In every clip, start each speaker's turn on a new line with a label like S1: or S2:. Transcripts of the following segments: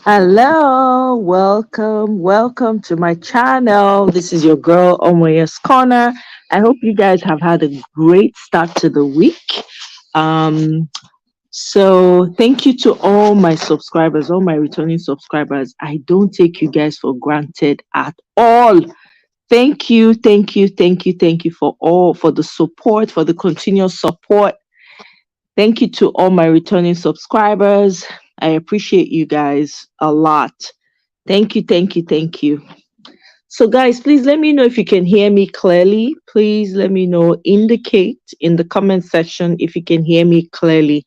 S1: Hello, welcome to my channel. This is your girl Omoye's Corner. I hope you guys have had a great start to the week. Um, so thank you to all my subscribers, all my returning subscribers. I don't take you guys for granted at all. Thank you for the support, for the continuous support. Thank you to all my returning subscribers. I appreciate you guys a lot. Thank you. So, guys, please let me know if you can hear me clearly. Please let me know, indicate in the comment section if you can hear me clearly.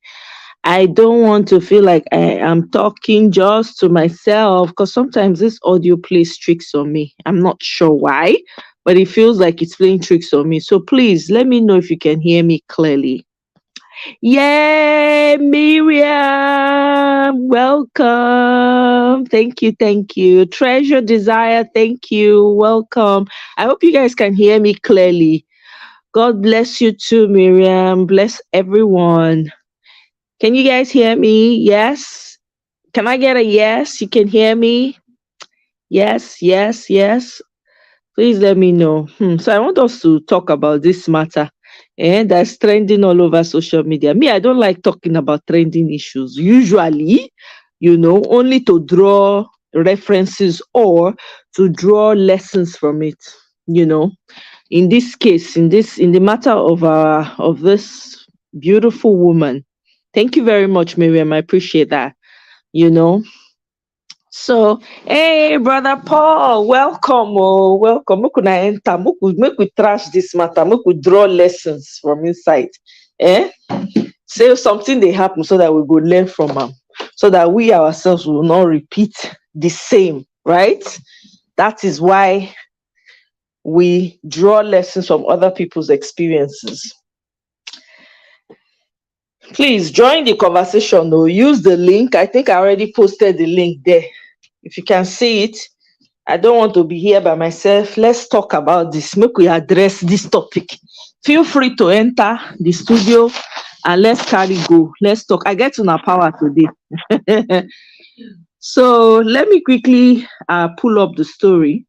S1: I don't want to feel like I am talking just to myself because sometimes this audio plays tricks on me. I'm not sure why, but it feels like it's playing tricks on me. So, please let me know if you can hear me clearly. Yay, Miriam! Welcome. Thank you. Treasure Desire, thank you. Welcome. I hope you guys can hear me clearly. God bless you too, Miriam. Bless everyone. Can you guys hear me? Yes? Can I get a yes? You can hear me? Yes. Please let me know. So I want us to talk about this matter and that's trending all over social media. Me, I don't like talking about trending issues. Usually, only to draw references or to draw lessons from it. You know, in this case, in the matter of this beautiful woman. Thank you very much, Miriam. I appreciate that. You know, so, hey, brother Paul, welcome, welcome. Make una enter, make we trash this matter, make we draw lessons from inside. Eh? Say something they happen so that we go learn from them, so that we ourselves will not repeat the same, right? That is why we draw lessons from other people's experiences. Please join the conversation or use the link. I think I already posted the link there. If you can see it, I don't want to be here by myself. Let's talk about this. Make we address this topic. Feel free to enter the studio and let's carry go. Let's talk. I get to know power today. So let me quickly pull up the story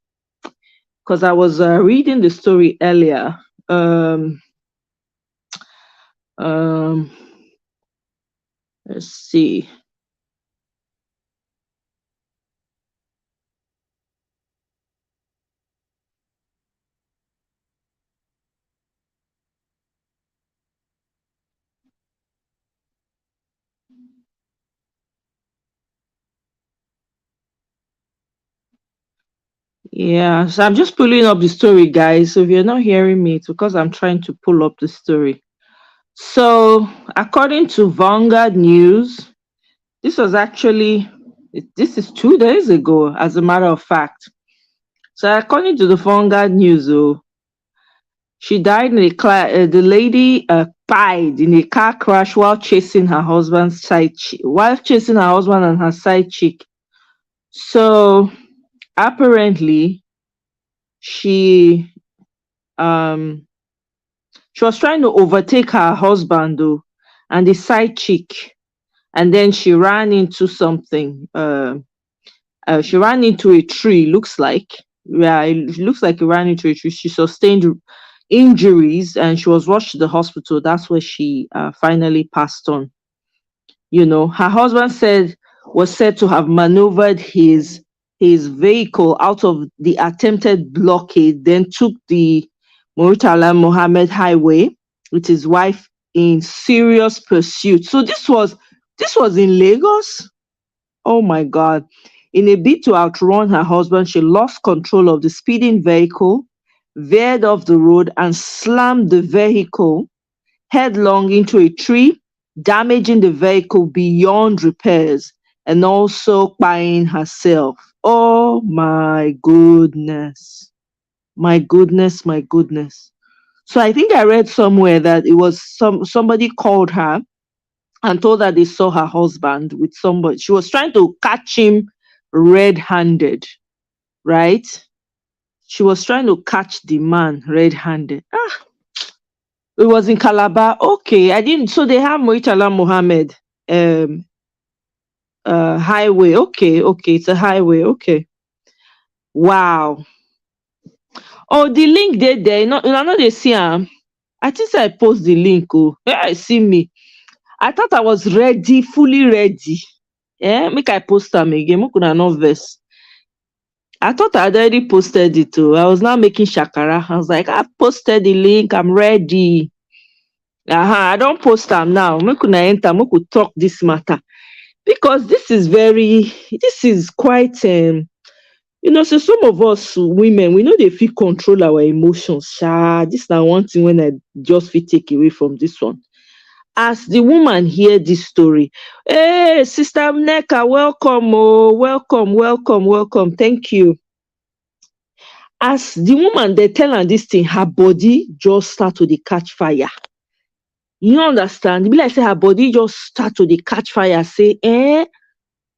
S1: because I was reading the story earlier. Um, um, let's see. Yeah, so I'm just pulling up the story, guys. So if you're not hearing me, it's because I'm trying to pull up the story. So, according to Vanguard News, this was actually this is 2 days ago, as a matter of fact. So, according to the Vanguard News, she died in the lady died in a car crash while chasing her husband's while chasing her husband and her side chick. So, apparently, she um she was trying to overtake her husband though and the side chick, and then she ran into something. She ran into a tree. Looks like, yeah, it looks like it ran into a tree. She sustained injuries and she was rushed to the hospital. That's where she finally passed on. Her husband was said to have maneuvered his vehicle out of the attempted blockade, then took the Murtala Mohammed Highway with his wife in serious pursuit. So this was in Lagos. Oh my God. In a bid to outrun her husband, she lost control of the speeding vehicle, veered off the road, and slammed the vehicle headlong into a tree, damaging the vehicle beyond repairs and also buying herself. Oh my goodness. My goodness. So I think I read somewhere that it was somebody called her and told her they saw her husband with somebody. She was trying to catch him red-handed, right? She was trying to catch the man red-handed. It was in Calabar. Okay, I didn't. So they have Moitala Mohammed. Um, Highway. Okay, it's a highway. Okay. Wow. Oh, the link there. No, I know they see I think say I post the link. Oh, yeah, see me. I thought I was ready, fully ready. Yeah, make I post them again. Make una no vex. I thought I had already posted it too. I was now making shakara. I was like, I've posted the link. I'm ready. I don't post them now. Make una enter. Make we talk this matter because this is quite so some of us women, we know they feel control our emotions. Sha, this na one thing when I just feel take away from this one. As the woman hear this story, hey, Sister Neka, welcome, oh, welcome. Thank you. As the woman they tell her this thing, her body just start to dey catch fire. You understand? E be like say her body just start to dey catch fire. Say,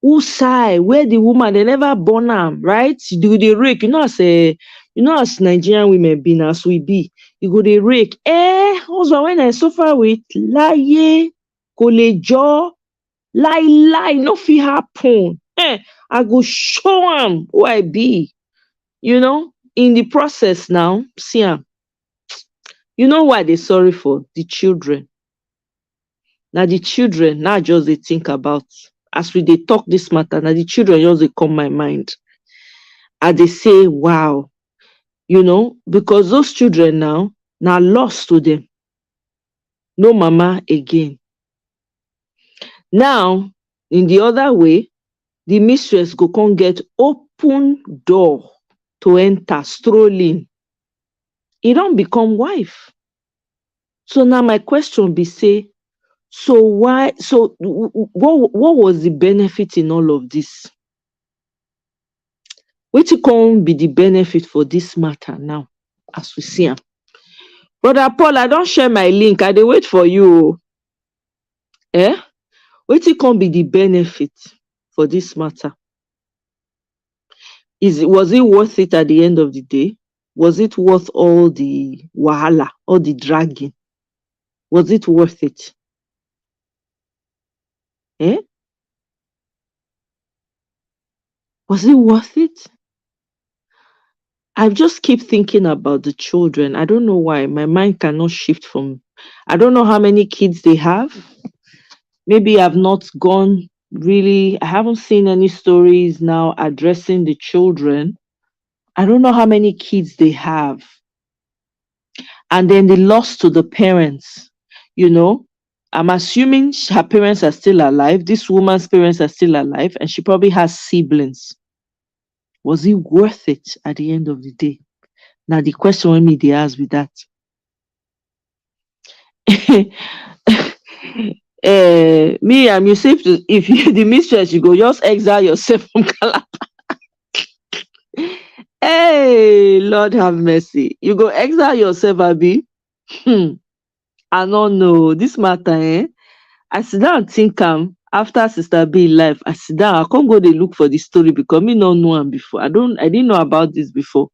S1: who side? Where the woman they never born am, right? You do the rake. As Nigerian women be now, as we be, you go the rake. Husband when I suffer with láyé, kò lè jọ, lie, no fit happen. I go show am who I be. In the process now, see am. You know why they sorry for? The children. Now the children, now just they think about. As we dey talk this matter, now the children just dey come my mind. And they say, wow, because those children now lost to them. No mama again. Now, in the other way, the mistress go come get open door to enter, strolling. E don become wife. So now my question be say, what was the benefit in all of this? Wetin come be the benefit for this matter now, as we see am? Brother Paul, I don share my link. I dey wait for you. Wetin come be the benefit for this matter? Was it worth it at the end of the day? Was it worth all the wahala, all the dragging? Was it worth it? Was it worth it? I just keep thinking about the children. I don't know why. My mind cannot shift from. I don't know how many kids they have. Maybe I've not gone really. I haven't seen any stories now addressing the children. I don't know how many kids they have. And then the loss to the parents. I'm assuming her parents are still alive. This woman's parents are still alive, and she probably has siblings. Was it worth it at the end of the day? Now the question when me they ask with that. Me, I'm Yusuf. If you the mistress, you go just exile yourself from Calabar. Hey, Lord have mercy. You go exile yourself, Abi. I don't know this matter. I sit down and think after Sister B life. I sit down. I can't go dey look for the story because me no know am before. I didn't know about this before.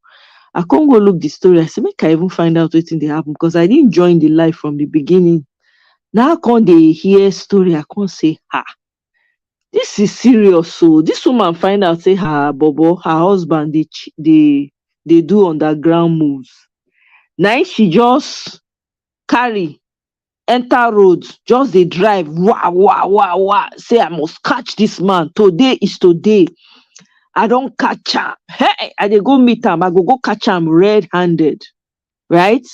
S1: I can't go look the story. I say make I even find out wetin dey happen because I didn't join the life from the beginning. Now I can't dey hear story. I can't say this is serious. So this woman find out say her husband they do underground moves. Now she just carry enter road, just dey drive, wow, say I must catch this man. Today is today. I don't catch am. Hey, I dey go meet am. I go catch am red-handed, right?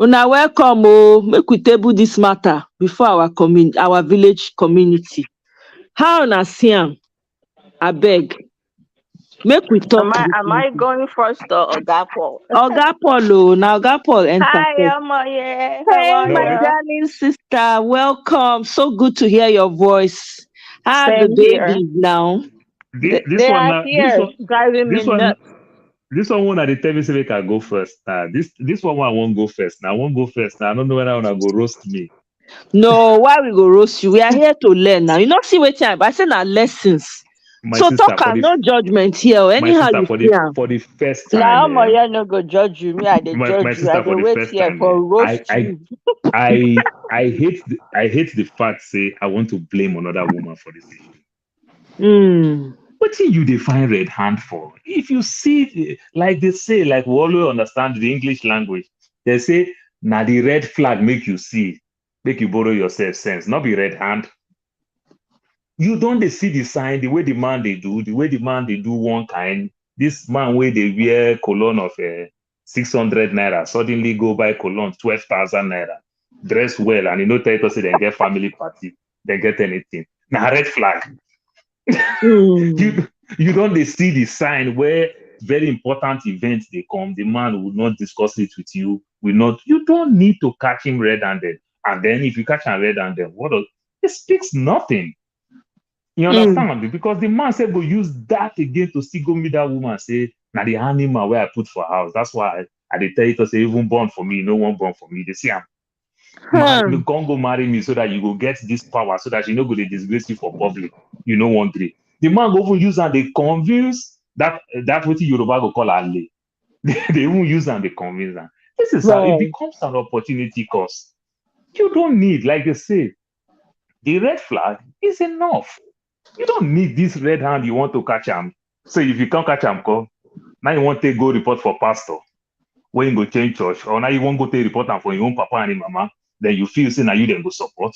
S1: Una welcome. Make we table this matter before our village community. How una see am? Abeg, make we talk.
S2: Am I going first or Oga Paul?
S1: Oga Paul, now Oga Paul enter.
S2: Hi,
S1: Hey, my darling sister, welcome. So good to hear your voice. How are the babies now?
S2: They are here driving me nuts.
S3: This one wanna tell me say make I go first. This one I won't go first. Now I won't go first. Now I don't know when I wanna go roast me.
S1: No, why we go roast you? We are here to learn now. You not see what time. I say now lessons.
S3: My
S1: So
S3: sister
S1: talk
S3: for
S1: am,
S3: the
S1: no judgment here. Oh.
S3: my
S1: Anyhow
S3: sister
S1: you see am.
S3: for the first
S2: Now
S3: time,
S2: I'm here no go judge you. Me, I dey
S3: my
S2: judge you. I
S3: sister
S2: dey
S3: for the
S2: wait
S3: first
S2: here
S3: time,
S2: for
S3: I
S2: roast
S3: I
S2: you.
S3: I hate the fact say I want to blame another woman for this issue.
S1: Hmm.
S3: What do you define red hand for? If you see, like they say, like we always understand the English language, they say, now the red flag make you see, make you borrow yourself sense, not be red hand. You don't they see the sign, the way the man they do, the way the man they do one kind. This man where they wear cologne of 600 naira, suddenly go buy cologne 12,000 naira, dress well, and you know, tell us say they get family party, they get anything. Now red flag.
S1: Hmm.
S3: You don't they see the sign where very important events they come, the man will not discuss it with you, will not, you don't need to catch him red-handed. And then if you catch him red-handed, what does it speaks nothing. You
S1: Hmm.
S3: understand? Because the man said go use that again to still go meet that woman, say, now the animal where I put for house. That's why I they tell you to say, even born for me, no one born for me. They say I'm
S1: Hmm.
S3: can't go marry me so that you go get this power so that you know go they disgrace you for public. You know one day. The man go even use and they convince that what Yoruba go call Ale. They even use and they convince them. This is how it
S1: Right.
S3: becomes an opportunity cost. You don't need, like they say, the red flag is enough. You don't need this red hand you want to catch him. So if you can't catch him, call. Now you want to go report for pastor when you go change church, or now you won't go take report am for your own papa and your mama, then you feel say now you then go support.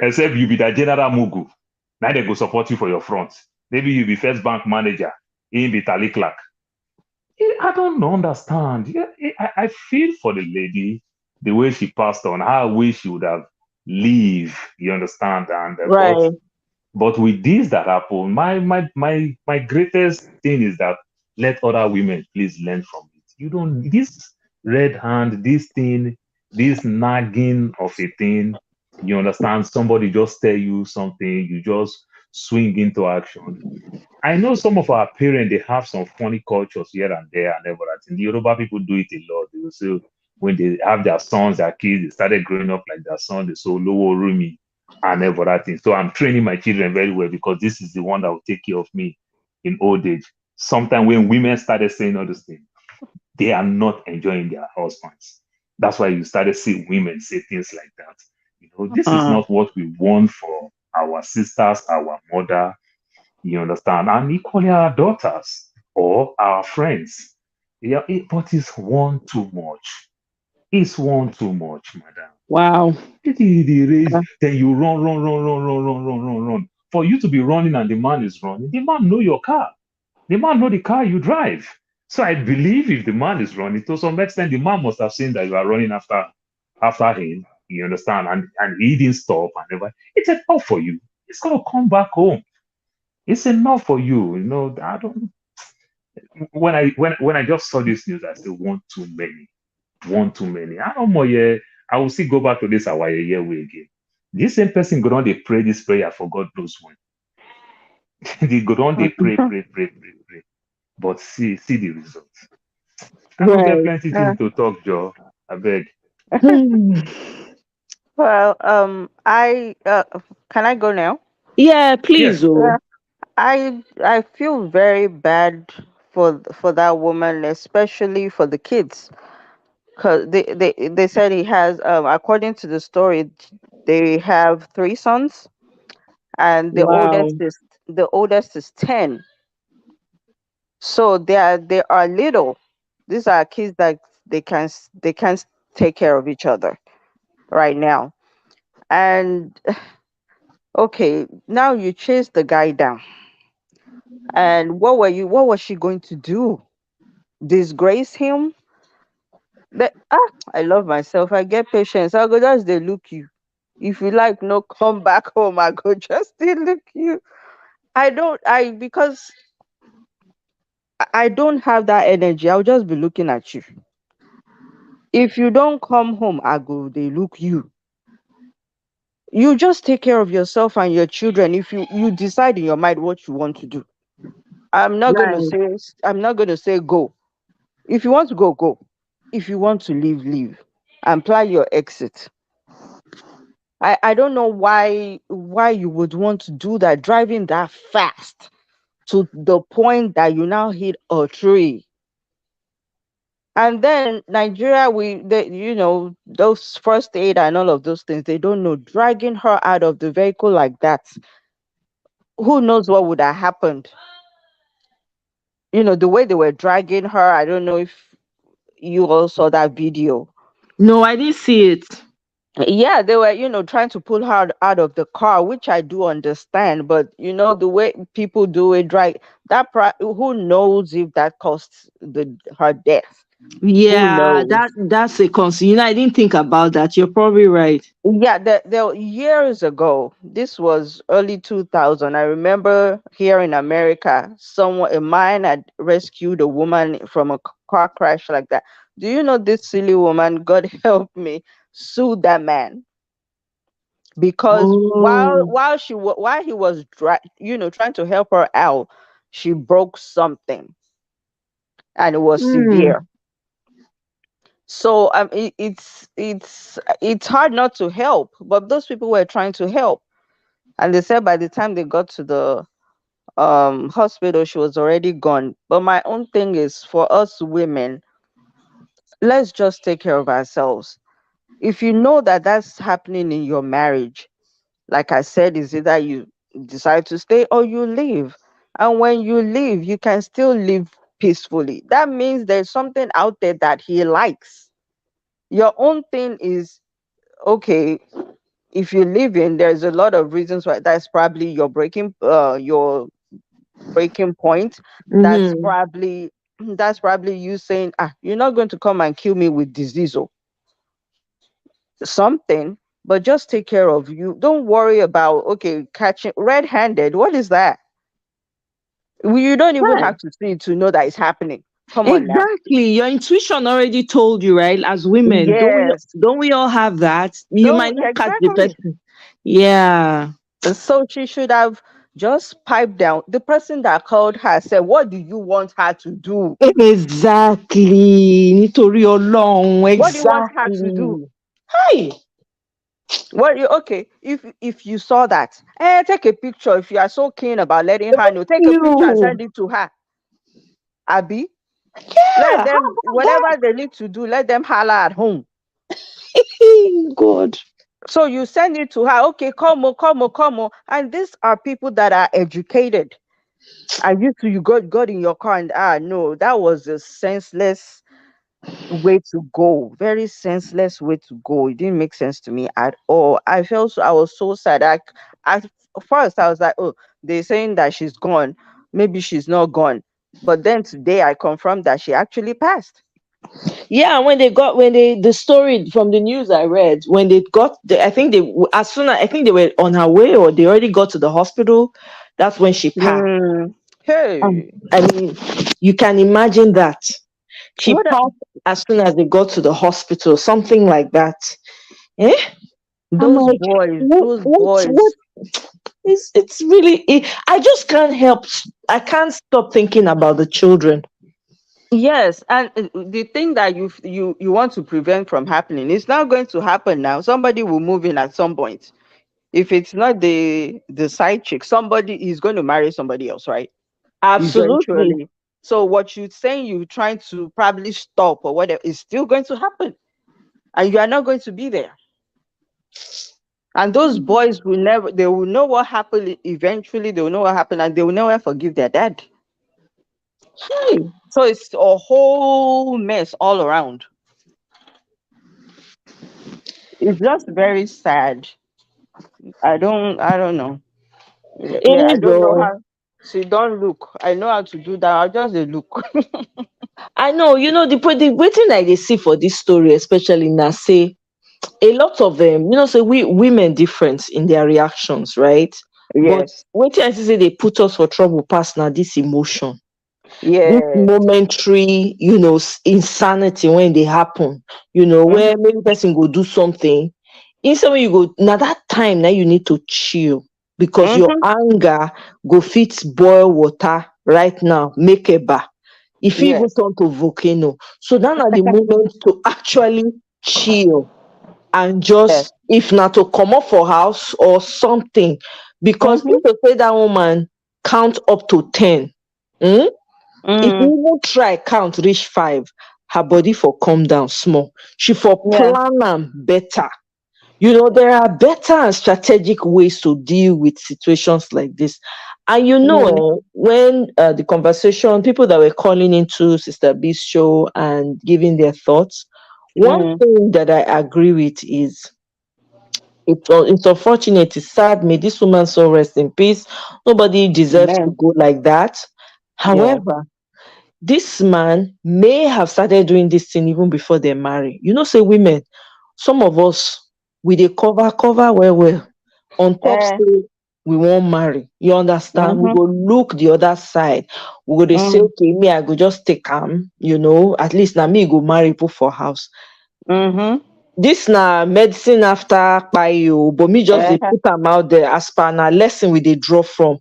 S3: Except you be the general mugu. Now they go support you for your front. Maybe you be first bank manager, in be tally clerk. I don't understand. Yeah, I feel for the lady, the way she passed on. How I wish she would have lived. You understand? And
S1: Right.
S3: but with this that happened, my greatest thing is that let other women please learn from it. You don't this red hand, this thing, this nagging of a thing. You understand? Somebody just tell you something, you just swing into action. I know some of our parents they have some funny cultures here and there and everything. The Yoruba people do it a lot. They will say when they have their sons, their kids, they started growing up like their son, they so low roomy and everything. So I'm training my children very well because this is the one that will take care of me in old age. Sometimes when women started saying all these things, they are not enjoying their husbands. That's why you started seeing women say things like that. You know, this is
S1: Uh,
S3: not what we want for our sisters, our mother, you understand? And equally our daughters or our friends. Yeah, but it's one too much. It's one too much, madam.
S1: wow.
S3: The race, then you run. For you to be running and the man is running, the man know your car. The man know the car you drive. So I believe if the man is running, to some extent, the man must have seen that you are running after him. You understand? And he didn't stop and never. It's enough for you. It's gonna come back home. It's enough for you. You know, I don't when I just saw this news, I said one too many. One too many. I don't know, yeah. I will still go back to this our year way again. This same person go on they pray this prayer for God knows when. They go on they pray. But see the result. I don't get
S1: Right.
S3: plenty
S2: Uh,
S3: things to talk, Joe. I beg.
S1: Hmm.
S2: well, I can I go now?
S1: Yeah, please,
S3: Yes.
S1: oh.
S2: Yeah. I feel very bad for that woman, especially for the kids, because they said he has according to the story, they have three sons, and
S1: Wow.
S2: the oldest is 10. So they are little. These are kids that they can't take care of each other right now. And okay, now you chase the guy down. And what was she going to do? Disgrace him? I love myself. I get patience. I go just they look you. If you like no come back home, I go just they look you. I don't I because I don't have that energy. I'll just be looking at you. If you don't come home, I go they look you. You just take care of yourself and your children. If you decide in your mind what you want to do,
S1: Right.
S2: I'm not going to say go. If you want to go, go. If you want to leave, leave, and plan your exit. I don't know why you would want to do that, driving that fast to the point that you now hit a tree. And then Nigeria, those first aid and all of those things, they don't know. Dragging her out of the vehicle like that, who knows what would have happened? The way they were dragging her, I don't know if you all saw that video.
S1: No, I didn't see it.
S2: Yeah, they were, trying to pull her out of the car, which I do understand. But the way people do it, drag who knows if that costs her death? Who
S1: Yeah,
S2: knows?
S1: that's a concern. I didn't think about that. You're probably right.
S2: Yeah, there years ago. This was early 2000. I remember here in America, a man had rescued a woman from a car crash like that. Do you know this silly woman? God help me, sued that man because while
S1: Oh.
S2: while while he was trying to help her out, she broke something and it was severe.
S1: Hmm.
S2: So it's hard not to help, but those people were trying to help. And they said by the time they got to the hospital, she was already gone. But my own thing is, for us women, let's just take care of ourselves. If you know that that's happening in your marriage, like I said, is either you decide to stay or you leave. And when you leave, you can still live peacefully. That means there's something out there that he likes. Your own thing is, okay, if you live in, there's a lot of reasons why. That's probably your breaking point. That's
S1: Mm-hmm.
S2: probably that's probably you saying, you're not going to come and kill me with disease or something, but just take care of you. Don't worry about, okay, catching red-handed. What is that? You don't even
S1: Right.
S2: have to see it to know that it's happening. Come on now.
S1: Exactly. Your intuition already told you, right? As women,
S2: Yes.
S1: don't we all have that? You might
S2: Don't
S1: not catch the
S2: exactly.
S1: person. Yeah.
S2: So she should have just piped down. The person that called her said, "What do you want her to do?
S1: Exactly. Nítorí Ọlọ́run.
S2: What do you want her to
S1: Exactly.
S2: do?"
S1: Hi.
S2: Well, okay, if you saw that, take a picture. If you are so keen about letting her know, take a picture and
S1: You.
S2: send it to her. Abby, let
S1: Yeah. How
S2: them
S1: about that?
S2: whatever they need to do. Let them holler at home.
S1: God.
S2: So you send it to her. Okay, come on, come on, come on. And these are people that are educated. And you got in your car and no, that was a senseless way to go. Very senseless way to go. It didn't make sense to me at all. I was so sad. At first I was like, oh, they're saying that she's gone. Maybe she's not gone. But then today I confirmed that she actually passed.
S1: Yeah, when they the story from the news I read, when they got the, I think they as soon as I think they were on her way or they already got to the hospital, that's when she passed.
S2: Mm, hey,
S1: I mean, you can imagine that. She
S2: what
S1: passed as soon as they got to the hospital, something like that. Eh? I'm
S2: those
S1: like,
S2: boys, those
S1: what
S2: boys.
S1: it's really I just can't help, I can't stop thinking about the children.
S2: Yes, and the thing that you want to prevent from happening is not going to happen now. Somebody will move in at some point. If it's not the side chick, somebody is going to marry somebody else, right?
S1: Absolutely.
S2: Eventually. So what you're saying you're trying to probably stop or whatever is still going to happen, and you are not going to be there. And those boys will never. They will know what happened. Eventually, they will know what happened, and they will never forgive their dad.
S1: Hey.
S2: So it's a whole mess all around. It's just very sad. I don't know.
S1: It
S2: Yeah, I
S1: is
S2: don't know
S1: though.
S2: how. See, don't look. I know how to do that. I'll just dey look.
S1: I know, the waiting like they see for this story, especially now, say a lot of them, say we women different in their reactions, right? But
S2: Yes.
S1: waiting I see say they put us for trouble past now this emotion, this
S2: Yes.
S1: momentary, insanity when they happen,
S2: Mm-hmm.
S1: where maybe person go do something. Instead when you go now that time now you need to chill because your
S2: Mm-hmm.
S1: anger go fit boil water right now, make a bar. If you even
S2: Yes.
S1: turn to volcano. So now are the moment to actually chill. and
S2: Yes.
S1: just if not to come up for house or something, because
S2: Mm-hmm.
S1: if you say that woman count up to 10, mm, if
S2: Mm.
S1: you even try count reach 5, her body for come down small, she for
S2: Yeah.
S1: plan am better. There are better and strategic ways to deal with situations like this. And
S2: Mm.
S1: when the conversation, people that were calling into Sister B's show and giving their thoughts, one
S2: Mm.
S1: thing that I agree with is it's unfortunate, it's sad. May this woman so rest in peace. Nobody deserves to
S2: Amen.
S1: go like that.
S2: Yeah.
S1: However, this man may have started doing this thing even before they marry. Say women, some of us, we dey cover well on top
S2: Eh.
S1: say we won't marry. You understand? We
S2: Mm-hmm.
S1: go look the other side. We go dey say,
S2: Mm.
S1: okay, me, I go just take am, at least na me go marry put for house.
S2: Mm-hmm.
S1: This na medicine after kpaied, but me just dey
S2: Uh-huh.
S1: put am out there as per na lesson we dey draw from.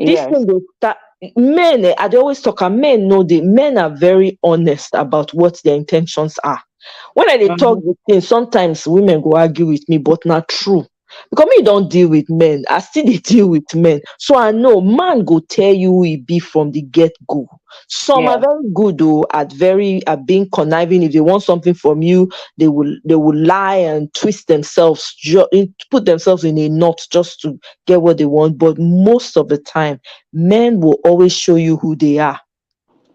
S1: This
S2: Yes.
S1: thing dey start. Men, I dey always talk am, men are very honest about what their intentions are. When I dey talk
S2: Mm-hmm.
S1: the thing, sometimes women go argue with me, but na true. Because me don deal with men, I still dey deal with men. So I know man go tell you who he be from the get-go. Some are
S2: Yeah.
S1: very good though at being conniving. If they want something from you, they will lie and twist themselves, put themselves in a knot just to get what they want. But most of the time, men will always show you who they are.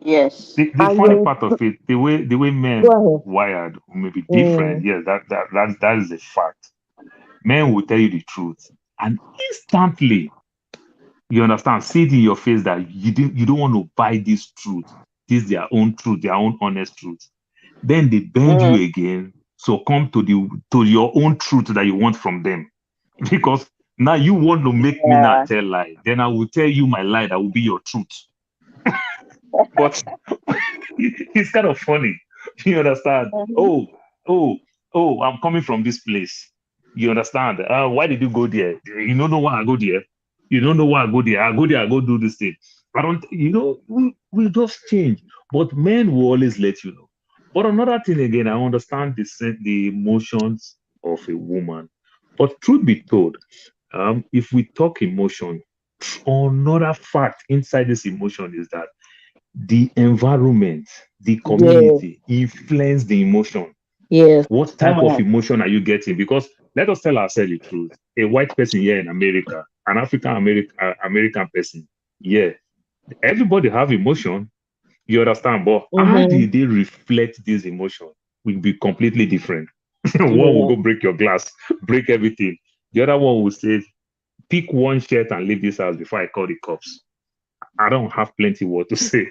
S2: Yes.
S3: The
S1: And
S3: funny
S1: you
S3: part of it, the way
S1: go
S3: men
S1: ahead.
S3: wired may be different.
S1: Mm,
S3: Yes, that is a fact. Men will tell you the truth, and instantly, you understand, see it in your face that you don't want to buy this truth, this their own truth, their own honest truth. Then they bend you
S2: Mm.
S3: again, so come to your own truth that you want from them, because now you want to make me not
S2: Yeah.
S3: tell lie. Then I will tell you my lie that will be your truth. But it's kind of funny. You understand?
S2: Mm-hmm.
S3: Oh, I'm coming from this place. You understand? Why did you go there? You don't know why I go there. You don't know why I go there. I go there, I go do this thing. I don't, we just change. But men will always let you know. But another thing again, I understand the emotions of a woman. But truth be told, if we talk emotion, another fact inside this emotion is that the environment, the
S1: yeah,
S3: community influence the emotion.
S1: yes.
S3: What type of
S2: Mm.
S3: emotion are you getting? Because let us tell ourselves the truth. A white person here in America, an African American person, yeah, everybody have emotion. You understand? But how
S1: Mm-hmm.
S3: do they reflect this emotion? Will be completely different. One will
S1: Yeah.
S3: go break your glass, break everything. The other one will say, pick one shirt and leave this house before I call the cops. I don't have plenty word to say.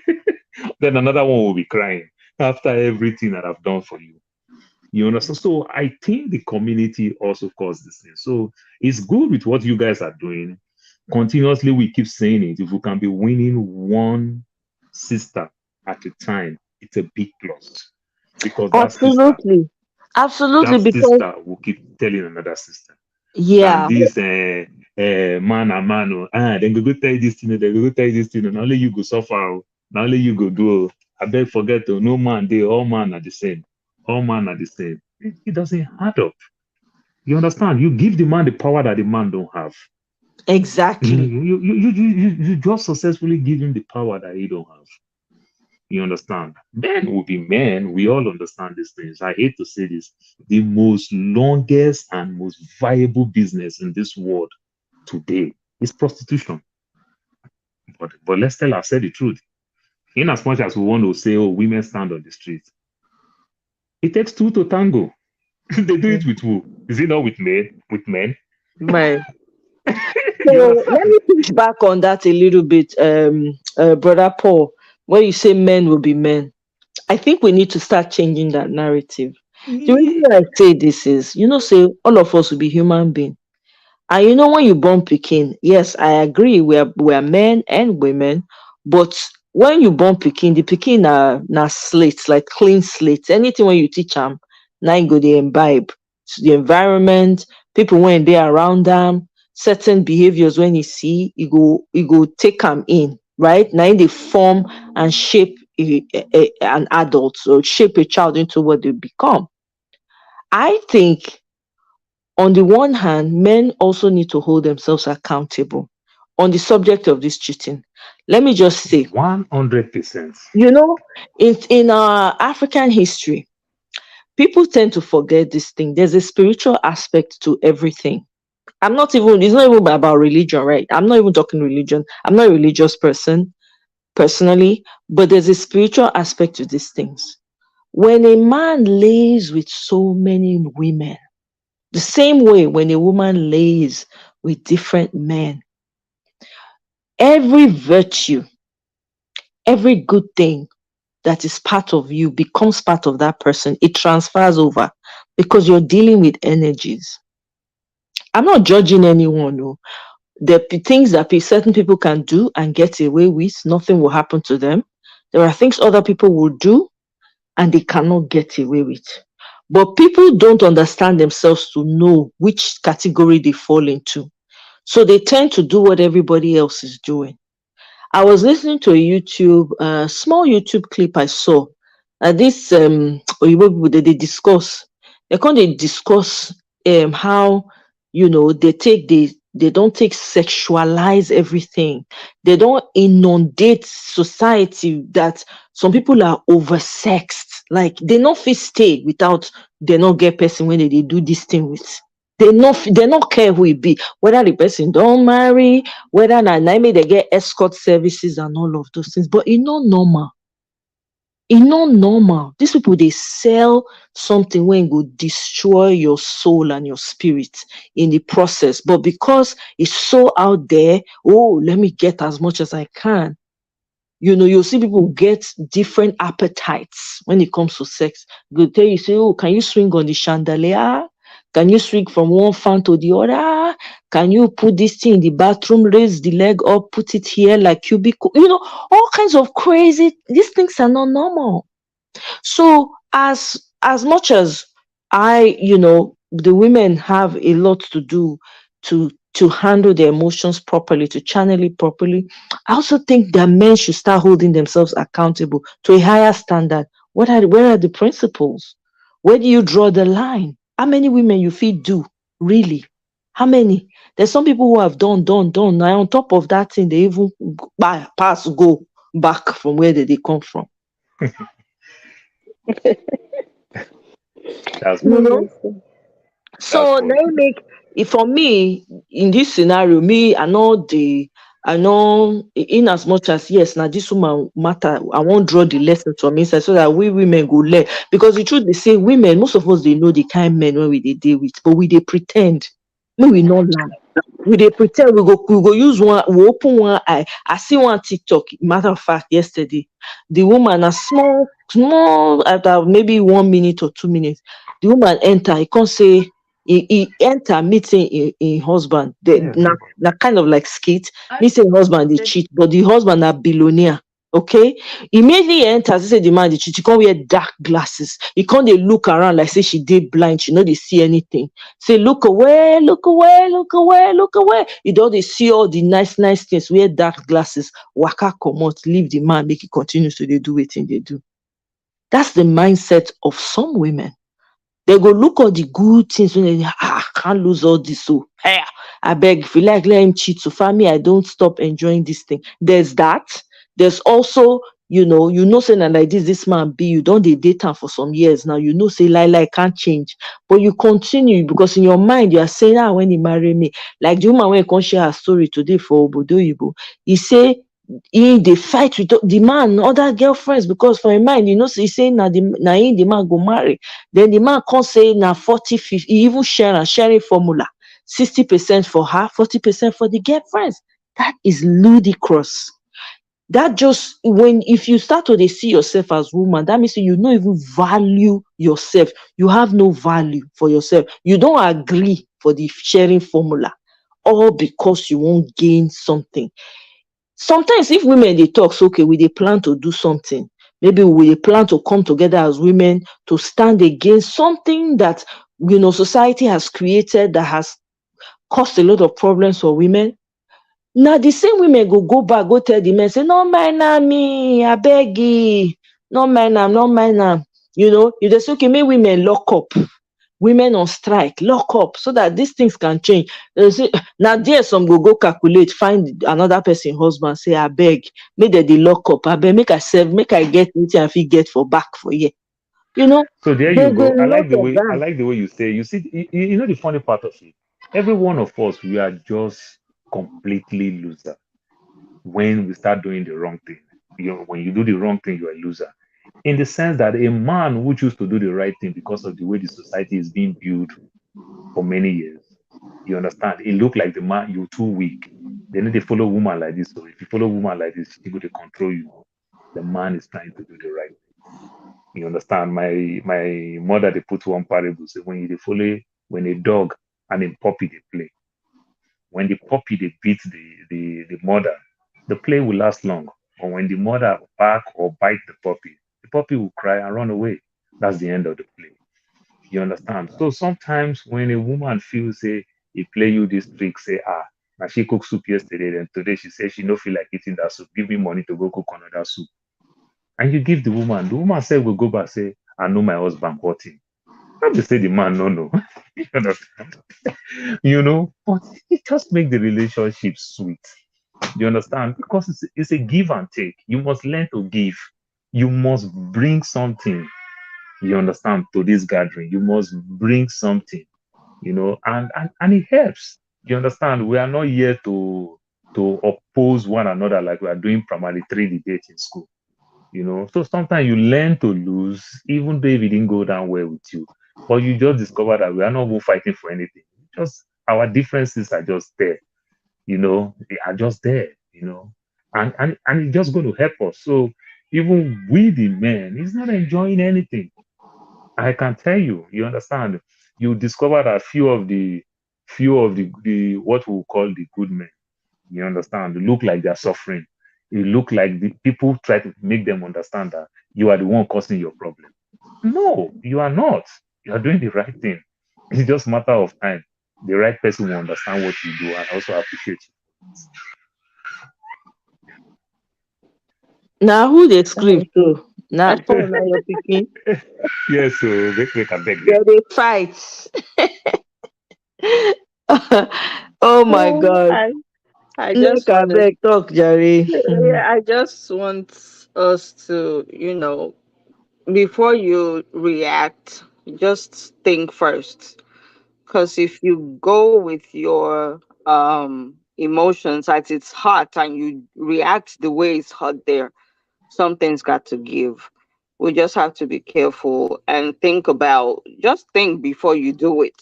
S3: Then another one will be crying after everything that I've done for you. You understand? So I think the community also caused this thing. So it's good with what you guys are doing. Continuously, we keep saying it. If we can be winning one sister at a time, it's a big plus. Because
S1: Absolutely. Absolutely.
S3: that
S1: Because,
S3: sister will keep telling another sister. And
S1: yeah.
S3: this man and man, then go tell you this thing, then go tell you this thing, and only you go suffer, now only you go do. I beg forget, no man, they all man are the same. All man are the same. It doesn't add up. You understand? You give the man the power that the man don't have. You,
S1: Exactly.
S3: you, you, you, you, you you just successfully give him the power that he don't have. You understand? Men will be men. We all understand these things. I hate to say this. The most longest and most viable business in this world today is prostitution. But let's tell ourselves the truth. In as much as we want to say, oh, women stand on the street, it takes two to tango. They do it with who? Is it not with men? With men?
S1: Right.
S3: You
S1: So let
S3: understand?
S1: me push back on that a little bit, brother Paul. When you say men will be men, I think we need to start changing that narrative. The reason
S3: Yeah.
S1: why I say this is, say all of us will be human beings. And when you born pikin, yes, I agree. We are men and women, but when you born pikin, the pikin na slate, like clean slate. Anything when you teach them, now you go they imbibe. So the environment, people when they around them, certain behaviors when you see, you go take them in, right? Now they form and shape an adult, or shape a child into what they become. I think On the one hand, men also need to hold themselves accountable on the subject of this cheating. Let me just say,
S3: 100%.
S1: you know, in our African history, people tend to forget this thing. There's a spiritual aspect to everything. It's not even about religion, right? I'm not even talking religion. I'm not a religious person personally, but there's a spiritual aspect to these things. When a man lays with so many women, the same way when a woman lays with different men, every virtue, every good thing that is part of you becomes part of that person. It transfers over because you're dealing with energies. I'm not judging anyone. No. There are things that certain people can do and get away with, nothing will happen to them. There are things other people will do and they cannot get away with. But people don't understand themselves to know which category they fall into. So they tend to do what everybody else is doing. I was listening to a small YouTube clip I saw. This Oyibo people they discuss. They discuss how they don't take sexualize everything. They don't inundate society that some people are oversexed. Like they not fit stay without they not get person when they do this thing with. They not care who it be, whether the person don't marry, whether na maybe they get escort services and all of those things. But it's not normal. It's not normal. These people they sell something when go destroy your soul and your spirit in the process. But because it's so out there, oh, let me get as much as I can. You'll see people get different appetites when it comes to sex. They'll tell you, say, oh, can you swing on the chandelier? Can you swing from one fan to the other? Can you put this thing in the bathroom, raise the leg up, put it here like cubicle? All kinds of crazy, these things are not normal. So as much as the women have a lot to do to handle their emotions properly, to channel it properly, I also think that men should start holding themselves accountable to a higher standard. Where are the principles? Where do you draw the line? How many women you feed do? Really? How many? There's some people who have done. Now on top of that thing, they even go back from where they come from.
S3: That's
S1: You
S3: true.
S1: know?
S2: Honestly.
S3: That's
S1: So
S3: true.
S1: let me make it for me in this scenario, me, I know in as much as yes, now this woman matter, I won't draw the lesson from inside so that we women go learn. Because the truth they say women, most of us they know the kind men when we they deal with, but we they pretend. Me we not lie. We they pretend we go use one, we open one eye. I see one TikTok, matter of fact, yesterday. The woman a small after maybe 1 minute or 2 minutes, the woman enter, he can't say he enter meeting in husband.
S3: Yeah.
S1: Na kind of like skit. Meeting husband they cheat, but the husband a billionaire. Okay, immediately he enters, he say the man dey cheat. He can't wear dark glasses. He can't they look around like say she did blind. She know they see anything. Say look away, look away, look away, look away. You don't they see all the nice things. Wear dark glasses. Waka comot, leave the man, make he continue to they do wetin they do. That's the mindset of some women. They go look all the good things when they can't lose all this. So hey, I beg if you like let him cheat. So for me, I don't stop enjoying this thing. There's that. There's also, saying that like this man be you don't they date him for some years now. Say like can't change. But you continue because in your mind you are saying, when he marry me, like the woman when you can share her story today for Obodo Yibo, he say he dey fight with the man other girlfriends because for him mind say he say na him the man go marry. Then the man come say na 40-50, he even sharing formula, 60% for her, 40% for the girlfriends. That is ludicrous. That just when if you start to dey see yourself as woman, that means you no even value yourself. You have no value for yourself. You don't agree for the sharing formula, all because you won't gain something. Sometimes if women they talk, so okay, we they plan to do something. Maybe we dey plan to come together as women to stand against something that society has created that has caused a lot of problems for women. Now the same women go back, go tell the men, say, no mind am me, I beg you, no mind am, no mind am. You just say, okay, make women lock up. women on strike, lock up so that these things can change. They say, now there some go calculate, find another person husband, say I beg, make they lock up, I beg, make I serve, make I get anything I fit get for back for you. You know,
S3: So there you
S1: there's a
S3: go. I
S1: lot
S3: like the
S1: of
S3: way I
S1: that.
S3: like the way you say. You see, you know the funny part of it. Every one of us, we are just completely loser when we start doing the wrong thing. You know, when you do the wrong thing, you're a loser. In the sense that a man who chooses to do the right thing because of the way the society is being built for many years, you understand? It look like the man you're too weak. They need to follow woman like this. So if you follow woman like this, she going to control you. The man is trying to do the right thing. You understand? My mother they put one parable. Say when you dey follow when a dog and a puppy they play, when the puppy they beat the mother, the play will last long. But when the mother bark or bite the puppy will cry and run away. That's the end of the play. You understand? So sometimes when a woman feels say he play you this trick, say now she cooked soup yesterday, then today she says she no feel like eating that soup. Give me money to go cook another soup. And you give the woman said will go back say, I know my husband hurt him. Not to say the man no no. You understand? You know, but it just make the relationship sweet. You understand? Because it's a give and take. You must learn to give. You must bring something, you understand, to this gathering. You must bring something, and it helps. You understand? We are not here to oppose one another like we are doing primary three debate in school. So sometimes you learn to lose, even though if it didn't go down well with you. But you just discover that we are not even fighting for anything. Just our differences are just there, they are just there, and it's just going to help us. So even we the men is not enjoying anything. I can tell you, you understand. You discover that few of the what we call the good men, you understand, look like they're suffering. It look like the people try to make them understand that you are the one causing your problem. No, you are not. You are doing the right thing. It's just a matter of time. The right person will understand what you do and also appreciate you.
S1: Now who they script
S2: Mhm.
S1: too? Now now you're picking.
S3: Yes, so make a beg
S1: Yeah,
S3: them.
S1: they fight. Oh my
S2: So
S1: god.
S2: I
S1: Make
S2: just
S1: I
S2: wanted,
S1: beg talk, Jerry.
S2: yeah, I just want us to, before you react, just think first. Because if you go with your emotions as it's hot and you react the way it's hot there, something's got to give. We just have to be careful and think about, just think before you do it.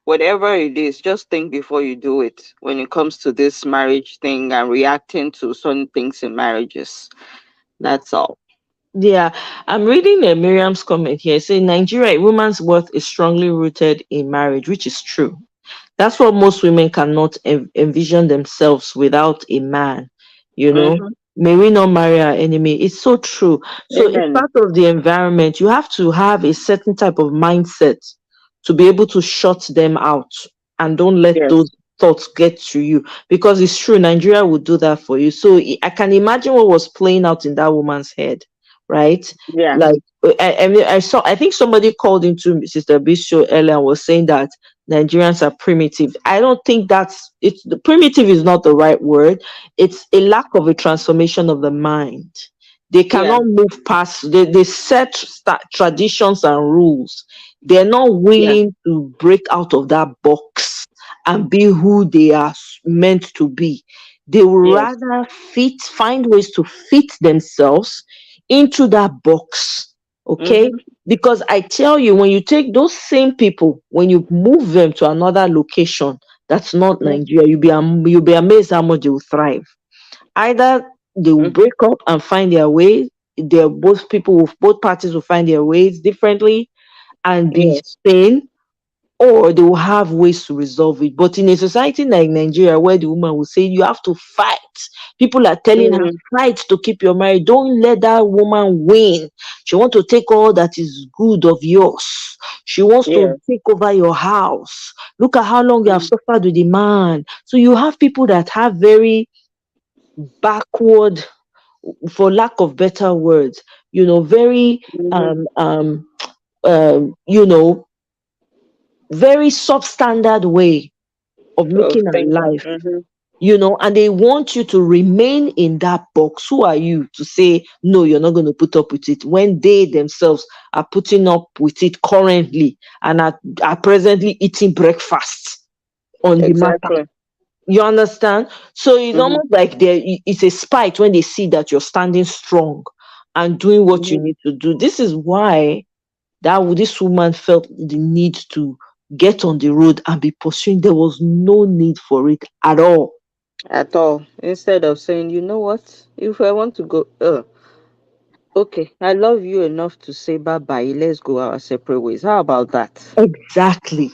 S2: Whatever it is, just think before you do it when it comes to this marriage thing and reacting to certain things in marriages. That's all.
S1: Yeah, I'm reading Miriam's comment here saying Nigeria, a woman's worth is strongly rooted in marriage, which is true. That's what most women cannot envision themselves without a man. You know,
S2: Mm-hmm.
S1: may we not marry our enemy. It's so true. So it's
S2: Amen.
S1: part of the environment. You have to have a certain type of mindset to be able to shut them out and don't let
S2: Yes.
S1: those thoughts get to you, because it's true Nigeria would do that for you. So I can imagine what was playing out in that woman's head, right?
S2: Yeah.
S1: Like I think somebody called into Sister B's show earlier and was saying that Nigerians are primitive. I don't think that's it's the primitive is not the right word. It's a lack of a transformation of the mind. They
S2: Yeah.
S1: cannot move past, they set traditions and rules. They're not
S2: Yeah.
S1: willing to break out of that box and be who they are meant to be. They would
S2: Yes.
S1: rather find ways to fit themselves into that box. Okay,
S2: Mm-hmm.
S1: because I tell you, when you take those same people, when you move them to another location that's not Nigeria, you'll be amazed how much they will thrive. Either they will
S2: Mm-hmm.
S1: break up and find their way. Both parties will find their ways differently and be
S2: Yes.
S1: sane, or they will have ways to resolve it. But in a society like Nigeria, where the woman will say, you have to fight, people are telling her,
S2: Mm-hmm.
S1: fight to keep your marriage. Don't let that woman win. She wants to take all that is good of yours. She wants to
S2: Yes.
S1: take over your house. Look at how long you have
S2: Mm-hmm.
S1: suffered with the man. So you have people that have very backward, for lack of better words, very
S2: Mm-hmm.
S1: um um you know very substandard way of
S2: Of
S1: looking at
S2: thinking.
S1: life, and they want you to remain in that box. Who are you to say no, you're not going to put up with it when they themselves are putting up with it currently and are presently eating breakfast on the matter?
S2: Exactly.
S1: You understand? So it's
S2: Mm-hmm.
S1: almost like it's a spite when they see that you're standing strong and doing what you
S2: Mm-hmm.
S1: need to do. This is why this woman felt the need to get on the road and be pursuing. There was no need for it at all.
S2: At all. Instead of saying, you know what? If I want to go, okay, I love you enough to say bye bye. Let's go our separate ways. How about that?
S1: Exactly.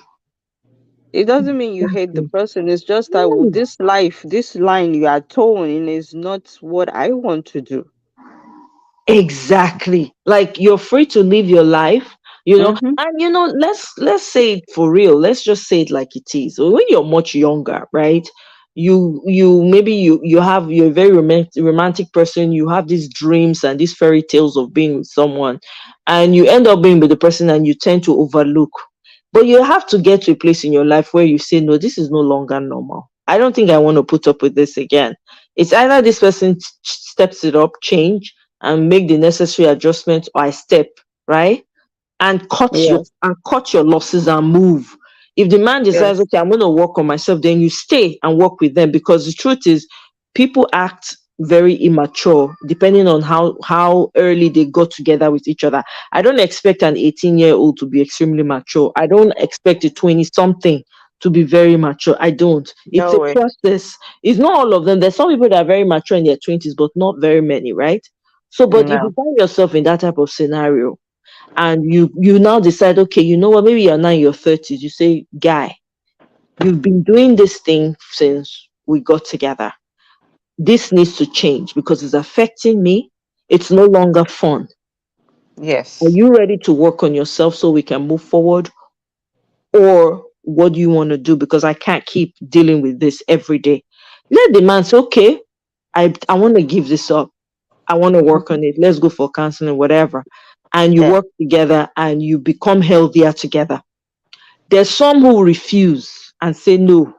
S2: It doesn't mean you hate the
S1: Exactly.
S2: person. It's just that, well,
S1: No.
S2: this life, this line you are towing is not what I want to do.
S1: Exactly. Like you're free to live your life,
S2: Mm-hmm.
S1: and let's say it for real. Let's just say it like it is. So when you're much younger, right? You maybe you're a very romantic person. You have these dreams and these fairy tales of being with someone, and you end up being with the person, and you tend to overlook. But you have to get to a place in your life where you say, no, this is no longer normal. I don't think I want to put up with this again. It's either this person steps it up, change, and make the necessary adjustments, or I step, right? And
S2: Yes.
S1: cut your losses and move. If the man decides,
S2: Yes.
S1: okay, I'm gonna work on myself, then you stay and work with them, because the truth is people act very immature depending on how early they got together with each other. I don't expect an 18-year-old to be extremely mature. I don't expect a 20 something to be very mature. I don't. It's
S2: No
S1: a
S2: way.
S1: process. It's not all of them. There's some people that are very mature in their 20s, but not very many, right? So, but if you
S2: No.
S1: find yourself in that type of scenario, and you now decide, okay, you know what, maybe you're now in your 30s, you say, guy, you've been doing this thing since we got together. This needs to change because it's affecting me. It's no longer fun. Are
S2: Yes.
S1: you ready to work on yourself so we can move forward? Or what do you want to do? Because I can't keep dealing with this every day. Let the man say, okay, I want to give this up. I want to work
S2: Mm-hmm.
S1: on it. Let's go for counseling, whatever. And you
S2: Yeah.
S1: work together and you become healthier together. There's some who refuse and say, no,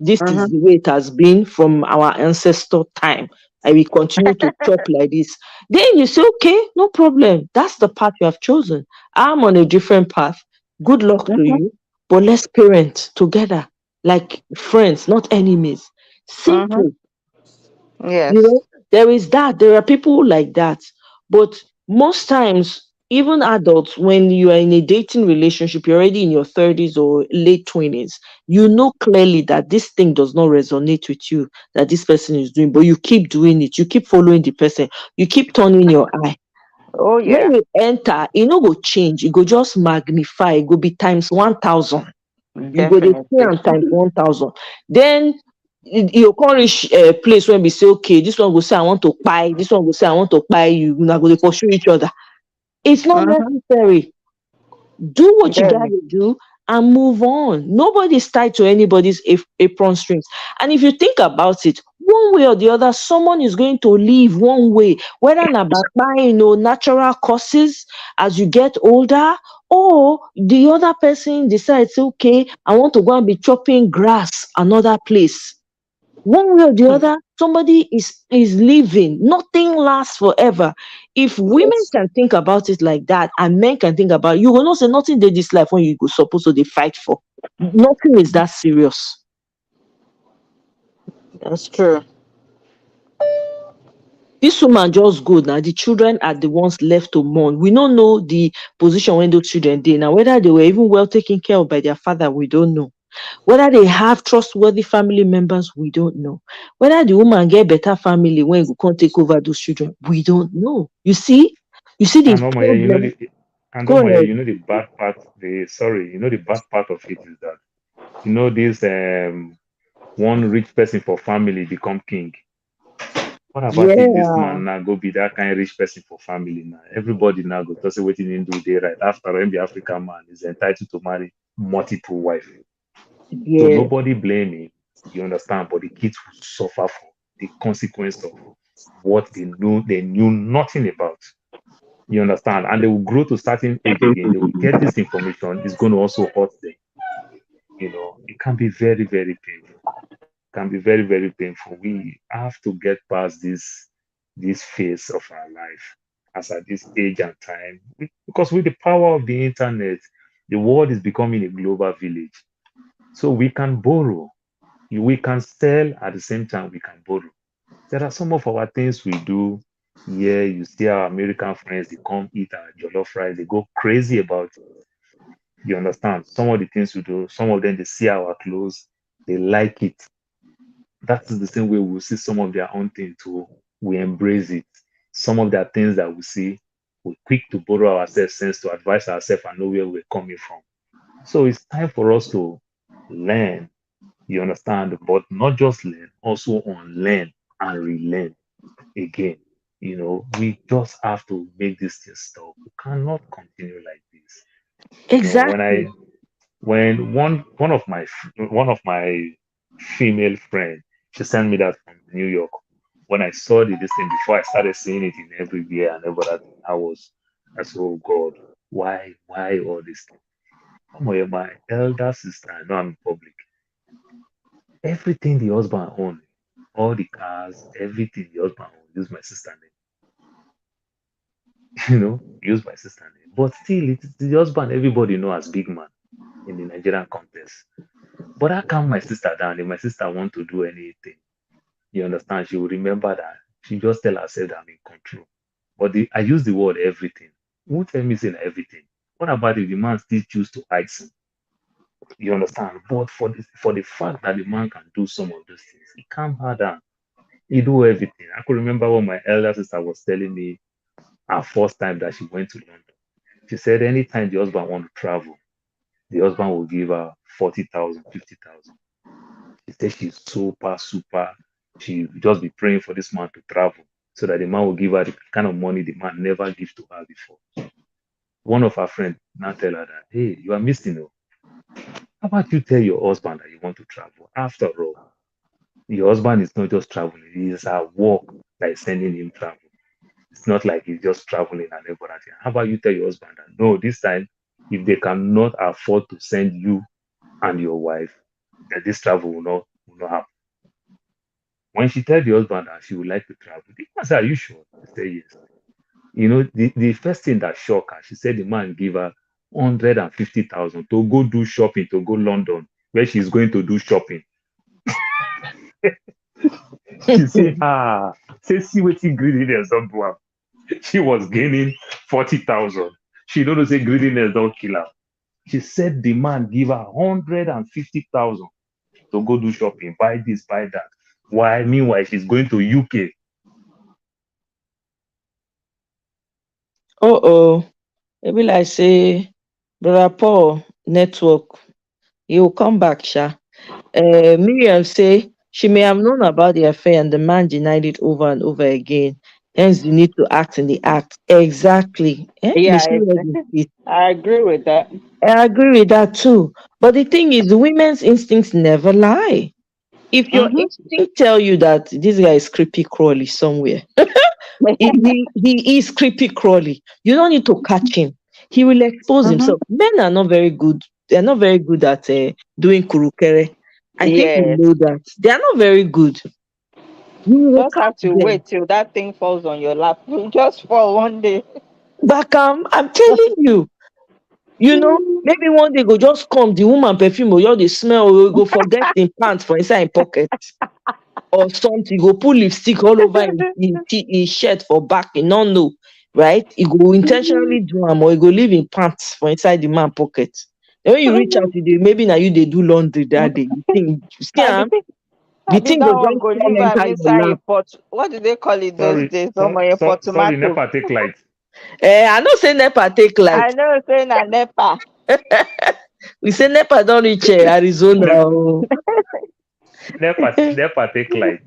S1: this is
S2: Mm-hmm.
S1: the way it has been from our ancestor time. And we continue to chop like this. Then you say, okay, no problem. That's the path you have chosen. I'm on a different path. Good luck to
S2: Mm-hmm.
S1: you. But let's parent together like friends, not enemies.
S2: Mm-hmm.
S1: Simple. You
S2: Yes.
S1: know, there is that. There are people like that. But most times, even adults, when you are in a dating relationship, you're already in your 30s or late 20s, you know clearly that this thing does not resonate with you, that this person is doing, but you keep doing it. You keep following the person. You keep turning your eye.
S2: Oh
S1: When
S2: yeah.
S1: you enter, it no go change. It go just magnify. It go be times 1,000. You go dey see
S2: Definitely.
S1: am times 1,000. Then you come reach place when we say, okay, this one go say I want to kpai, this one go say I want to kpai you, una go dey pursue each other. It's not
S2: Mm-hmm.
S1: necessary. Do what you
S2: Barely.
S1: gotta do and move on. Nobody's tied to anybody's apron strings. And if you think about it, one way or the other, someone is going to leave one way, whether na by buying natural causes as you get older, or the other person decides, okay, I want to go and be chopping grass another place. One way or the other, somebody is leaving. Nothing lasts forever. If women
S2: Yes.
S1: can think about it like that and men can think about it, you will not say nothing dey this life when you go suppose to dey fight for. Nothing is that serious.
S2: That's true.
S1: This woman just go now. The children are the ones left to mourn. We don't know the position when those children dey. Now, whether they were even well taken care of by their father, we don't know. Whether they have trustworthy family members, we don't know. Whether the woman get better family when you can't take over those children, we don't know. You see the
S3: And Omoye,
S1: problem. Go
S3: Omoye,
S1: ahead.
S3: the bad part, the bad part of it is that this one rich person for family become king. What about if this
S1: Yeah,
S3: man now go be that kind of rich person for family now? Everybody now go to say what he do they right after him the African man is entitled to marry multiple wife. So
S1: yeah.
S3: nobody blame him, you understand, but the kids will suffer for the consequence of what they knew nothing about. You understand? And they will grow to certain age again. They will get this information. It's going to also hurt them. it can be very, very painful. Can be very, very painful. We have to get past this phase of our life as at this age and time. Because with the power of the internet, the world is becoming a global village. So we can borrow, we can sell at the same time we can borrow. There are some of our things we do. Yeah, you see our American friends, they come eat our jollof rice, they go crazy about it. You understand? Some of the things we do, some of them they see our clothes, they like it. That is the same way we'll see some of their own things too. We embrace it. Some of their things that we see, we're quick to borrow ourselves sense to advise ourselves and know where we're coming from. So it's time for us to learn, you understand, but not just learn, also unlearn and relearn again. We just have to make this thing stop. We cannot continue like this. When
S1: Exactly.
S3: one of my female friend, she sent me that from New York. When I saw this thing before I started seeing it in everywhere and every other thing, I said, oh God, why all this thing? Come on, my elder sister, I know I'm in public. Everything the husband owned, all the cars, everything the husband owned, use my sister name. Use my sister name. But still, it's the husband everybody know as big man in the Nigerian context. But I calm my sister down. If my sister want to do anything, you understand, she will remember that she just tell herself that I'm in control. But I use the word everything. Won't tell me saying everything. What about if the man still choose to hide some? You understand? But for the fact that the man can do some of those things, he calm her down. He do everything. I could remember when my elder sister was telling me her first time that she went to London. She said anytime the husband want to travel, the husband will give her 40,000, 50,000. She said she's super, super. She just be praying for this man to travel so that the man will give her the kind of money the man never give to her before. One of her friends now tell her that, hey, you are missing. Oh. How about you tell your husband that you want to travel? After all, your husband is not just traveling, it is her work that is sending him travel. It's not like he's just traveling and everything. How about you tell your husband that no, this time, if they cannot afford to send you and your wife, that this travel will not happen. When she tell the husband that she would like to travel, the man said, are you sure? He said yes. The first thing that shocked her, she said the man give her 150,000 to go do shopping, to go London, where she's going to do shopping. She say, say see wetin greediness don do am. She was gaining 40,000. She don't know say greediness don't kill her. She said the man give her 150,000 to go do shopping, buy this, buy that. Why? Meanwhile, she's going to UK.
S1: Oh, maybe like say, Brother Paul network, he will come back, Sha. Miriam say she may have known about the affair and the man denied it over and over again. Hence, you need to act in the act. Exactly. They
S2: Yeah,
S1: should already see.
S2: I agree with that.
S1: I agree with that too. But the thing is, women's instincts never lie. If your
S2: Mm-hmm.
S1: instinct tell you that this guy is creepy crawly somewhere, he is creepy crawly. You don't need to catch him. He will expose
S2: Mm-hmm.
S1: himself. Men are not very good. They're not very good at doing kurukere. I think you
S2: Yes.
S1: know that. They are not very good. You will
S2: Just
S1: catch
S2: have to
S1: them.
S2: wait till that thing falls on your lap. Just for one day.
S1: But I'm telling you, maybe one day go just come, the woman perfume will just dey smell, or go forget in pants for inside in pocket or something. Go put lipstick all over in shirt for back. You don't know, right? He go intentionally do am, or he go leave in pants for inside the man pocket. Then when you reach out, maybe now you they do laundry that day. You think you see
S2: I be
S1: am,
S2: think I
S1: the
S2: be
S1: thing go
S2: that one
S1: just
S2: go
S1: fall
S2: leave am
S1: enter your
S2: inside a
S1: lap.
S2: pot. What do they call it those
S3: Sorry,
S2: days? Oh my, a pot
S3: sorry,
S2: tomato.
S3: never take light.
S1: I know say nepa take light.
S2: I know say na nepa.
S1: We say nepa don't reach Arizona.
S3: Ne-
S1: Oh.
S3: never take light.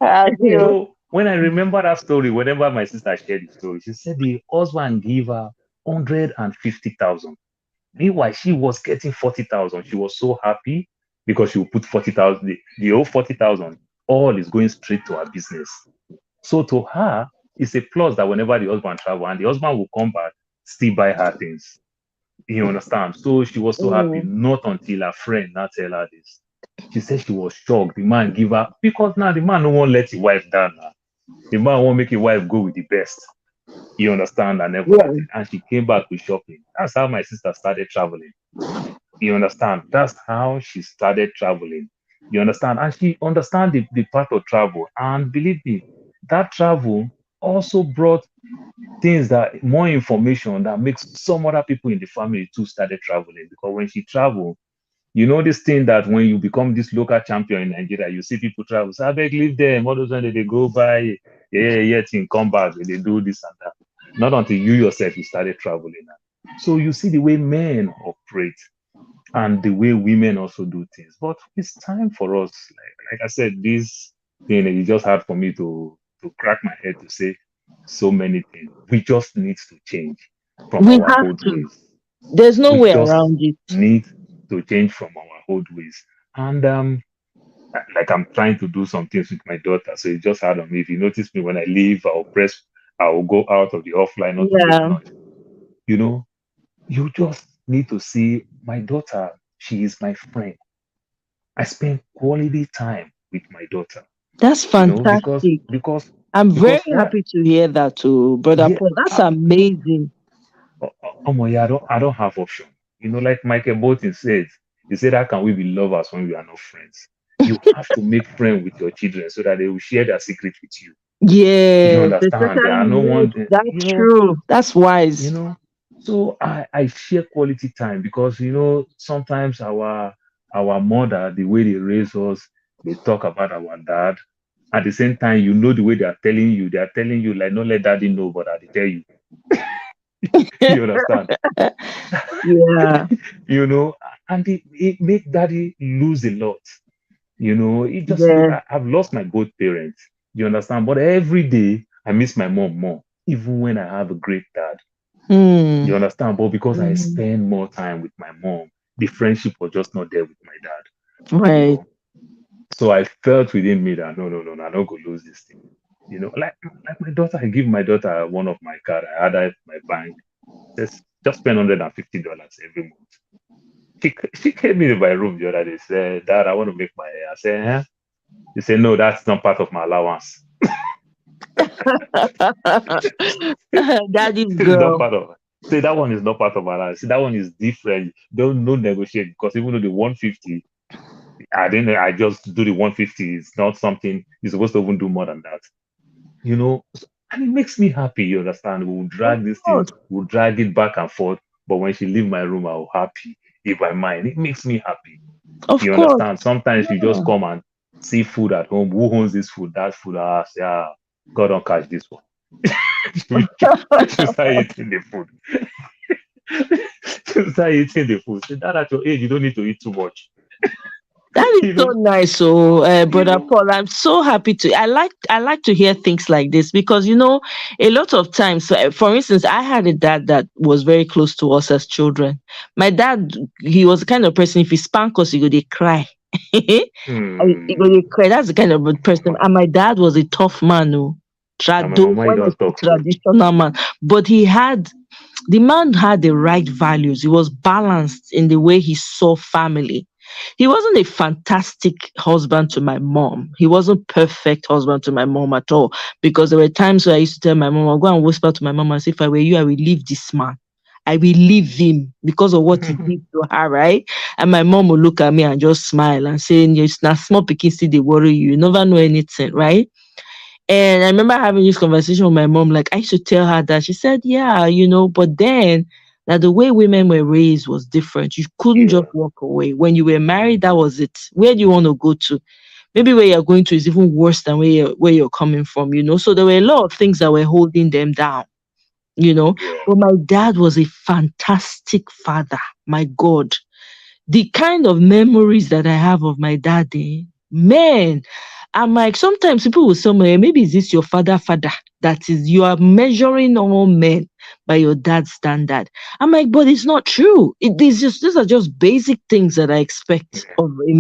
S2: Abi o.
S3: So when I remember that story, whenever my sister shared the story, she said the husband gave her 150,000. Meanwhile, she was getting 40,000. She was so happy because she would put 40,000, the whole 40,000, all is going straight to her business. So to her, it's a plus that whenever the husband travel and the husband will come back, still buy her things. You understand? So she was so happy,
S2: Mm.
S3: not until her friend now tell her this. She said she was shocked. The man give her because now the man no one let his wife down now. The man won't make his wife go with the best. You understand and
S2: Yeah,
S3: everything. And she came back with shopping. That's how my sister started traveling. You understand? That's how she started traveling. You understand? And she understand the part of travel. And believe me, that travel also brought things that more information that makes some other people in the family too started traveling. Because when she traveled, you know this thing that when you become this local champion in Nigeria, you see people travel. So I beg leave them. All those when they go by, yeah, thing come back, they do this and that. Not until you yourself you started traveling. So you see the way men operate and the way women also do things. But it's time for us, like I said, this thing is just hard for me to crack my head to say so many things. We just need to change from
S1: We
S3: our
S1: have
S3: old
S1: to.
S3: ways.
S1: There's no
S3: We
S1: way
S3: just
S1: around it.
S3: need to change from our old ways. And like I'm trying to do some things with my daughter, so it's just hard on me. If you notice me when I leave, I'll go out of the offline not to make
S1: Yeah,
S3: noise. You know, you just need to see my daughter. She is my friend. I spend quality time with my daughter.
S1: that's
S3: You know, because
S1: fantastic.
S3: because
S1: I'm very
S3: because what I,
S1: happy to hear that too, brother
S3: yeah,
S1: Paul. That's amazing.
S3: yeah, I don't have option. You know, like Michael Bolton said, he said, "How can we be lovers when we are not friends?" You have to make friends with your children so that they will share their secret with you. You
S1: Yes,
S3: understand? There are
S1: especially
S3: no
S1: yes,
S3: one,
S1: that's true. That's
S3: you
S1: wise.
S3: know. So I share quality time because sometimes our mother, the way they raise us, they talk about our dad. At the same time, the way they are telling you like, don't let daddy know, but I tell you. You understand?
S1: Yeah,
S3: you know, and it make daddy lose a lot. It just look,
S1: yes.
S3: I've lost my both parents. You understand? But every day I miss my mom more, even when I have a great dad.
S1: Hmm.
S3: You understand? But because I
S1: Mhm.
S3: spend more time with my mom, the friendship was just not there with my dad. You
S1: Right.
S3: know, so I felt within me that no, I'm not gonna lose this thing. Like my daughter, I give my daughter one of my card. I had her at my bank. Just spend $150 every month. She came in my room the other day. Said, "Dad, I want to make my hair." I said, "Huh?" He said, "No, that's not part of my allowance.
S1: Daddy's
S3: It's not
S1: girl.
S3: part of." Say that one is not part of my allowance. See, that one is different. Don't no negotiate because even though the 150, I didn't. I just do the 150. It's not something you're supposed to even do more than that. And it makes me happy. You understand? We'll
S1: Of
S3: drag this thing.
S1: course.
S3: We'll drag it back and forth. But when she leave my room, I'll happy. If I mind, it makes me happy.
S1: Of
S3: You
S1: course.
S3: understand? Sometimes you just
S1: Yeah.
S3: come and see food at home. Who owns this food? That food. I say, God don't catch this one. You start eating the food. You start eating the food. Say that at your age, you don't need to eat too much.
S1: That is
S3: You
S1: so
S3: know,
S1: nice, so
S3: you
S1: brother
S3: know.
S1: Paul. I'm so happy to. I like to hear things like this because a lot of times. For instance, I had a dad that was very close to us as children. My dad, he was the kind of person. If he spank us, he go they cry. He go
S3: Hmm.
S1: dey cry. That's the kind of a person. And my dad was a tough man, oh,
S3: Now my
S1: trado.
S3: mama, you
S1: When I
S3: don't
S1: say
S3: talk so.
S1: traditional man, but the man had the right values. He was balanced in the way he saw family. He wasn't a fantastic husband to my mom. He wasn't perfect husband to my mom at all. Because there were times where I used to tell my mom, I'll go and whisper to my mom and say, if I were you, I will leave this man. I will leave him because of what he did to her, right? And my mom will look at me and just smile and say, yes, now small picking still they worry you. You never know anything, right? And I remember having this conversation with my mom, like I should tell her that. She said, yeah, but then that the way women were raised was different. You couldn't just
S3: Yeah.
S1: walk away. When you were married, that was it. Where do you want to go to? Maybe where you're going to is even worse than where you're coming from. So there were a lot of things that were holding them down.
S3: Yeah.
S1: But my dad was a fantastic father. My God, the kind of memories that I have of my daddy, man, I'm like, sometimes people will say, "Eh, maybe is this your father? That is, you are measuring all men by your dad's standard." I'm like, but it's not true. These are just basic things that I expect
S3: Yeah.
S1: of a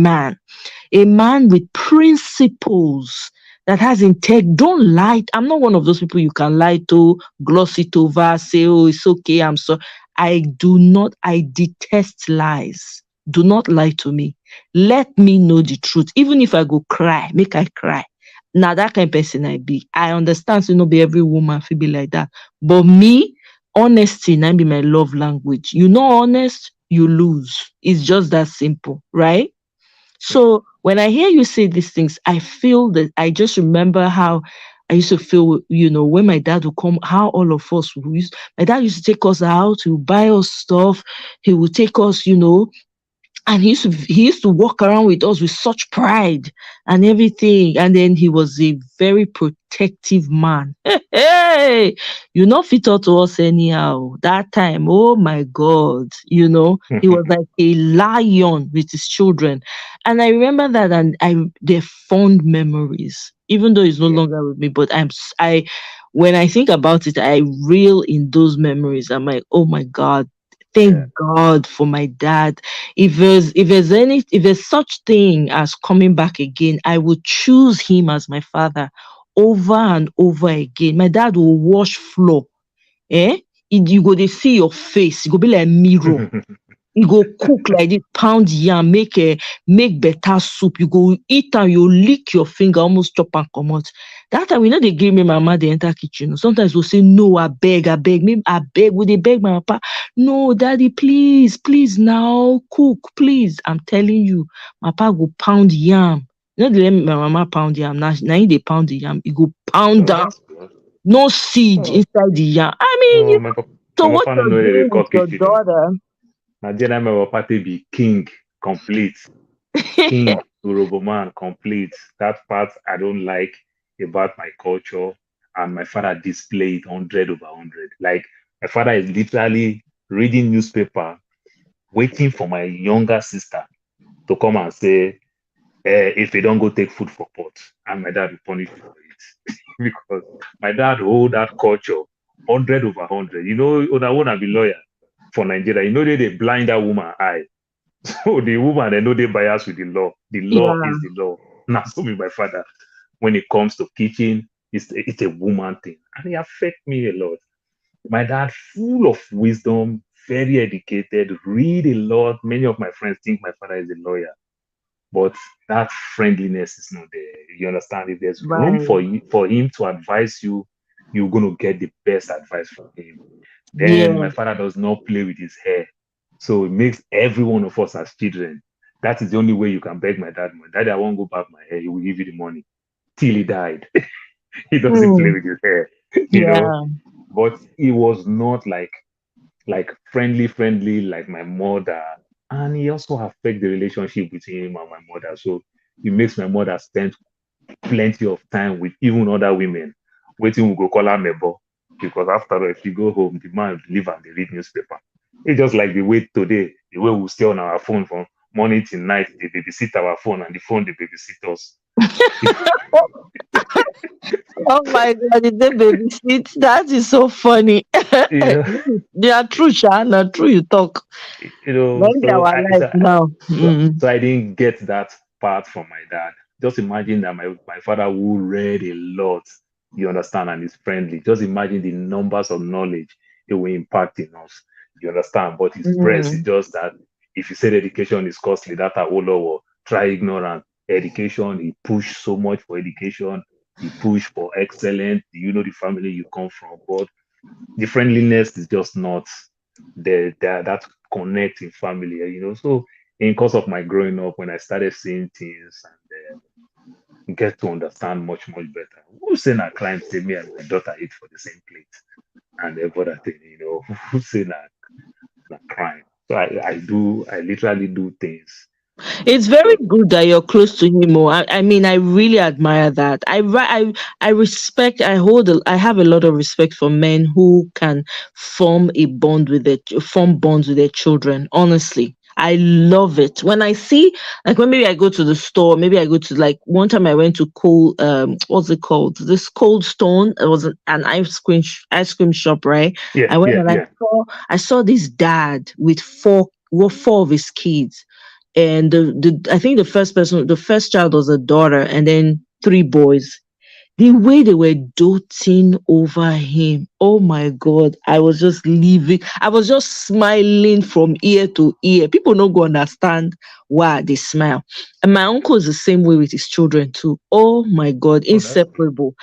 S1: man with principles that has integ. Don't lie. I'm not one of those people you can lie to, gloss it over, say, oh, it's okay, I'm sorry. I detest lies. Do not lie to me. Let me know the truth. Even if I go cry, make I cry. Now that kind of person I be. I understand, so no be every woman feel be like that. But me, honesty na be my love language. You know, honest, you lose. It's just that simple, right? So when I hear you say these things, I feel that I just remember how I used to feel, when my dad would come, how all of us my dad used to take us out, he would buy us stuff, he would take us, and he used to walk around with us with such pride and everything. And then he was a very protective man. Hey, you not fit out to us anyhow. That time, oh my God, he was like a lion with his children. And I remember that, and they're fond memories, even though he's no
S3: Yeah,
S1: longer with me. But when I think about it, I reel in those memories. I'm like, oh my God, thank
S3: yeah.
S1: God for my dad. If there's such thing as coming back again, I would choose him as my father over and over again. My dad will wash floor. Eh? You go, they see your face. You go be like mirror. You go cook like this, pound yam, make better soup. You go eat and you lick your finger, almost chop and come out. That time we know they give me mama the enter kitchen. Sometimes we'll say, no, I beg, maybe I beg. Would they beg my papa? No, daddy, please, please now cook, please. I'm telling you, my papa go pound yam. You know, they let my mama pound yam. Now they pound the yam. You go pound
S3: Oh,
S1: down,
S3: that's good.
S1: no seed
S3: Oh,
S1: inside the yam. I mean,
S3: oh, my papa,
S1: so
S3: my
S1: what
S3: papa no
S1: you're
S3: know they
S1: doing with
S3: call
S1: your
S3: kitchen. Oh.
S1: daughter.
S3: Nigeria, my papa they be king complete. King Urobo man complete. That part I don't like about my culture, and my father displayed 100 over 100. Like my father is literally reading newspaper, waiting for my younger sister to come and say, if you don't go take food for pot, and my dad will punish you for it. Because my dad hold that culture 100 over 100. You know, I want to be lawyer for Nigeria. You know they blind that woman eye. So the woman, they know they bias with the law. The law
S1: Yeah,
S3: is the law. Now, so with my father, when it comes to kitchen, it's a woman thing. And it affect me a lot. My dad, full of wisdom, very educated, read a lot. Many of my friends think my father is a lawyer, but that friendliness is not there. You understand? If there's room
S1: right.
S3: for him to advise you, you're gonna get the best advice from him. Then
S1: Yeah.
S3: my father does not play with his hair. So it makes every one of us as children. That is the only way you can beg my dad money. Daddy, I won't go back my hair. He will give you the money till he died. He doesn't play
S1: Hmm.
S3: with his hair, you know.
S1: Yeah.
S3: But he was not like friendly like my mother. And he also affect the relationship between him and my mother. So it makes my mother spend plenty of time with even other women. Waiting we go call her Mebo. Because after all, if you go home, the man will leave and they read newspaper. It's just like the way today, the way we stay on our phone from morning till night, they babysit our phone and the phone they babysit us.
S1: Oh my God, did they babysit? That is so funny.
S3: You know,
S1: They are true, Sha. Not true, you talk. Maybe
S3: so
S1: our life now.
S3: so I didn't get that part from my dad. Just imagine that my father who read a lot, you understand, and is friendly. Just imagine the numbers of knowledge it will impact in us. You understand? But his press is
S1: Mm.
S3: just that if you said education is costly, that a whole lot try ignorant. Education, he pushed so much for education, he pushed for excellence. You know the family you come from, but the friendliness is just not there that connect in family, So in course of my growing up, when I started seeing things and get to understand much better, who say na crime say me and my daughter eat for the same plate and every other thing, who say na crime? So I literally do things
S1: It's very
S3: because
S1: good that you're close to him. Oh, I mean, I really admire that. I respect. I have a lot of respect for men who can form bonds with their children. Honestly, I love it when I see, like, when maybe I go to the store, maybe I go to, like, one time I went to what's it called? This Cold Stone. It was an ice cream shop, right?
S3: yeah,
S1: I went
S3: yeah,
S1: and
S3: yeah,
S1: I saw this dad with four of his kids, and I think the first child was a daughter, and then three boys. The way they were doting over him, oh my God, I was just leaving. I was just smiling from ear to ear. People don't go understand why they smile. And my uncle is the same way with his children too. Oh my God,
S3: Oh, that's good.
S1: inseparable.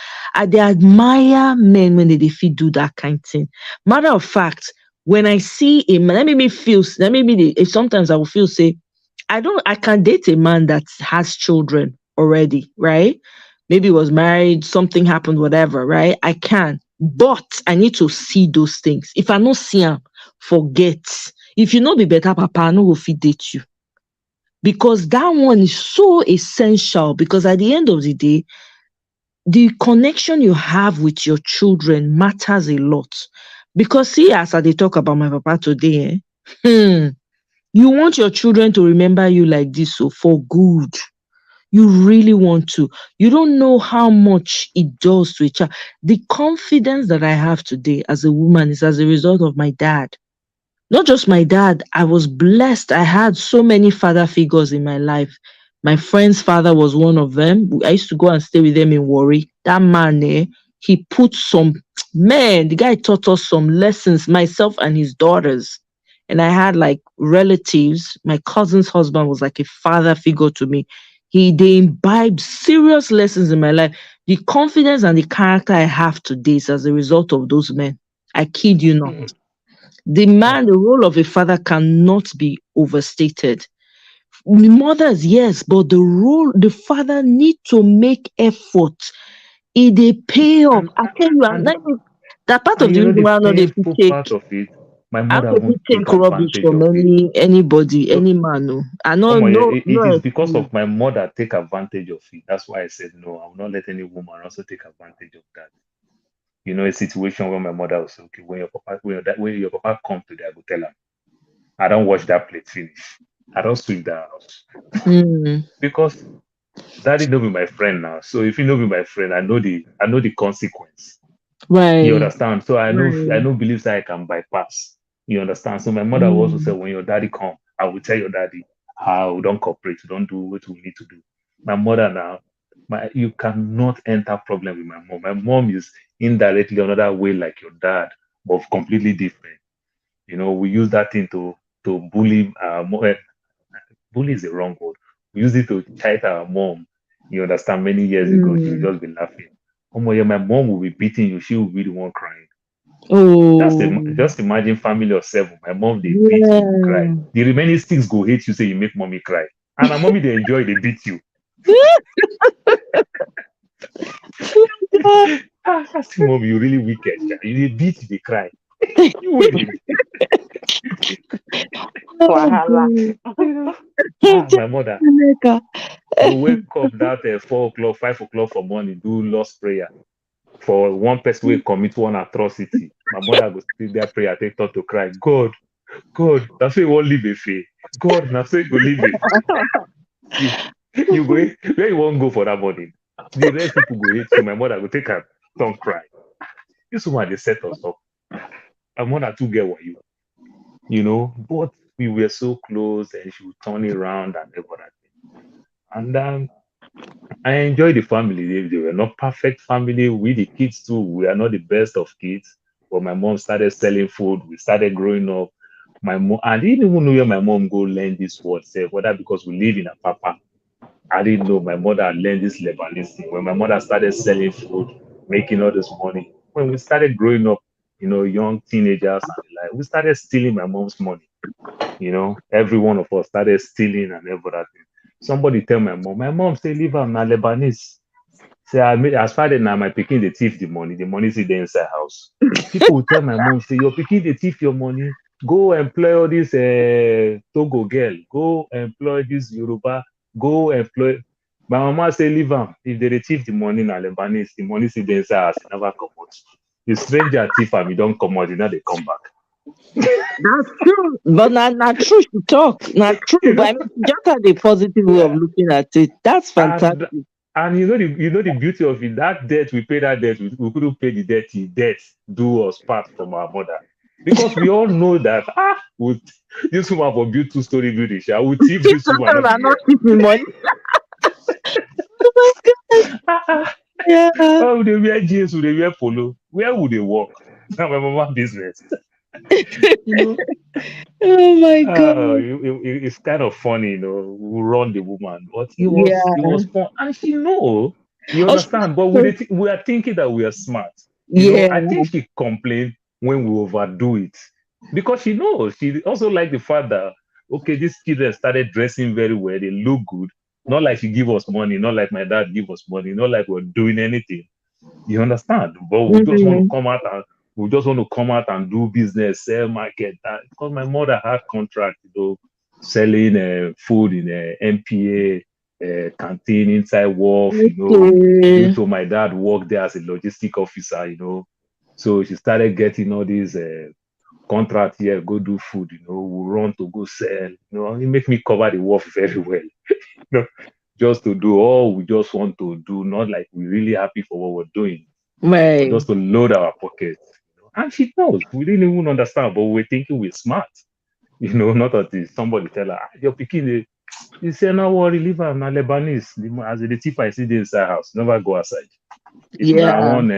S1: They admire men when they fit do that kind of thing. Matter of fact, when I see a man, that made me feel, that made me, sometimes I will feel, say, I can date a man that has children already, right? Maybe was married, something happened, whatever, right? I can. But I need to see those things. If I no see them, forget. If you know be better, Papa, I no go fit date you. Because that one is so essential. Because at the end of the day, the connection you have with your children matters a lot. Because see, as I dey talk about my papa today, you want your children to remember you like this, so for good. You really want to. You don't know how much it does to a child. The confidence that I have today as a woman is as a result of my dad. Not just my dad, I was blessed. I had so many father figures in my life. My friend's father was one of them. I used to go and stay with them in Warri. That man, he put some, man, the guy taught us some lessons, myself and his daughters. And I had like relatives. My cousin's husband was like a father figure to me. They imbibed serious lessons in my life. The confidence and the character I have today is as a result of those men. I kid you not.
S3: Mm,
S1: The
S3: yeah.
S1: man, the role of a father cannot be overstated. Mothers, yes, but the father need to make effort. They pay off.
S3: And
S1: I tell you,
S3: and
S1: that part
S3: and
S1: of the
S3: you know
S1: reason
S3: the
S1: why I know they fit
S3: painful
S1: take.
S3: part of it, my
S1: I
S3: mother
S1: know they
S3: won't
S1: fit
S3: take
S1: take rubbish
S3: advantage
S1: from
S3: of it.
S1: anybody,
S3: No,
S1: any man. No, I know,
S3: it
S1: no
S3: is because
S1: excuse.
S3: of my mother take advantage of it. That's why I said no, I will not let any woman also take advantage of that. You know, a situation where my mother was okay, when your papa come today, I will tell him, I don't wash that plate finish. I don't sweep that house.
S1: Mm,
S3: Because daddy know be my friend now. So if you know be my friend, I know the consequence. You
S1: right,
S3: understand? So I
S1: right.
S3: know beliefs that I can bypass. You understand? So my mother will also say,
S1: Mm,
S3: when your daddy come, I will tell your daddy how don't cooperate, don't do what we need to do. My mother now, you cannot enter problem with my mom. My mom is indirectly another way like your dad, but completely different. You know, we use that thing to bully bully is the wrong word. We use it to chide our mom. You understand? Many years ago, she would
S1: mm.
S3: just be laughing. Oh my, yeah, my mom will be beating you. She will be the one crying.
S1: Oh,
S3: Just imagine family of seven. My mom they beat you, you cry.
S1: yeah.
S3: The remaining six go hate you, say you make mommy cry. And my mommy they enjoy, they beat you. That's the mom, you really wicked. Sha. You dey beat, they cry. You wait
S1: Oh,
S2: Wahala.
S1: God.
S3: my mother
S1: Jamaica.
S3: go wake up that 4 o'clock, 5 o'clock for morning, do lost prayer. For one person will commit one atrocity. My mother go sit there prayer, take thought to cry. God, that's why you won't leave a fee. God, that's why you go leave a fee. You, you go, where you won't go for that morning? The rest people go hate you. My mother go take her tongue cry. This woman, they set us up. My mother too get what you know, but we were so close and she would turn it around and everything. And I enjoy the family. They were not perfect family. We, the kids too, we are not the best of kids. But my mom started selling food. We started growing up. My mom, I didn't even know where my mom go learn this word, say, whether because we live in a papa. I didn't know my mother had learned this Lebanese thing. When my mother started selling food, making all this money, when we started growing up, you know, young teenagers and the like, we started stealing my mom's money. You know, every one of us started stealing and everything. Somebody tell my mom say, leave her, na Lebanese. Say, as far as now my pikin they thief the money is there inside house. People will tell my mom, say, your pikin they thief your money. Go employ all this Togo girl. Go employ this Yoruba. Go employ. My mama say, leave am. If they thief the money na Lebanese, the money is there inside house. It never come out. The stranger thief am, e don't come out. E now they come back.
S1: That's true. But not true to talk. Not true.
S3: You
S1: But
S3: know.
S1: I mean, just had a positive way of looking at it. That's fantastic.
S3: And and you know the beauty of it, that debt we pay that debt, we couldn't pay the debt till death do us part from our mother. Because we all know that would this woman for build two-story building, I will thief
S1: If
S3: this woman
S1: sometimes
S3: not be
S1: I'm not
S3: here.
S1: keeping money. Oh my God. Yeah.
S3: Why would they wear jeans? Would they wear polo? Where would they walk? Now my mama business. You know,
S1: Oh my God.
S3: it's kind of funny, who run the woman, but it was
S1: Yeah.
S3: fun, and she know, you
S1: Oh, she
S3: understand. But
S1: knows.
S3: we are thinking that we are smart.
S1: Yeah.
S3: I think she complained when we overdo it because she knows. She also like the fact that okay, these children started dressing very well. They look good. Not like she give us money. Not like my dad give us money. Not like we're doing anything. You understand? But
S1: Mm.
S3: we just want to come out and do business, sell market. Because my mother had contract, selling food in a MPA canteen inside Wharf, due
S1: Okay.
S3: to my dad worked there as a logistic officer, So she started getting all these contracts here, go do food, we run to go sell, it make me cover the Wharf very well. know, just to do all we just want to do, not like we're really happy for what we're doing, but
S1: Right.
S3: just to load our pockets. And she knows we didn't even understand, but we're thinking we're smart, not until somebody tell her, your picking, you say, no worry, leave her, na Lebanese. As the tip I see the inside house, never go outside. If now
S1: Yeah.
S3: one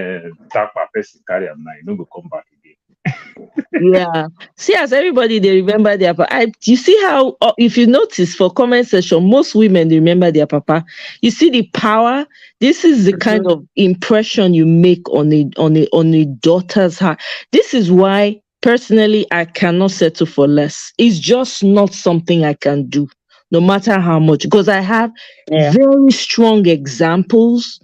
S3: tap a person carry am now, you no go come back again.
S1: Yeah. See, as everybody they remember their papa. You see how, if you notice for comment section, most women they remember their papa. You see the power. This is the kind
S2: Mhm.
S1: of impression you make on a daughter's heart. This is why personally I cannot settle for less. It's just not something I can do, no matter how much, because I have
S2: Yeah.
S1: very strong examples.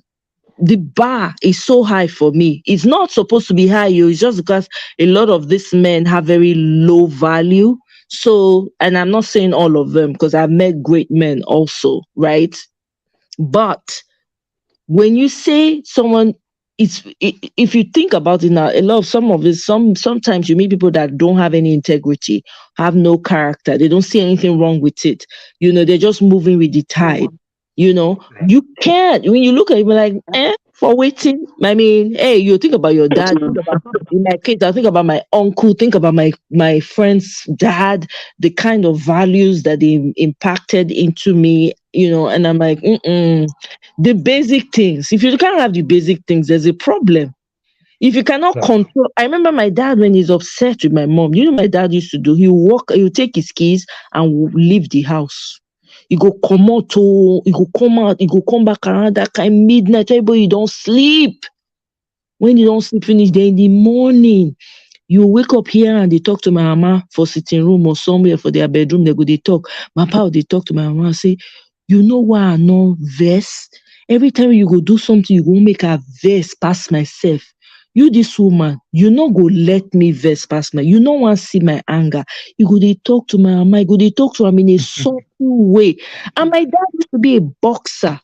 S1: The bar is so high for me. It's not supposed to be high, it's just because a lot of these men have very low value. So, and I'm not saying all of them because I've met great men also, right? But when you say someone, if you think about it now, a lot of some of this, sometimes you meet people that don't have any integrity, have no character, they don't see anything wrong with it. They're just moving with the tide.
S2: Mhm.
S3: Right.
S1: You can't, when you look at it, you're like, for waiting. I mean, hey, you think about your dad, think about, in my case, I think about my uncle, think about my friend's dad, the kind of values that they impacted into me, and I'm like, the basic things. If you can't have the basic things, there's a problem. If you cannot
S3: That's true.
S1: control, I remember my dad when he's upset with my mom. My dad used to do. He would take his keys and leave the house. He go come out, he go come out, he go come back around that kind midnight. Everybody you don't sleep. When you don't sleep finish, then in the morning you wake up here and they talk to my mama for sitting room or somewhere for their bedroom. They go they talk. My papa they talk to my mama and say, you know why I no vex? Every time you go do something, you go make a vex pass myself. You this woman, you no go let me vex pass my. You no want see my anger. You go they talk to my mama. You go they talk to am in a subtle way. And my dad used to be a boxer.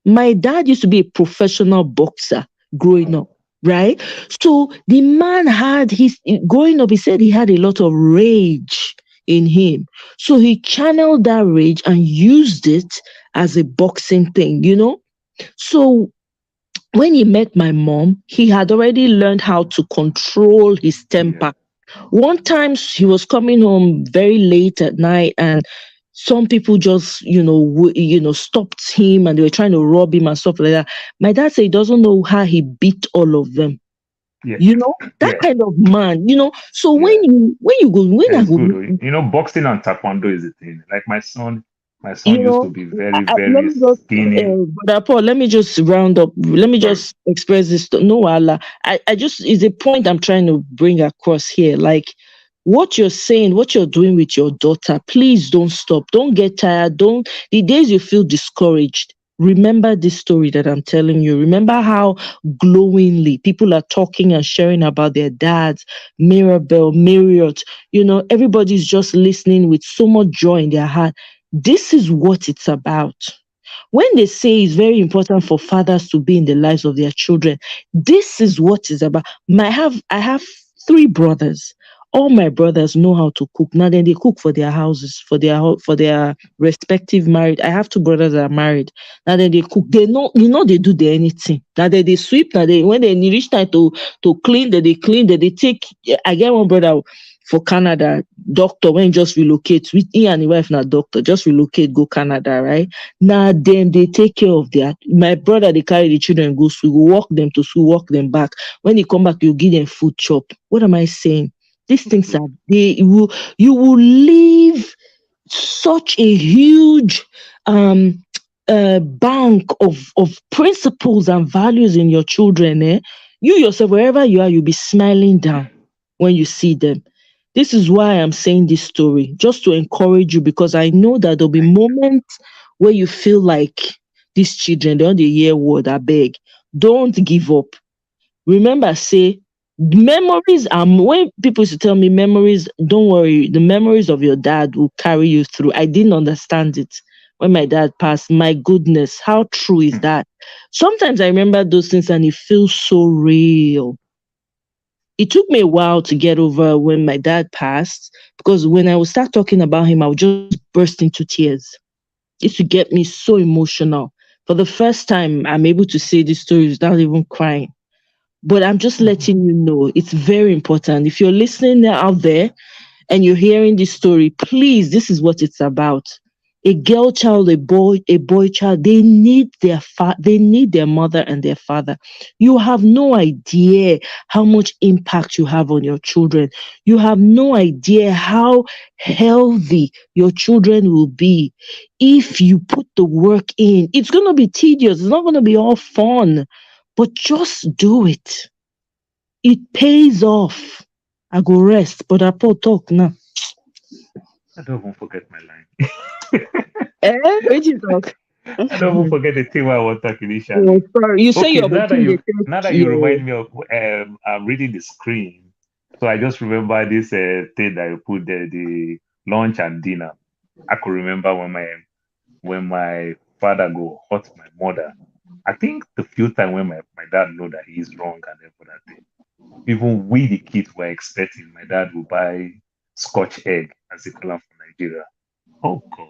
S1: My dad used to be a professional boxer growing up, right? So the man had his growing up, he said he had a lot of rage in him. So he channeled that rage and used it as a boxing thing. So when he met my mom, he had already learned how to control his
S3: Yeah.
S1: temper. One time he was coming home very late at night, and some people just stopped him and they were trying to rob him and stuff like that. My dad said he doesn't know how he beat all of them.
S3: Yeah.
S1: That
S3: Yeah.
S1: kind of man. So
S3: Yeah.
S1: when you go, when
S3: Yeah,
S1: I
S3: it's
S1: go,
S3: good. Boxing and taekwondo is the thing. Like my son
S1: you
S3: used
S1: know
S3: to be very, very
S1: let me just
S3: skinny.
S1: brother Paul, let me just round up, let me
S3: Sorry.
S1: just express this. No Allah, I just, is a point I'm trying to bring across here. Like, what you're saying, what you're doing with your daughter, please don't stop, don't get tired, don't, the days you feel discouraged, remember this story that I'm telling you. Remember how glowingly people are talking and sharing about their dads, Mirabelle, Marriott, everybody's just listening with so much joy in their heart. This is what it's about. When they say it's very important for fathers to be in the lives of their children, this is what it's about. I have three brothers. All my brothers know how to cook. Now then they cook for their houses, for their respective married. I have two brothers that are married. Now then they cook. They know, they do the anything. Now then they sweep. Now they, when they reach time to clean, that they clean, that they take. I get one brother. for Canada. Doctor when just relocate with he and the wife na doctor, just relocate go Canada, right? Now them they take care of that. My brother they carry the children go school, go walk them to school, walk them back. When they come back, you give them food chop. What am I saying? These things are you will leave such a huge um bank of principles and values in your children. You yourself, wherever you are, you'll be smiling down when you see them. This is why I'm saying this story, just to encourage you, because I know that there'll be
S3: Thank you.
S1: moments where you feel like these children, they don't hear word. I beg, don't give up. Remember, say memories are when people used to tell me memories, don't worry, the memories of your dad will carry you through. I didn't understand it when my dad passed. My goodness, how true is that? Sometimes I remember those things and it feels so real. It took me a while to get over when my dad passed, because when I would start talking about him, I would just burst into tears. It used to get me so emotional. For the first time, I'm able to say this story without even crying. But I'm just letting you know it's very important. If you're listening out there and you're hearing this story, please, this is what it's about. A girl child, a boy child, they need they need their mother and their father. You have no idea how much impact you have on your children. You have no idea how healthy your children will be if you put the work in. It's gonna be tedious, it's not gonna be all fun, but just do it. It pays off. I go rest, but I put talk now.
S3: I don't even forget my line.
S1: Where you talk?
S3: I don't even forget the thing I was talking
S1: Oh,
S3: initially.
S1: sorry. You say
S3: Okay,
S1: your pikin they
S3: now
S1: take
S3: that you
S1: your.
S3: remind me of I'm reading the screen, so I just remember this thing that you put there, the lunch and dinner. I could remember when my father go hurt my mother. I think the few time when my dad know that he's wrong and every other thing. Even we the kids were expecting my dad will buy scotch egg as they call them from Nigeria. Oh God.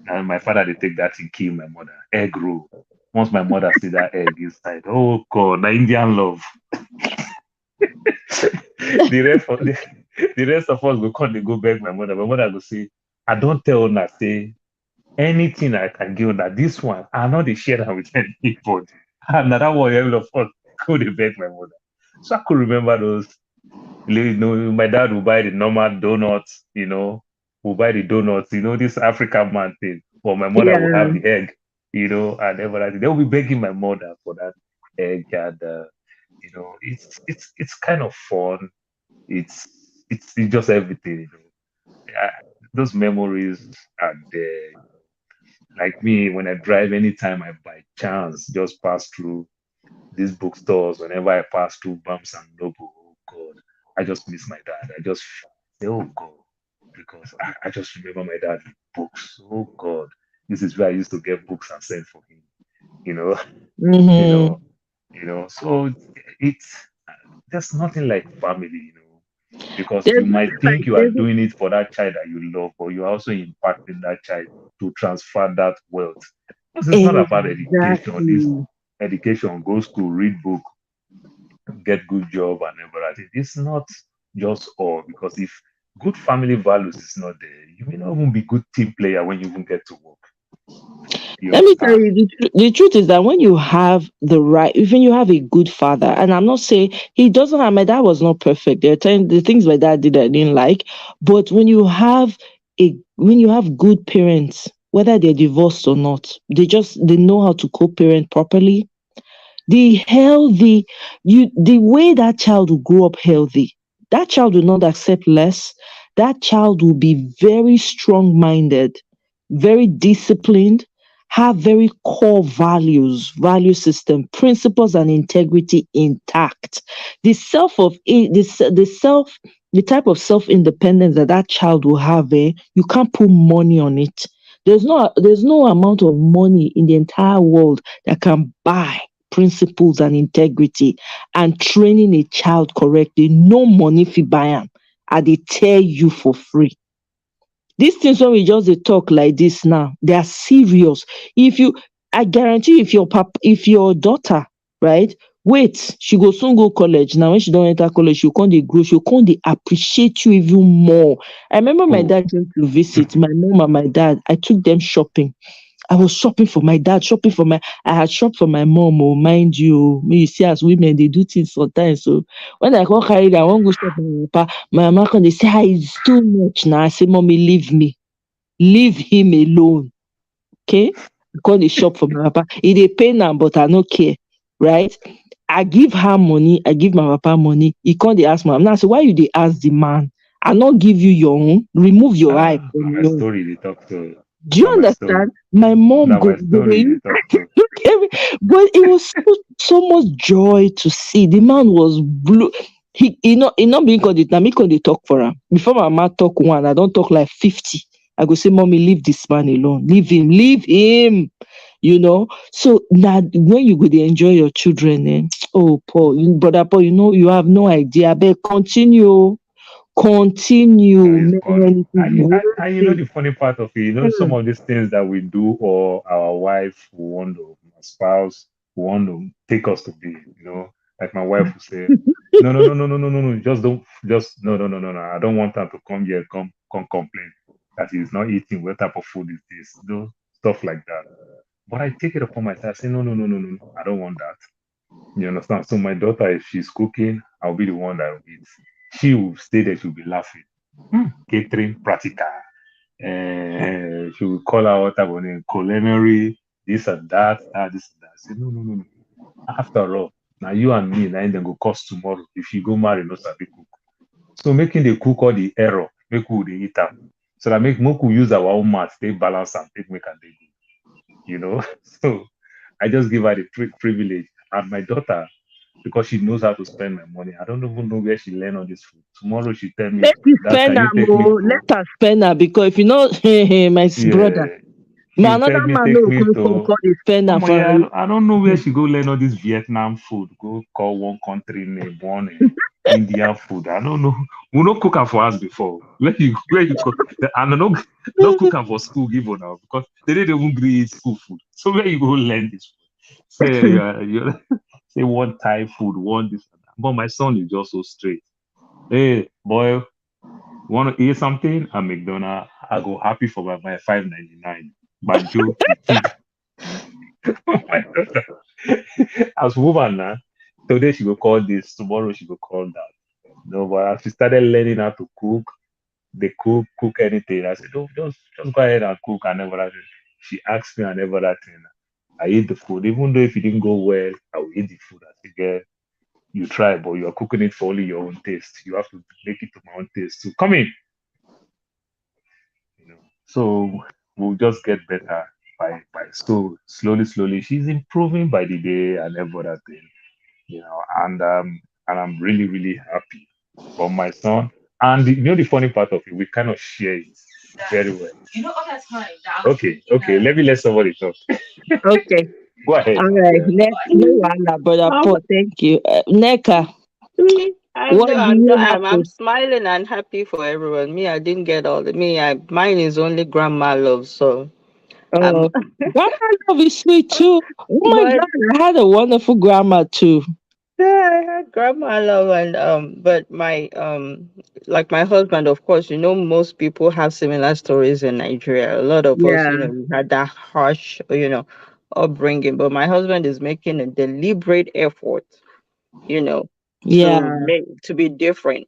S3: And my father they take that and kill my mother. Egg roll. Once my mother see that egg inside, oh God, the Indian love. the rest of the rest of us will come they go beg my mother. My mother will say, I don't tell her say anything I can give her. This one, I know they share that with anybody. Another one, every of us go they beg my mother. So I could remember those. My dad will buy the normal donuts, will buy the donuts, this African man thing. But my mother will have
S1: Yeah.
S3: the egg, and everything. They'll be begging my mother for that egg, and it's kind of fun. It's it's just everything. I, those memories are there. Like me, when I drive, anytime I by chance just pass through these bookstores, whenever I pass through Bumps and Noble, oh God, I just miss my dad. I just say, oh God, because I just remember my dad with books. Oh God, this is where I used to get books and send for him. You know, you
S1: Mm-hmm.
S3: know, So it's there's nothing like family, because
S1: There's
S3: you might
S1: nothing
S3: think
S1: like
S3: you are
S1: there's
S3: doing it for that child that you love, but you're also impacting that child to transfer that wealth. Because it's not about education. This
S1: exactly.
S3: education, go school, read book, get good job and everything. It's not just all because if good family values is not there, you may not even be good team player when you even get to work. You
S1: Let me tell
S3: understand?
S1: you the truth is that when you have the right, even you have a good father, and I'm not saying he doesn't have, my dad was not perfect. There are times the things my dad did I didn't like, but when you have good parents, whether they're divorced or not, they know how to co-parent properly. The healthy the way that child will grow up healthy, that child will not accept less. That child will be very strong minded, very disciplined, have very core value system, principles and integrity intact. The self of it the self the type of self independence that that child will have, you can't put money on it. There's no amount of money in the entire world that can buy principles and integrity and training a child correctly. No money fit buy am. I dey tell you for free. These things when we just dey talk like this now, they are serious. If you I guarantee you, if your daughter, right, Wait, she go soon go college. Now when she don't enter college, she'll come dey grow, she'll come dey appreciate you even more. I remember my
S3: Oh,
S1: dad came to visit my mom and my dad. I took them shopping. I was shopping for my dad, shopping for my I had shopped for my mom, oh, mind you. Oh. Me, you see as women they do things sometimes. So when I come carry that, I won't go shop for my papa. My mama come they say, ah, it's too much now. I say, mommy, leave me. Leave him alone. Okay? I come dey shop for my papa. He dey pay now, but I no care. Right? I give her money, I give my papa money. He come dey ask my mama. Now I say, why you dey ask the man? I not give you your own. Remove your eye from
S3: my
S1: your own.
S3: story they talk to.
S1: Do you
S3: Now my story.
S1: understand? My mom
S3: Now
S1: go,
S3: my
S1: go
S3: story they talk to.
S1: look every, but it was so much joy to see. The man was blue. He not being called it. Now me called they talk for him. Before my mama talk one, I don't talk like 50. I go say, mommy, leave this man alone. Leave him. Leave him. So now when you go to enjoy your children, oh Paul, brother Paul, you have no idea. But continue,
S3: It's fun.
S1: man. It is worth
S3: And you know
S1: it.
S3: the funny part of it, some
S1: Hmm.
S3: of these things that we do or our wife who want to, our spouse who want to take us to be, like my wife will say, no, no, no, no, no, no, no, no, just don't, just no, no, no, no, no. I don't want her to come here, come complain that he's not eating. What type of food is this? Stuff like that. But I take it upon myself. I say, no, no, no, no, no, no. I don't want that. You understand? So my daughter, if she's cooking, I'll be the one that will eat. She will stay there. She'll be laughing. Catering practical. She will call out about culinary, this and that, this and that. I say, no, no, no, no. After all, now you and me, now then go cost tomorrow. If you go marry, no sabi cook. So making the cook all the error, make we dey eat am. So that make we use our own math, they balance and make and they good. So I just give her the privilege. And my daughter, because she knows how to spend my money, I don't even know where she learned all this food. Tomorrow she tell me,
S1: Make you
S3: Dad,
S1: spend
S3: can you
S1: am
S3: take me
S1: oh,
S3: to
S1: let her spend am because if you know my brother,
S3: yeah,
S1: my
S3: she'll
S1: another
S3: tell me
S1: man no
S3: take
S1: go
S3: me
S1: come
S3: to
S1: come dey spend am
S3: oh
S1: for
S3: yeah,
S1: her.
S3: I don't know where she go learn all this Vietnam food. Go call one country name, one Indian food. I don't know. We no cook am for us before. Where you cook and no cook am for school give now because they didn't even agree eat school food. So where you go learn this food? Say you say one Thai food, one this and that. But my son is just so straight. Hey boy, want to eat something at McDonald's? I go happy for my 5.99. Banjo, he thief. My daughter. As woman now, today she go call this, tomorrow she go call that. No, but as she started learning how to cook, they cook anything. I said, no, just go ahead and cook and everything. She asked me and everything. I eat the food, even though if it didn't go well, I will eat the food. I said, girl, you try, but you are cooking it for only your own taste. You have to make it to my own taste. So come in, you know. So we'll just get better by so slowly. She's improving by the day and everything. And I'm really, really happy for my son. And the funny part of it, we kind of share it very well. Okay, let somebody talk.
S1: Okay,
S3: Go ahead,
S1: all
S3: my
S1: right.
S3: dear.
S1: Next, no wahala, brother
S2: Um,
S1: Paul. Thank you. Neka,
S2: I
S1: what
S2: know
S1: do
S2: I'm
S1: you
S2: not
S1: have
S2: I'm
S1: to?
S2: smiling and happy for everyone. Me, I didn't get all the me, I mine is only grandma love, so I'm
S1: Grandma love is sweet too. Oh my
S2: but
S1: God, I had a wonderful grandma too.
S2: yeah, I had grandma love and but my like my husband, of course, most people have similar stories in Nigeria. A lot of us,
S1: Yeah,
S2: we had that harsh, upbringing. But my husband is making a deliberate effort, you know,
S1: yeah,
S2: to be different,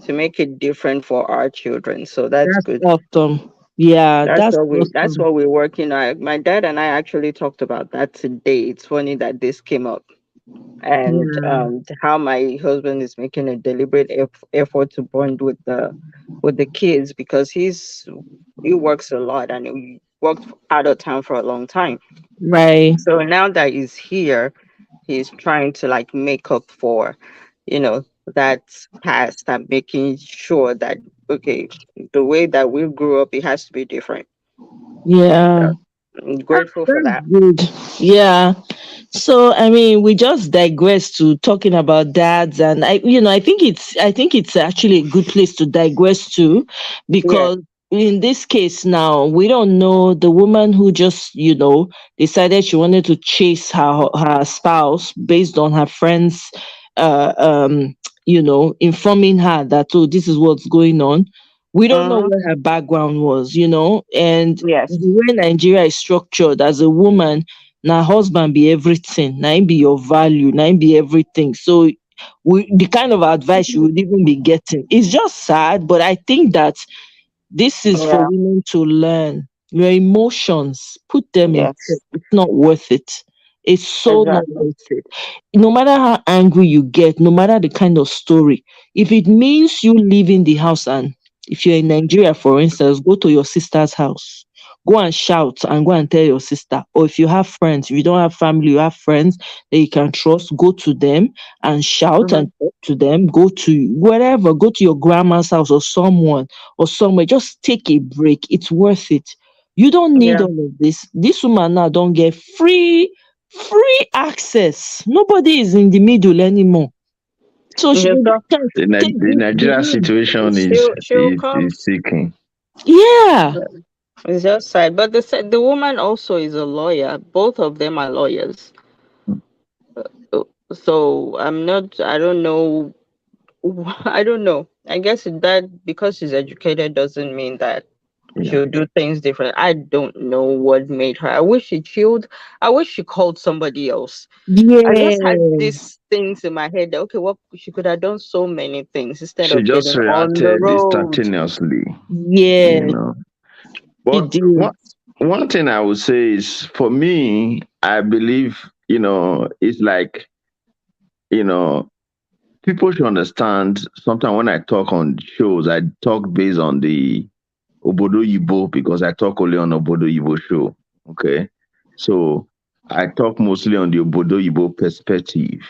S2: to make it different for our children. So that's
S1: that's
S2: good.
S1: awesome. Yeah,
S2: That's
S1: that's
S2: what
S1: awesome.
S2: we're working on. My dad and I actually talked about that today. It's funny that this came up and
S1: Yeah,
S2: how my husband is making a deliberate effort to bond with the kids because he works a lot and he worked out of town for a long time.
S1: right.
S2: So now that he's here, he's trying to like make up for, that past and making sure that okay, the way that we grew up, it has to be different.
S1: Yeah,
S2: So I'm
S1: that's
S2: grateful for
S1: that's
S2: that.
S1: good. Yeah. So I mean, we just digress to talking about dads, and I think it's actually a good place to digress to
S2: Yes.
S1: because in this case now, we don't know the woman who just, decided she wanted to chase her spouse based on her friends, uh, um, informing her that, oh, this is what's going on. We don't know
S2: Mm-hmm.
S1: what her background was, and
S2: Yes.
S1: the way Nigeria is structured as a woman, now husband be everything, now him be your value, now him be everything. So the kind of advice you would even be getting, it's just sad, but I think that this is for
S2: Yeah.
S1: women to learn. Your emotions, put them in check.
S2: Yes.
S1: It's not worth it. It's so not
S2: Exactly.
S1: worth it. No matter how angry you get, no matter the kind of story, if it means you leaving the house, and if you're in Nigeria, for instance, go to your sister's house, go and shout and go and tell your sister. Or if you have friends, if you don't have family, you have friends that you can trust, go to them and shout
S2: Mm-hmm.
S1: and talk to them. Go to wherever, go to your grandma's house or someone or somewhere. Just take a break. It's worth it. You don't need
S2: Yeah.
S1: all of this. This woman now don't get free access. Nobody is in the middle anymore. So she
S2: You
S1: will
S2: talk.
S1: just take
S4: The
S1: the
S4: Nigeria
S1: win.
S4: situation
S2: She'll come.
S4: is seeking.
S1: Yeah.
S2: It's just sad. But the woman also is a lawyer. Both of them are lawyers. Uh, So I'm not. I don't know. I don't know. I guess that because she's educated doesn't mean that
S4: Yeah.
S2: she'll do things different. I don't know what made her. I wish she chilled. I wish she called somebody else. I just had
S1: Yeah.
S2: these things in my head that okay, what she could have done so many things instead
S4: She
S2: of
S4: just
S2: getting on the
S4: reacted
S2: road.
S4: instantaneously, you
S1: Yeah.
S4: know.
S1: She
S4: But
S1: did.
S4: one thing I would say is for me, I believe, it's like, you know, people should understand sometimes when I talk on shows, I talk based on the Obodo Yibo because I talk only on Obodo Yibo show. Okay. So I talk mostly on the Obodo Yibo perspective.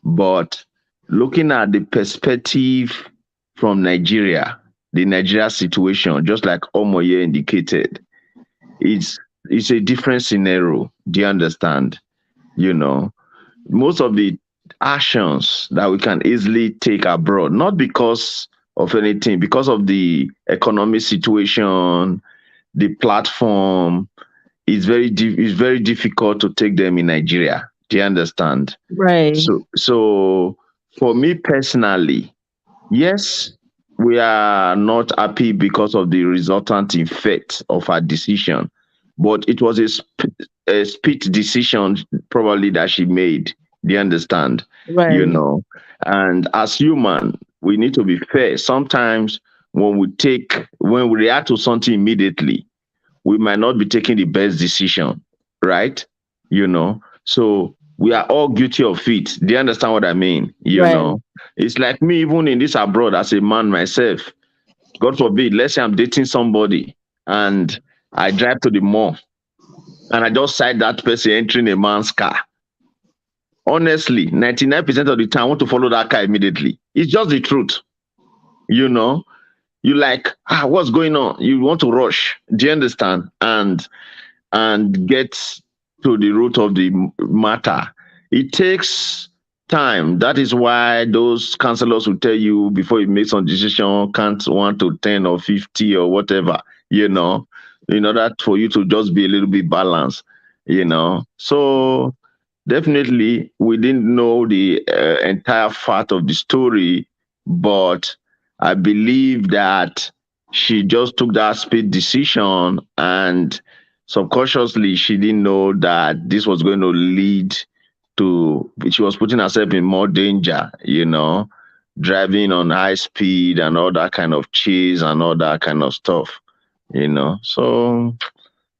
S4: But looking at the perspective from Nigeria, the Nigeria situation, just like Omoye indicated, it's it's a different scenario. Do you understand? You know, most of the actions that we can easily take abroad, not because of anything, because of the economic situation, the platform, it's very difficult to take them in Nigeria. Do you understand?
S1: Right.
S4: So for me personally, yes, we are not happy because of the resultant effect of our decision, but it was a split decision probably that she made. Do you understand? You
S1: Right.
S4: know, and as human, we need to be fair. Sometimes when we react to something immediately, we might not be taking the best decision, right? So we are all guilty of it. Do you understand what I mean?
S1: Right.
S4: It's like me, even in this abroad as a man myself, God forbid, let's say I'm dating somebody and I drive to the mall and I just sight that person entering a man's car. Honestly, 99% of the time, I want to follow that car immediately. It's just the truth. You know, you like, what's going on? You want to rush. Do you understand? And get to the root of the matter. It takes time. That is why those counselors will tell you before you make some decision, count 1 to 10 or 50 or whatever, in order for you to just be a little bit balanced. So definitely, we didn't know the entire fact of the story, but I believe that she just took that speed decision and subconsciously she didn't know that this was going to lead to, she was putting herself in more danger, driving on high speed and all that kind of chase and all that kind of stuff. So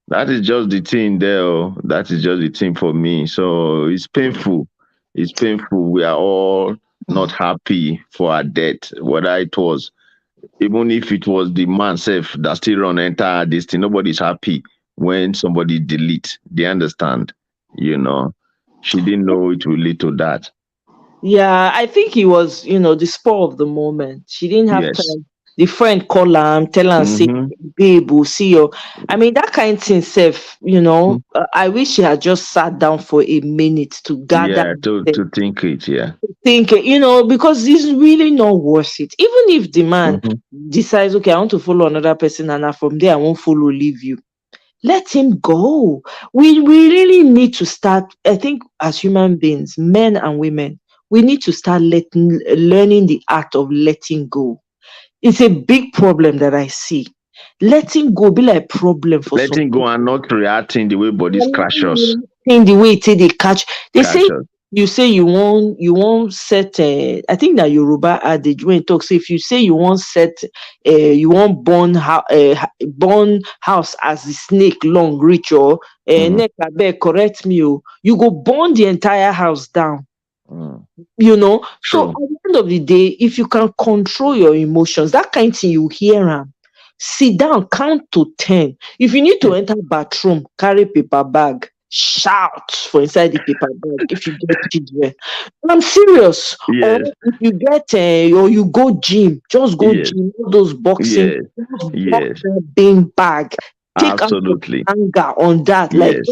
S4: that is just the thing there. Oh. That is just the thing for me. So it's painful. It's painful. We are all not happy for our death, whether it was, even if it was the man self that still run enter this thing, nobody's happy when somebody delete. They understand, you know. She didn't know it will lead to that.
S1: Yeah, I think it was, the spur of the moment. She didn't have
S4: Yes.
S1: time. the friend call am, tell am say,
S4: Mm-hmm.
S1: babe, we'll see you. I mean, that kind of thing self, I wish she had just sat down for a minute to gather
S4: Yeah,
S1: herself,
S4: to think it, yeah.
S1: think, because it's really not worth it. Even if the man
S4: Mm-hmm.
S1: decides, okay, I want to follow another person, and from there I won't follow, leave you. Let him go. We really need to start. I think as human beings, men and women, we need to start learning the art of letting go. It's a big problem that I see. Letting go be like problem for some
S4: Letting go and
S1: people.
S4: not reacting the way bodies crash us.
S1: In the way it they catch. They say
S4: Catch us.
S1: you say you won't set. I think that Yoruba adage when it talks. If you say you won't set, you won't burn house as the snake long reach, or
S4: Mm,
S1: neck abeg correct me, oh, you go burn the entire house down.
S4: mm.
S1: So
S4: True.
S1: at the end of the day, if you can control your emotions, that kind of thing, you hear am, sit down, count to 10. If you need to
S4: Yeah.
S1: enter bathroom, carry paper bag, shout for inside the paper bag. If you get children, I'm serious. Or
S4: Yes.
S1: if you get or you go gym, just go
S4: Yes.
S1: gym, all those boxing,
S4: Yes.
S1: just box
S4: Yes.
S1: that bean bag, take out your
S4: Absolutely.
S1: anger on that,
S4: Yes.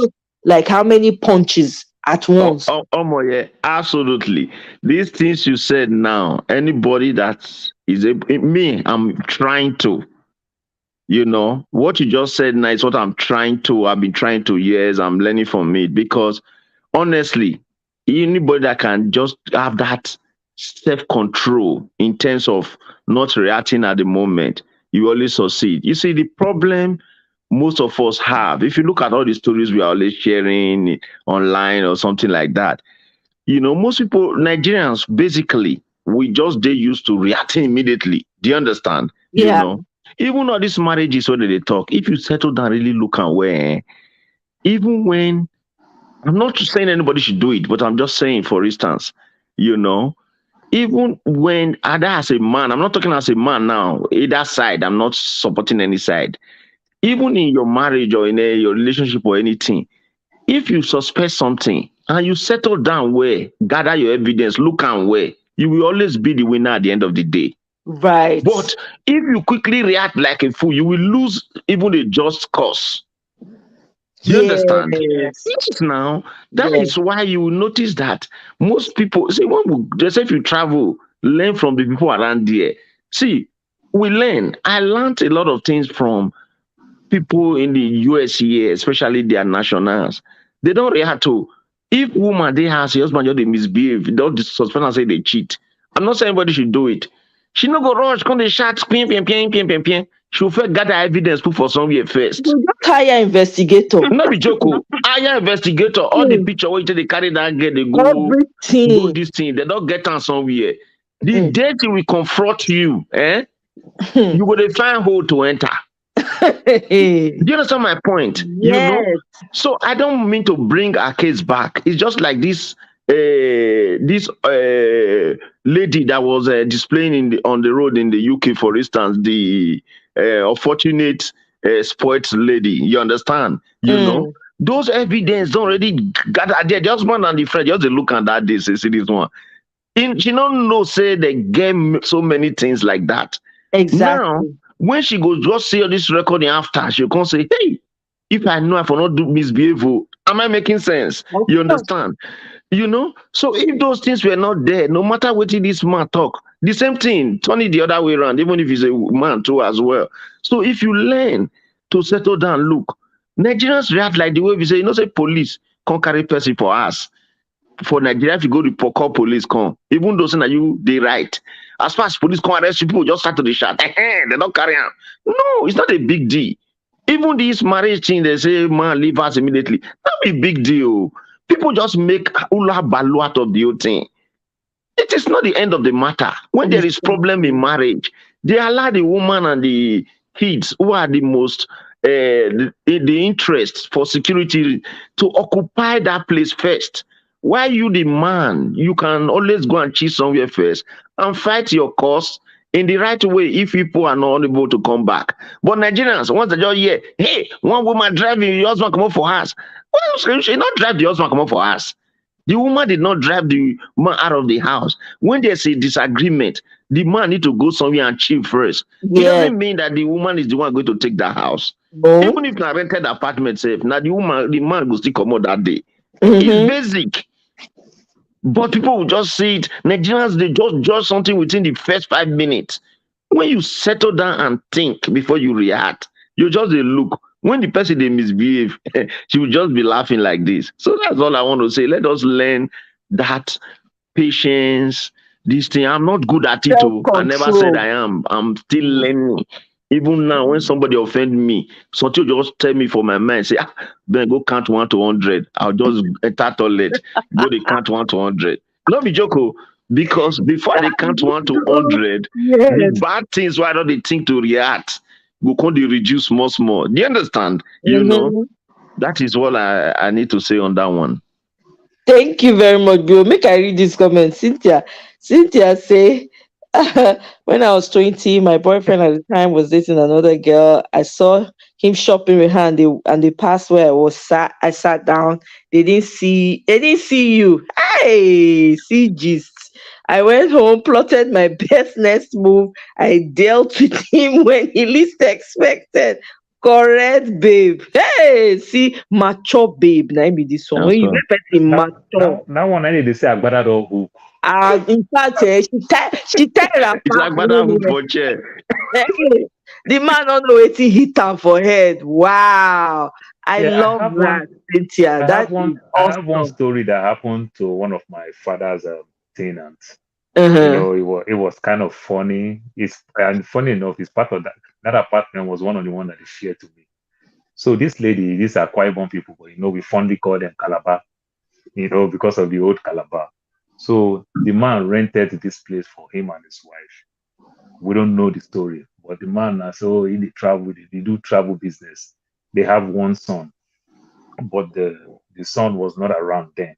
S1: like how many punches at
S4: Oh,
S1: once.
S4: oh, oh my, yeah, absolutely. These things you said now, anybody that is a me, I'm trying to, what you just said now is what I've been trying to years. I'm learning from it because honestly, anybody that can just have that self-control in terms of not reacting at the moment, you always succeed. You see, the problem most of us have, if you look at all the stories we are always sharing online or something like that, most people, Nigerians, basically, we just they used to reacting immediately. Do you understand?
S1: Yeah.
S4: Even all these marriages where they talk, if you settle down, really look and where, even when I'm not saying anybody should do it, but I'm just saying, for instance, you know, even when either as a man, I'm not talking as a man now, either side, I'm not supporting any side. Even in your marriage or in your relationship or anything, if you suspect something and you settle down where, gather your evidence, look and where, you will always be the winner at the end of the day.
S1: Right.
S4: But if you quickly react like a fool, you will lose even a just cause. Do you understand?
S1: Yes.
S4: Yes, now that
S1: Yes.
S4: is why you will notice that most people see when just if you travel, learn from the people around there. See, we learn. I learned a lot of things from people in the US here, especially their nationals. They don't react to if woman they has your husband just they misbehave, don't suspend and say they cheat. I'm not saying anybody should do it. She no go rush, come they shout, pim, pim, pim, pim, pim, pim. She'll first gather evidence, put for somewhere first.
S1: You just hire investigator.
S4: No be joke. Oh. Hire investigator, all the
S1: Hmm.
S4: picture where they carry that girl, they go
S1: Everything.
S4: this thing, they don't get on somewhere. The
S1: Hmm.
S4: day they will confront you,
S1: Hmm.
S4: you will find hole to enter. Do you understand my point?
S1: Yes.
S4: So I don't mean to bring our case back. It's just like this lady that was displaying on the road in the UK, for instance, the unfortunate spoilt lady. You understand?
S1: Hmm.
S4: Those evidence don't already gather there. The husband and the friend just dey look at that. They say, see this one. She don't know say they get so many things like that. Now,
S1: Exactly.
S4: when she goes just see all this recording after, she'll come say, hey, if I know I for not do misbehave, oh, am I making sense?
S1: Of
S4: You
S1: course.
S4: understand? So if those things were not there, no matter what this man talk, the same thing, turn it the other way around, even if he's a man too as well. So if you learn to settle down, look, Nigerians react like the way we say, say police can't carry person for us. For Nigeria, if you go report, call police, come. Even though saying that you they right. As far as police come arrest you, people just start to the shout. They don't carry on. No, it's not a big deal. Even this marriage thing, they say man leave us immediately. Not be big deal. People just make hula balu out of the whole thing. It is not the end of the matter. When there is problem in
S1: Exactly.
S4: marriage, they allow the woman and the kids who are the most the interest for security to occupy that place first. While you the man, you can always go and cheat somewhere first and fight your cause in the right way if people are not able to come back. But Nigerians, once they just hear, hey, one woman driving, your husband come up for us. Well, she not drive the husband come up for us. The woman did not drive the man out of the house. When there's a disagreement, The man need to go somewhere and chill first. It
S1: Yes.
S4: doesn't mean that the woman is the one going to take that house.
S1: No.
S4: Even if na rented apartment safe, now the man will still come out that day. It's
S1: Mm-hmm.
S4: basic. But people will just see it. Nigerians, they just judge something within the first 5 minutes. When you settle down and think before you react, you just dey look. When the person they misbehave, she will just be laughing like this. So that's all I want to say. Let us learn that patience, this thing. I'm not good at it. Oh. I never said
S1: Self-control.
S4: I am. I'm still
S1: Mm.
S4: learning. Even now, when somebody offend me, something just tell me for my mind, say, then go count 1 to 100. I'll just enter toilet, go they count 1 to 100. Not be joke, oh, because before they count 1 to 100, the
S1: Yes.
S4: bad things why don't they think to react go come dey reduce small small. Do you understand?
S1: Mm-hmm.
S4: That is what I need to say on that one.
S1: Thank you very much, bro. Make I read this comment. Cynthia say, when I was 20, my boyfriend at the time was dating another girl. I saw him shopping with her, and they passed where I was sat. I sat down. They didn't see you. Hey, see gist. I went home, plotted my best next move. I dealt with him when he least expected. Correct, babe. Hey, see, mature babe. Now be this one. When
S4: That's
S1: you
S4: all.
S1: get person
S3: Now,
S1: mature.
S3: now one I need to say Agbada don't hook.
S1: In fact, she tie
S4: It's
S1: wrapper
S4: like
S1: well
S4: brother hook
S1: well.
S4: for chair.
S1: Hey, the man don't know wetin hit am for head. Wow, I
S3: Yeah,
S1: love that, Cynthia. That is
S3: I have one
S1: awesome.
S3: story that happened to one of my father's tenants.
S1: Uh-huh.
S3: It was kind of funny. It's and funny enough, it's part of that apartment was one of the one that they shared to me. So this lady, these are quite born people, but we fondly call them Calabar, because of the old Calabar. So the man rented this place for him and his wife. We don't know the story, but the man so in the travel, they do travel business. They have one son, but the son was not around then.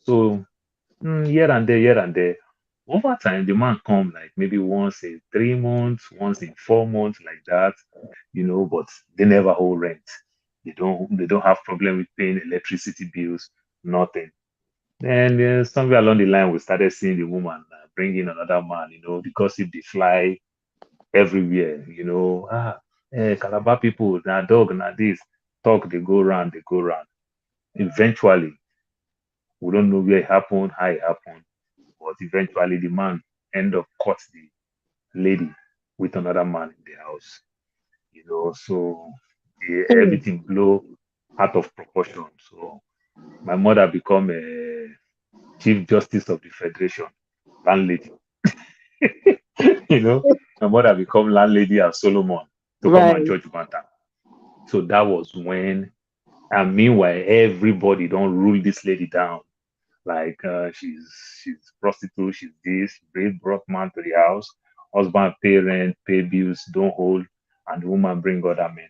S3: So here and there. Over time, the man come like maybe once in 3 months, once in 4 months, like that. But they never hold rent. They don't have problem with paying electricity bills, nothing. And somewhere along the line, we started seeing the woman bring in another man, because if they fly everywhere. Calabar people, now dog, now this, talk, they go round. Eventually, we don't know where it happened, how it happened, but eventually the man end up caught the lady with another man in the house. So
S1: Hmm.
S3: everything blow out of proportion. So my mother become a chief justice of the federation, landlady. My mother become landlady at Solomon to come and
S1: Right.
S3: judge matter. So that was when, and meanwhile, everybody don't rule this lady down. Like she's prostitute, she's this, she brought man to the house, husband pay rent, pay bills, don't hold, and the woman bring other men.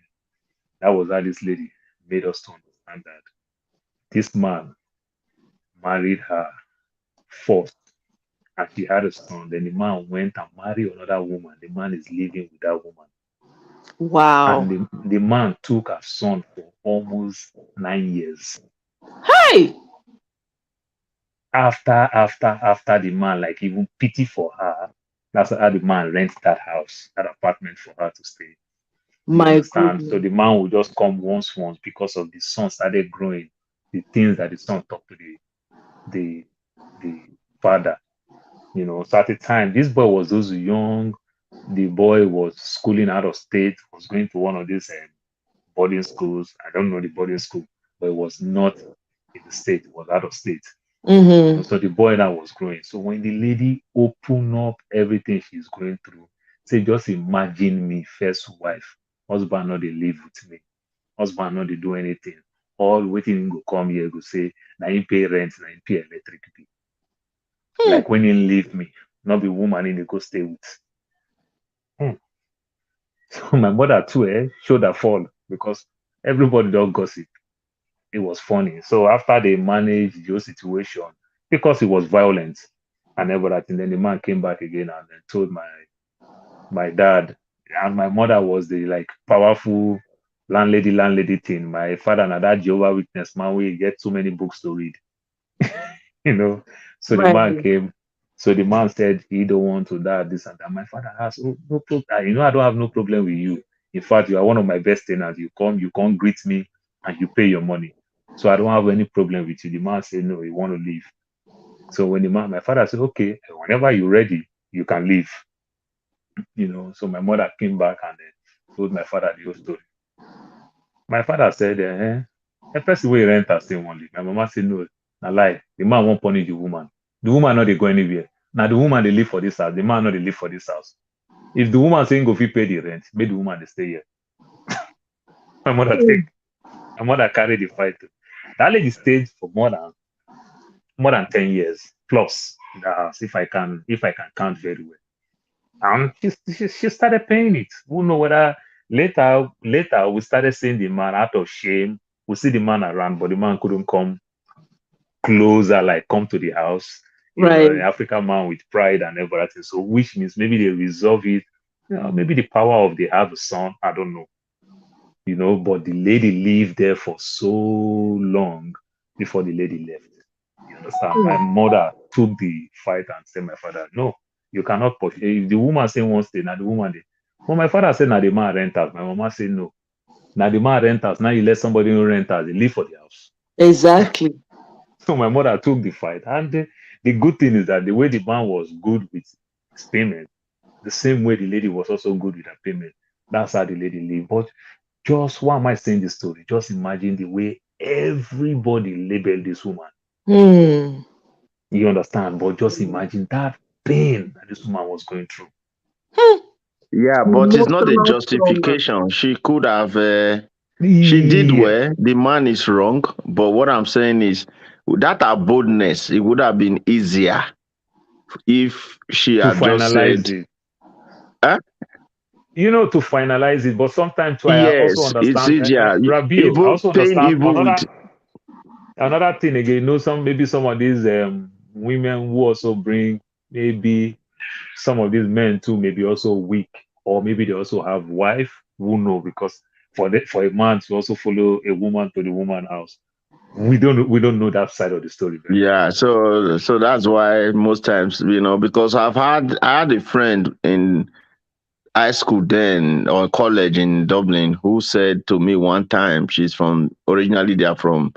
S3: That was how this lady made us to understand that this man married her first, and she had a son. Then the man went and married another woman. The man is living with that woman. And
S1: Wow.
S3: the man took her son for almost 9 years.
S1: Hey,
S3: After the man like even pity for her, that's how the man rent that house, that apartment for her to stay. You
S1: my
S3: understand? So
S1: goodness.
S3: the man would just come once because of the son started growing, the things that the son talked to the the father. So at the time, this boy was those young. The boy was schooling out of state, was going to one of these boarding schools. I don't know the boarding school, but it was not in the state, it was out of state.
S1: Mm-hmm.
S3: So the boy now was growing. So when the lady opened up everything she's going through, say, just imagine me, first wife, husband not they live with me, husband not they do anything. All waiting go come here, go say, now you pay rent, now you pay electric bill.
S1: Hmm.
S3: Like when you leave me, not be woman in the go stay with. Hmm. So my mother too, showed her fall because everybody don't gossip. It was funny. So after they managed your situation, because it was violent and everything, then the man came back again and then told my dad, and my mother was the like powerful landlady thing. My father and that Jehovah Witness man, we get so many books to read, you know. So the man
S1: Right.
S3: came. So the man said he don't want to that, this and that. My father asked, oh, no problem. You know, I don't have no problem with you. In fact, you are one of my best tenants. You come greet me and you pay your money. So I don't have any problem with you. The man said, no, he want to leave. So when my father said, okay, whenever you're ready, you can leave. So my mother came back and told my father the whole story. My father said, the person will rent her stay one leave. My mama said, no, na lie. The man won't punish the woman. The woman not they go anywhere. Now the woman they live for this house. The man not they live for this house. If the woman saying go fit pay the rent, make the woman they stay here. My mother take my mother carried the fight. That lady stayed for more than 10 years plus in the house, if I can count very well. And she started paying it. Who know whether later we started seeing the man out of shame. We see the man around, but the man couldn't come closer, like come to the house.
S1: Right.
S3: An African man with pride and everything. So which means maybe they resolve it. Maybe the power of they have a son. I don't know. But the lady lived there for so long before the lady left. You understand? My mother took the fight and said, my father, no, you cannot push. If the woman say one stay, now the woman dey. But my father said, now the man rent house. My mama said, no. Now the man rent house. Now you let somebody who rent house, they live for the house.
S1: Exactly.
S3: So my mother took the fight. And the good thing is that the way the man was good with his payment, the same way the lady was also good with her payment. That's how the lady lived. But just why am I saying this story? Just imagine the way everybody labeled this woman.
S1: Hmm.
S3: You understand? But just imagine that pain that this woman was going through.
S1: Hmm.
S4: Yeah, but it's not a
S1: Emotional trauma.
S4: justification. She could have. She did
S3: Yeah,
S4: well. The man is wrong. But what I'm saying is that her boldness, it would have been easier if she
S3: to
S4: had just
S3: finalize
S4: said,
S3: it.
S4: eh?
S3: To finalize it. But sometimes too, I also
S4: Yes, it's
S3: understand,
S4: easier.
S3: Rabio, I
S4: Even
S3: also
S4: paying
S3: understand
S4: even
S3: another
S4: with,
S3: another thing again. Maybe some of these women who also bring, maybe some of these men too, maybe also weak, or maybe they also have wife. Who know? Because for a man to also follow a woman to the woman house, we don't know that side of the story very well.
S4: yeah. So that's why most times, because I had a friend in high school then or college in Dublin who said to me one time, she's from originally they're from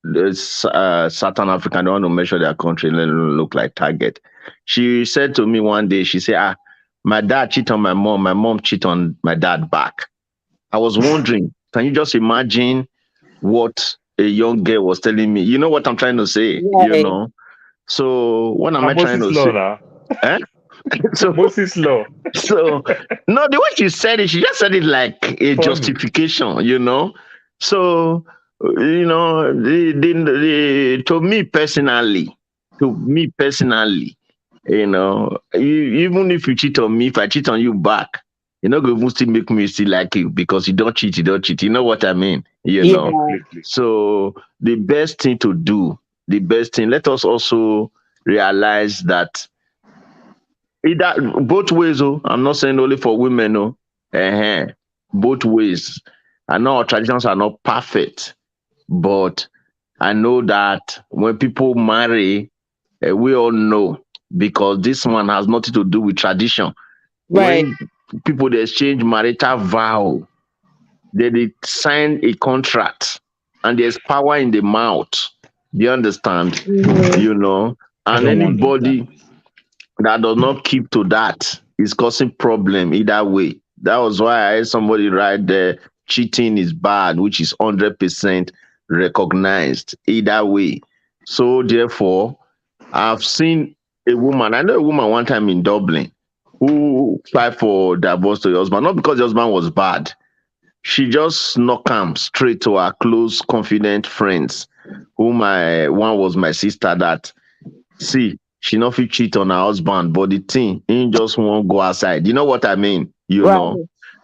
S4: this Southern Africa. They want to measure their country, let it look like target. She said to me one day, she said, my dad cheat on my mom cheat on my dad back. I was wondering, can you just imagine what a young girl was telling me? You know what I'm trying to say,
S1: Right.
S4: So what am
S3: Now
S4: I trying
S3: Moses
S4: to
S3: law
S4: say?
S3: now.
S4: Eh? So
S3: Moses law.
S4: so no, the way she said it, she just said it like a
S3: Funny.
S4: justification. So to me personally, even if you cheat on me, if I cheat on you back, you're not going to still make me still like you because you don't cheat. You know what I mean?
S1: Yeah.
S3: Completely.
S4: So the best thing to do, the best thing, let us also realize that either both ways. Oh, I'm not saying only for women. Oh, both ways. I know our traditions are not perfect, but I know that when people marry, we all know because this one has nothing to do with tradition.
S1: Right.
S4: When people they exchange marital vow, they sign a contract, and there's power in the mouth. Do you understand?
S1: Mhm.
S4: You know,
S3: I
S4: and
S3: don't want know that
S4: anybody
S3: way.
S4: that does not keep to that is causing problem either way. That was why I heard somebody write there, cheating is bad, which is 100% recognized either way. So therefore, I've seen a woman, I know a woman one time in Dublin who filed for divorce to her husband, not because the husband was bad. She just snuck him straight to her close, confident friends, who my one was my sister that see, she not fit cheat on her husband, but the thing, he just won't go outside. You know what I mean?
S1: Right.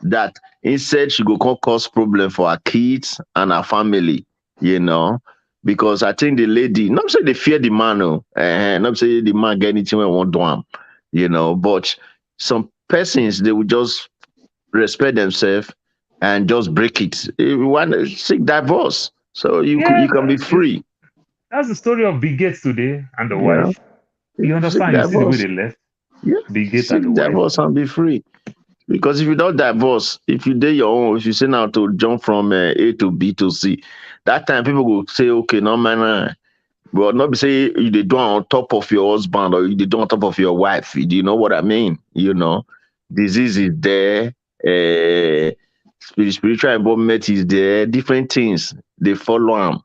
S4: That instead she go come cause problem for her kids and her family, you know. Because I think the lady, not say they fear the man, oh, not say the man get anything when want do him, but some persons they will just respect themselves and just break it. If you want to seek divorce, so you
S3: Yeah,
S4: can be free.
S3: that's the story of Bill Gates today and the
S4: Yeah.
S3: wife. You
S4: Seek
S3: understand? You see the way
S4: divorce.
S3: they left
S4: Yeah,
S3: the gate and
S4: seek
S3: the wife.
S4: divorce and be free. Because if you don't divorce, if you did your own, if you say now to jump from A to B to C, that time people will say, okay, no man, but not be say you dey do am on top of your husband or you dey do on top of your wife. Do you know what I mean? Disease is there, spiritual involvement is there, different things they follow am.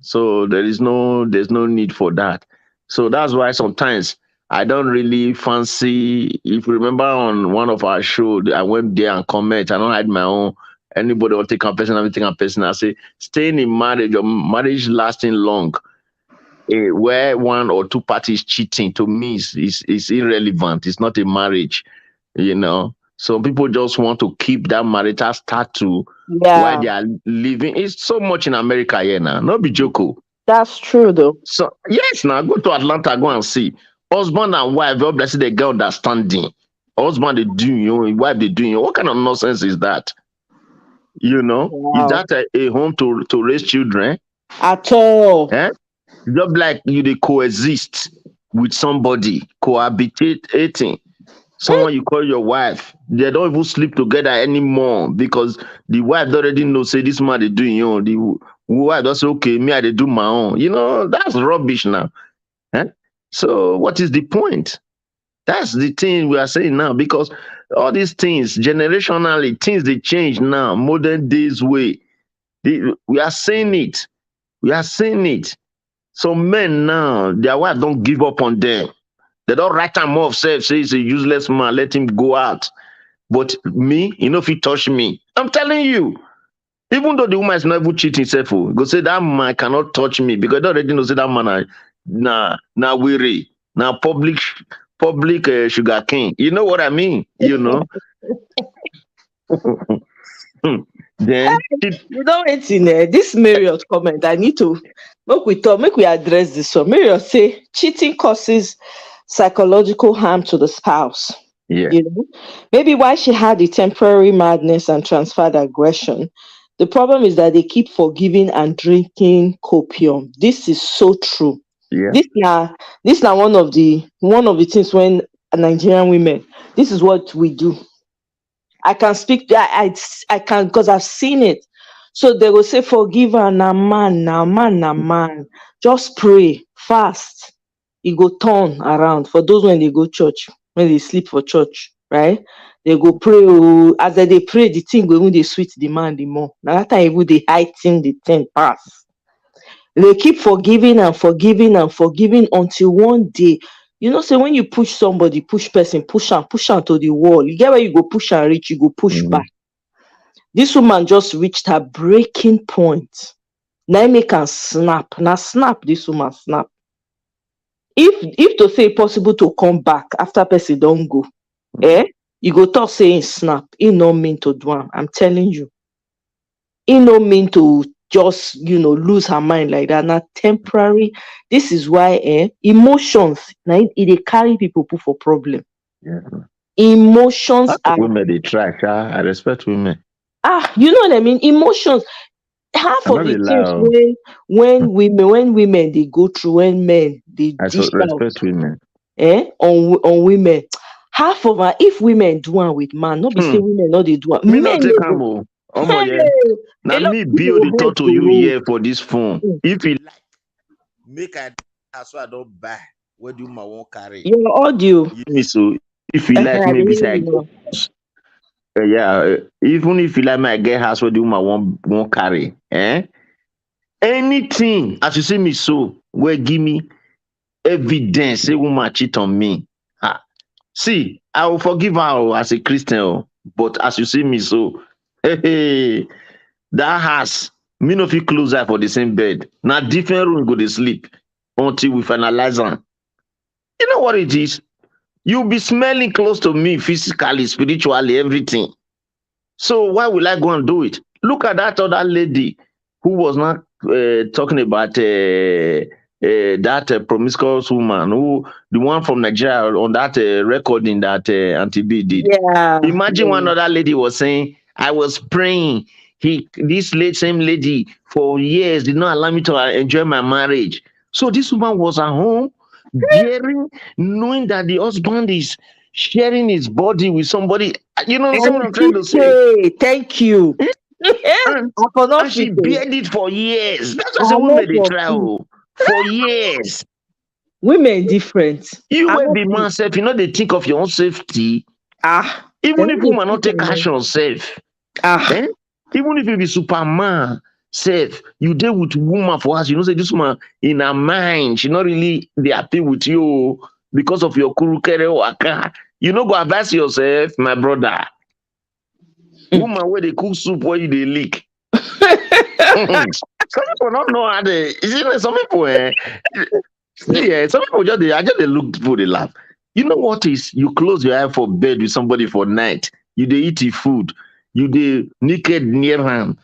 S4: So there's no need for that. So that's why sometimes I don't really fancy. If you remember on one of our show, I went there and comment. I don't hide my own. Anybody will take a person, everything a person. I say staying in marriage or marriage lasting long, where one or two parties cheating, to me is irrelevant. It's not a marriage. Some people just want to keep that marital status while
S2: Yeah,
S4: they are living. It's so much in America here now. Not be joke.
S2: that's true though.
S4: So yes, now go to Atlanta, go and see. Husband and wife, God bless you, they get understanding. Husband they doing you, wife they doing you. What kind of nonsense is that? Is
S2: Wow.
S4: that a home to raise children?
S2: At all.
S4: Eh? Just like you they coexist with somebody, cohabitating. Someone you call your wife, they don't even sleep together anymore because the wife already know say this man they doing you. The wife does say, okay, me I they do my own. That's rubbish now. Eh? So what is the point? That's the thing we are saying now because all these things generationally, things they change now, modern days way. We are seeing it. We are seeing it. So men now, their wife don't give up on them. They don't write him off, say he's a useless man, let him go out. But me, if he touch me, I'm telling you, even though the woman is not even cheating himself, go say that man cannot touch me because they already know say that man na weary, na public sugar king. You know what I mean? Then
S2: You know it's in there. This Marriott comment, I need to make we address this one. Marriott say cheating causes psychological harm to the spouse.
S4: yeah,
S2: You know, maybe why she had the temporary madness and transferred aggression. The problem is that they keep forgiving and drinking copium. This is so true.
S4: yeah,
S2: This now, one of the things when Nigerian women, this is what we do. I can speak. I can because I've seen it. So they will say, "Forgive her, na man, na man, na man. Just pray, fast. It go turn around." For those when they go church, when they sleep for church, right? They go pray. Oh, as they pray, the thing go even they sweet the man the more. Now that time even they heighten the thing pass. They keep forgiving and forgiving and forgiving until one day, say when you push somebody, push person, push am to the wall. You get where you go push and reach, you go push
S4: mhm,
S2: back. This woman just reached her breaking point. Now make am snap. Now snap, this woman snap. If to say possible to come back after person don't go,
S4: mhm,
S2: you go talk say snap. He no mean to do am. I'm telling you. He no mean to just lose her mind like that. Now temporary. This is why emotions now it dey carry people put for problem.
S4: yeah.
S2: Emotions are
S4: Women they try. I respect women.
S2: you know what I mean. Emotions, half
S4: I know
S2: of
S4: they
S2: the
S4: lie.
S2: things
S4: Oh.
S2: when women they go through, when men they dish out
S4: Respect women.
S2: on women, half of her, if women do one with man, not be say
S4: Hmm.
S2: women not they do one,
S4: Me
S2: men
S4: not
S2: they
S4: take
S2: go,
S4: am o. Omo yeah.
S2: hey,
S4: Now
S2: a lot
S4: me
S2: of
S4: build
S2: people
S4: the
S2: head
S4: thought to
S2: go
S4: you
S2: roll.
S4: here for this phone.
S2: Mm.
S4: If you
S5: Make I that's why I don't buy. What do my won't carry?
S2: Your audio,
S4: hear me so, if you like
S2: I dey
S4: maybe
S2: hear
S4: say I
S2: you
S4: get
S2: now.
S4: house, yeah, even if you like me I get house where the woman won't carry, anything as you see me so, where give me evidence say woman cheat on me. Ah, see, I will forgive her as a Christian, but as you see me so, hey, that house, me no fit close eye for the same bed. Now different room go to sleep until we finalize am. You know what it is? You'll be smelling close to me physically, spiritually, everything. So why will I go and do it? Look at that other lady who was not talking about that promiscuous woman, who the one from Nigeria on that recording that Auntie B did.
S2: Yeah,
S4: Imagine one
S2: yeah.
S4: other lady was saying, "I was praying. This same lady for years did not allow me to enjoy my marriage." So this woman was at home bearing, knowing that the husband is sharing his body with somebody. You know,
S1: And
S4: what I'm trying to say.
S1: thank you. I
S4: And
S1: for not
S4: and she
S1: fit oh.
S4: bared it for years. That's why I
S1: I
S4: say
S1: know
S4: women they
S1: for
S4: try
S1: fit.
S4: for years.
S1: Women different.
S4: You
S1: I
S4: will
S1: know
S4: be
S1: fit.
S4: man self, they think of your own safety.
S1: They
S4: Even
S1: no
S4: if
S1: dey
S4: woman not
S1: think
S4: take
S1: am oh.
S4: action safe.
S1: Ah,
S4: Eh? Even if you be Superman, safe, you deal with woman for us. Say this woman in her mind, she not really be happy with you because of your kurukere waka. You know, go advise yourself, my brother. Woman where they cook soup where you they leak. Some people don't know how they. You see, some people, see, some people just I just they look for the laugh. You know what is? You close your eye for bed with somebody for night. You they eat the food. You they naked near him.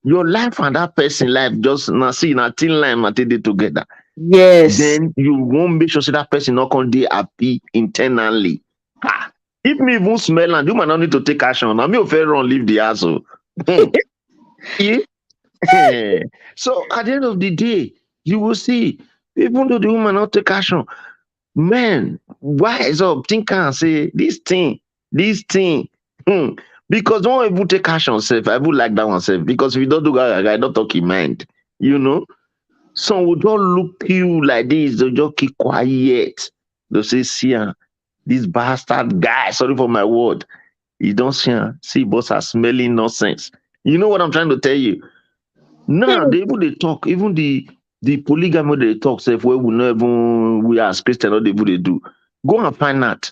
S4: Your life and that person life just now see na thin line until they together.
S1: yes.
S4: Then you won't make sure say that person not gonna be happy internally. Ah, if me even smell and you might not need to take action. Now me if run leave the house. Oh. Yeah. So at the end of the day, you will see, even though the woman not take action, man, wise up, think and say this thing. Hmm. Because don't even take action self. I would like that one self. Because if you don't do that, I don't talk in mind. You know, some will just look you like this, they'll just keep quiet. They'll say, see, this bastard guy, sorry for my word. You don't see, boss are smelling nonsense. You know what I'm trying to tell you? Now
S1: Hmm.
S4: they even they talk, even the polygamy they talk self where we not even we as Christian or they even they do. Go and find out.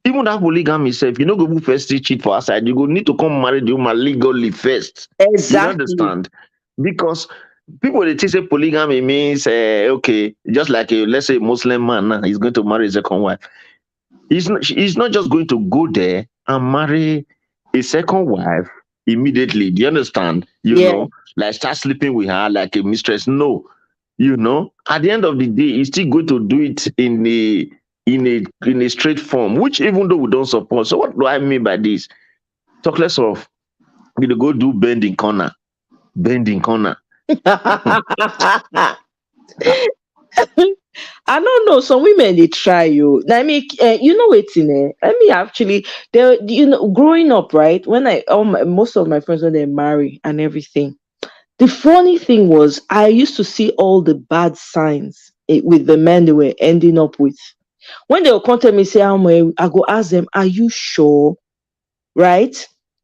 S4: Even that polygamy self, you know, go first cheat for outside. You go need to come marry the woman legally first. You don't
S1: Exactly.
S4: understand? Because people they think say polygamy means okay, just like a let's say Muslim man now, he's going to marry his second wife. He's not just going to go there and marry a second wife immediately. Do you understand?
S1: Yeah.
S4: Like start sleeping with her like a mistress. No, at the end of the day, he's still going to do it in a straight form, which even though we don't support. So what do I mean by this? Talk less of go do bending corner.
S1: I don't know. Some women they try you. I mean, you know what's in there. Let me actually. There, growing up, right? When most of my friends when they marry and everything. The funny thing was, I used to see all the bad signs with the men they were ending up with. When they will come tell me, say, I go ask them, are you sure? Right?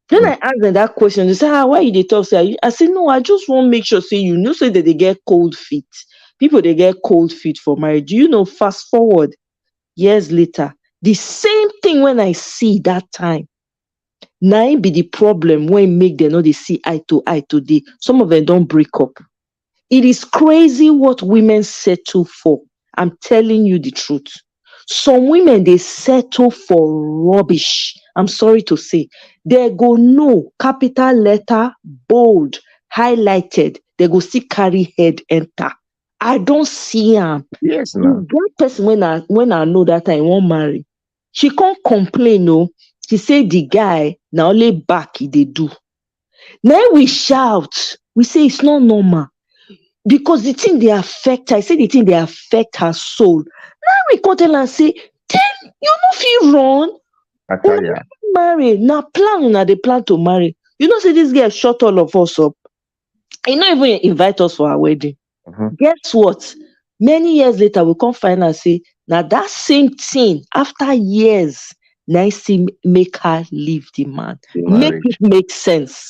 S1: Then
S4: Mm.
S1: I ask them that question. They say, why you they talk? Say, I say, no, I just want to make sure, say, say that they get cold feet. People, they get cold feet for marriage. Do you know, fast forward years later, the same thing when I see that time, now it be the problem when make them know they see eye to eye today. Some of them don't break up. It is crazy what women settle for. I'm telling you the truth. Some women they settle for rubbish. I'm sorry to say. They go no capital letter, bold, highlighted. They go still carry head enter. I don't see am.
S4: Yes,
S1: The
S4: now.
S1: girl person when I know that I won't marry, she can't complain. No, she say the guy now only back he they do. Now we shout. We say it's not normal because the thing they affect her. I say the thing they affect her soul. Now we come tell her say, then you no fit run.
S4: I
S1: Una
S4: tell ya.
S1: marry na plan una dey plan to marry. You know say this girl shut all of us up. He no even invite us for our wedding.
S4: Mhm.
S1: Guess what? Many years later, we come find out say now that same thing after years, nice make her leave the man.
S4: The
S1: Make it
S4: marriage.
S1: make sense.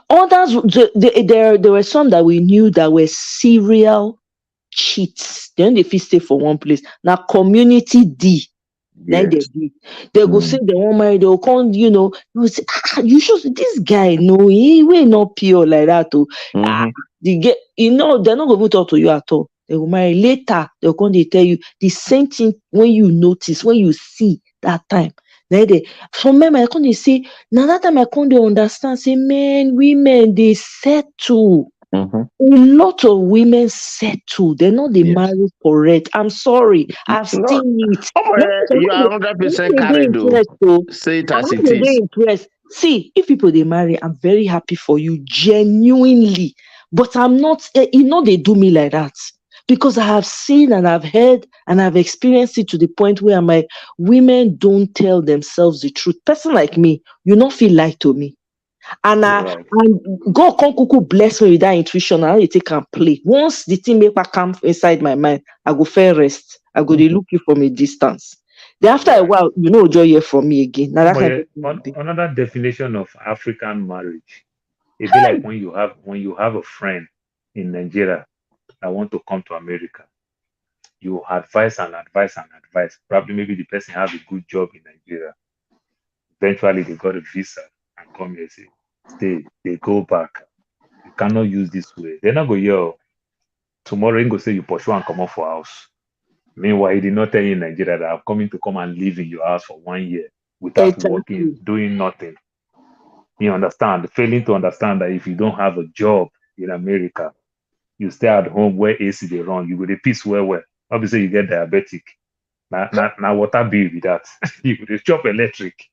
S1: Others, there were some that we knew that were serial cheats. They don't fit stay for one place. Now community D. Now they
S4: Yes.
S1: do. They go say
S4: Mm.
S1: they won't marry. They will come, you will say, you should this guy. No, he will not pure like that. Oh, ah,
S4: Mm-hmm.
S1: the get, they're not going to talk to you at all. They will marry later. They'll come. They tell you the same thing when you notice, when you see that time. Now they from me, I come they say now that time I come they understand. Say men, women they settle.
S4: Mm-hmm.
S1: A lot of women settle. They're not the
S4: Yes.
S1: married for it. I'm sorry. I've
S4: No,
S1: seen it.
S4: oh,
S1: Now,
S4: you are 100%
S1: they dey
S4: carried though.
S1: impressed. So,
S4: Say it
S1: and
S4: as
S1: when
S4: it
S1: they dey
S4: is.
S1: impressed, see, if people they marry, I'm very happy for you, genuinely. But I'm not, they do me like that. because I have seen and I've heard and I've experienced it to the point where I'm like, women don't tell themselves the truth. Person like me, you not feel like to me. And
S3: You're
S1: I
S3: right.
S1: and God can cuckoo bless me with that intuition. And I take and play. Once the thing make come inside my mind, I go fair rest. I go they look you from a distance. Then after a
S3: Right.
S1: while, joy hear from me again. Now that
S3: But
S1: kind
S3: yeah,
S1: of thing be.
S3: another definition of African marriage, it be like when you have a friend in Nigeria that want to come to America, you advise and advise and advise. Probably maybe the person have a good job in Nigeria. Eventually they got a visa and come here say, stay, they go back. You cannot use this way. They're not go, yo, tomorrow you go say you pursue and come off for house. Meanwhile, he did not tell you in Nigeria that I'm coming to come and live in your house for 1 year without working,
S1: Exactly.
S3: doing nothing. You understand? Failing to understand that if you don't have a job in America, you stay at home where AC they run, you go the peace well. Obviously, you get diabetic. Now water bill with that. You go chop electric.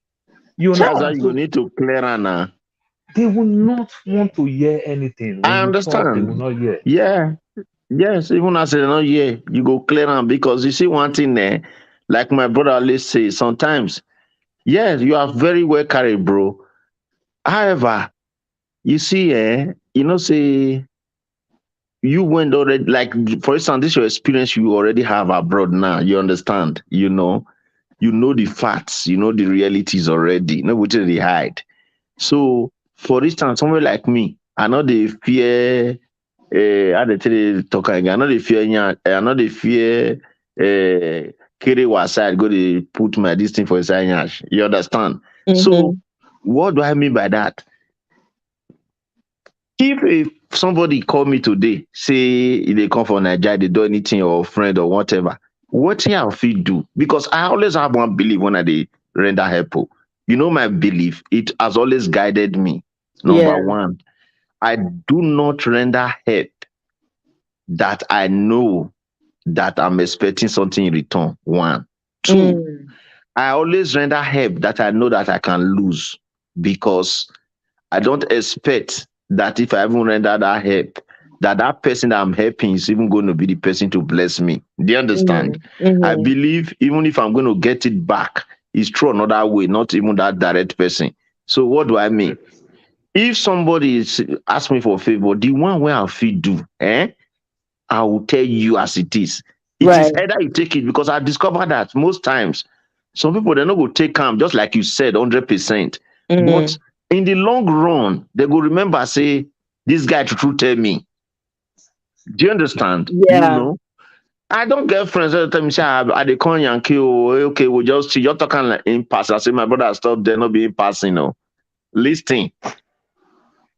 S3: You
S4: That's how
S3: understand?
S4: you go
S3: So
S4: need to clear her now.
S3: they will not want to hear anything. When
S4: I
S3: you talk, they will
S4: understand.
S3: not hear.
S4: Yeah. Yes, even as no, yeah, you go clear them because you see one thing there, like my brother always say, sometimes, yes, you are very well carried, bro. However, you see, say you went already, like for instance, this your experience you already have abroad now. You understand, you know the facts, you know the realities already, no what they hide. So, for instance, somebody like me, I know they fear. How they tell you talk again? I know they fear. I know they fear. Carry was side go to put my this thing for inside. Nyash. You understand? So,
S1: Mm-hmm.
S4: what do I mean by that? If somebody call me today, say they come from Nigeria, they do anything or friend or whatever, what thing I feel do? Because I always have one belief when I dey render help. Oh. My belief, it has always guided me. Number
S1: Yeah.
S4: one, I do not render help that I know that I'm expecting something in return. One. Two,
S1: Mm.
S4: I always render help that I know that I can lose because I don't expect that if I even render that help, that person that I'm helping is even going to be the person to bless me. Do you understand?
S1: Mm.
S4: I
S1: Mm-hmm.
S4: believe even if I'm going to get it back, it's through another way, not even that direct person. So what do I mean? If somebody is ask me for a favor, the one where I feel do, I will tell you as it is. It is
S1: Right.
S4: either you take it because I discovered that most times some people they're not going to take calm, just like you said, 100%. But
S1: Mm.
S4: in the long run, they will remember, say, this guy to tell me. Do you understand?
S1: Yeah.
S4: I don't get friends that tell me, say, I they call Yankee, okay, we just see you're talking like in pass. I say, my brother, stop there, not being passing, Listen,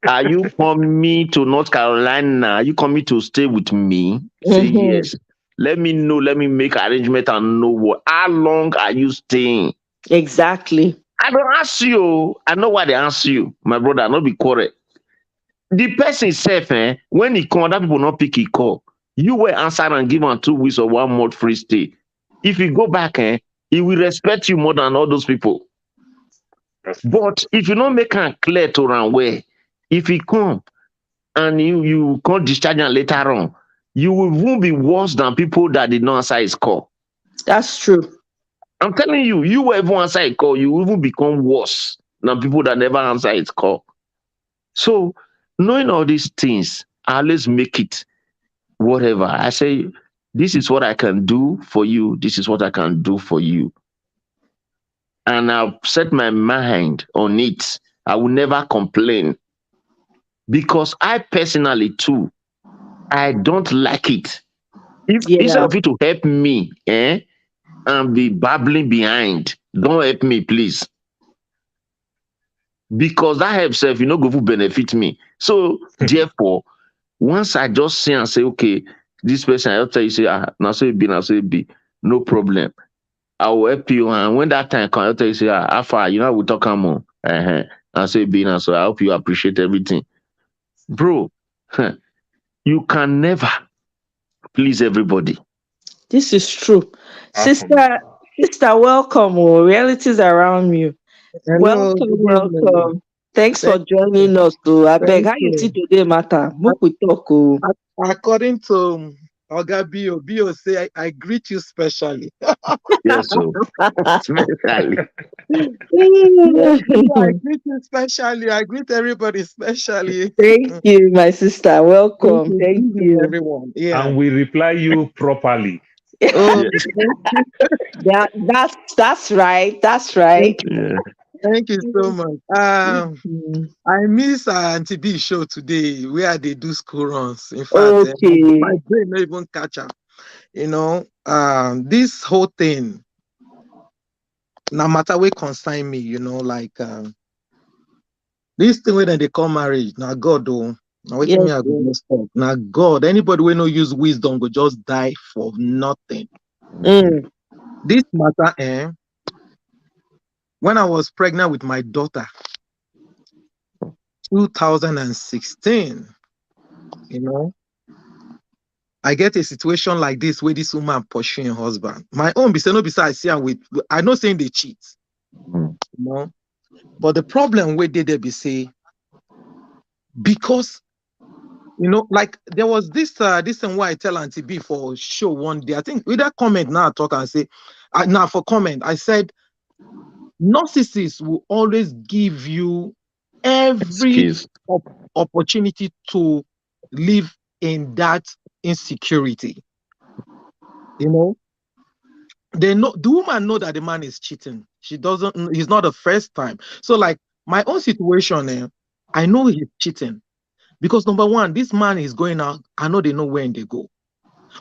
S4: are you coming to North Carolina? Are you coming to stay with me? Say
S1: Mm-hmm.
S4: yes. Let me know. Let me make arrangement and know how long are you staying.
S1: Exactly.
S4: I don't ask you. I know why they ask you, my brother. Not be correct. The person self, when he call, that people not pick he call. You will answer and give him 2 weeks or 1 month free stay. If you go back, he will respect you more than all those people.
S3: That's true.
S4: But if you not make him clear to run where, if he come and you can't discharge him later on, you will be worse than people that did not answer his call.
S1: That's true.
S4: I'm telling you, you will ever answer a call, you will even become worse than people that never answer his call. So, knowing all these things, I always make it whatever. I say, this is what I can do for you. This is what I can do for you. And I've set my mind on it. I will never complain because I personally, too, I don't like it. If instead
S1: Yeah.
S4: of you to help me, and be babbling behind, don't help me, please. Because that help self, you know, go to benefit me. So therefore, once I just see and say, okay, this person, I'll tell you, say, now say be, no problem. I will help you. And when that time comes, I'll tell you, say, how far, we'll talk more. I say be now, so I hope you appreciate everything. Bro, you can never please everybody.
S1: This is true.
S3: Happen.
S1: Sister, sister, welcome. Oh, realities around you.
S2: Hello,
S1: Welcome,
S2: good evening.
S1: welcome. Thanks
S2: Thank
S1: for joining us. I beg.
S2: thank
S1: How you see
S2: you.
S1: today, matter? Book
S2: Ac-
S1: we talk. Oh.
S2: According to
S6: Oga Bio say, I greet you specially.
S4: Yes, so especially.
S6: Bio, I greet you specially. I greet everybody specially.
S1: Thank you, my sister.
S6: Thank
S1: Welcome.
S6: you. Good
S1: Thank
S6: evening,
S1: you.
S6: everyone. Yeah.
S3: And we reply you properly.
S6: Oh,
S4: Yeah,
S1: That's right. That's
S6: thank
S1: right.
S6: you.
S4: yeah.
S6: Thank you so much.
S1: Mm.
S6: I miss Auntie B show today where they do school runs. In fact, my
S1: Okay.
S6: brain not even catch up. This whole thing, no matter what concern me, like this thing when they call marriage, now God do. Now wait till
S1: Yes.
S6: me, I go
S1: Yes.
S6: just talk. Now God, anybody will no use wisdom go just die for nothing.
S4: Mhm.
S1: Mm.
S6: This matter, when I was pregnant with my daughter, 2016, you know, I get a situation like this where this woman pursuing husband. My own be say no besides see am with I know saying they cheat,
S4: Mhm.
S6: you know. But the problem where they be say because like there was this thing where I tell Auntie B for show one day. I think with that comment now I talk and say now for comment I said narcissists will always give you every
S4: Excuse.
S6: opportunity to live in that insecurity. You know, they know the woman know that the man is cheating. She doesn't. It's not the first time. So like my own situation, I know he's cheating because number one, this man is going out. I know they know when they go.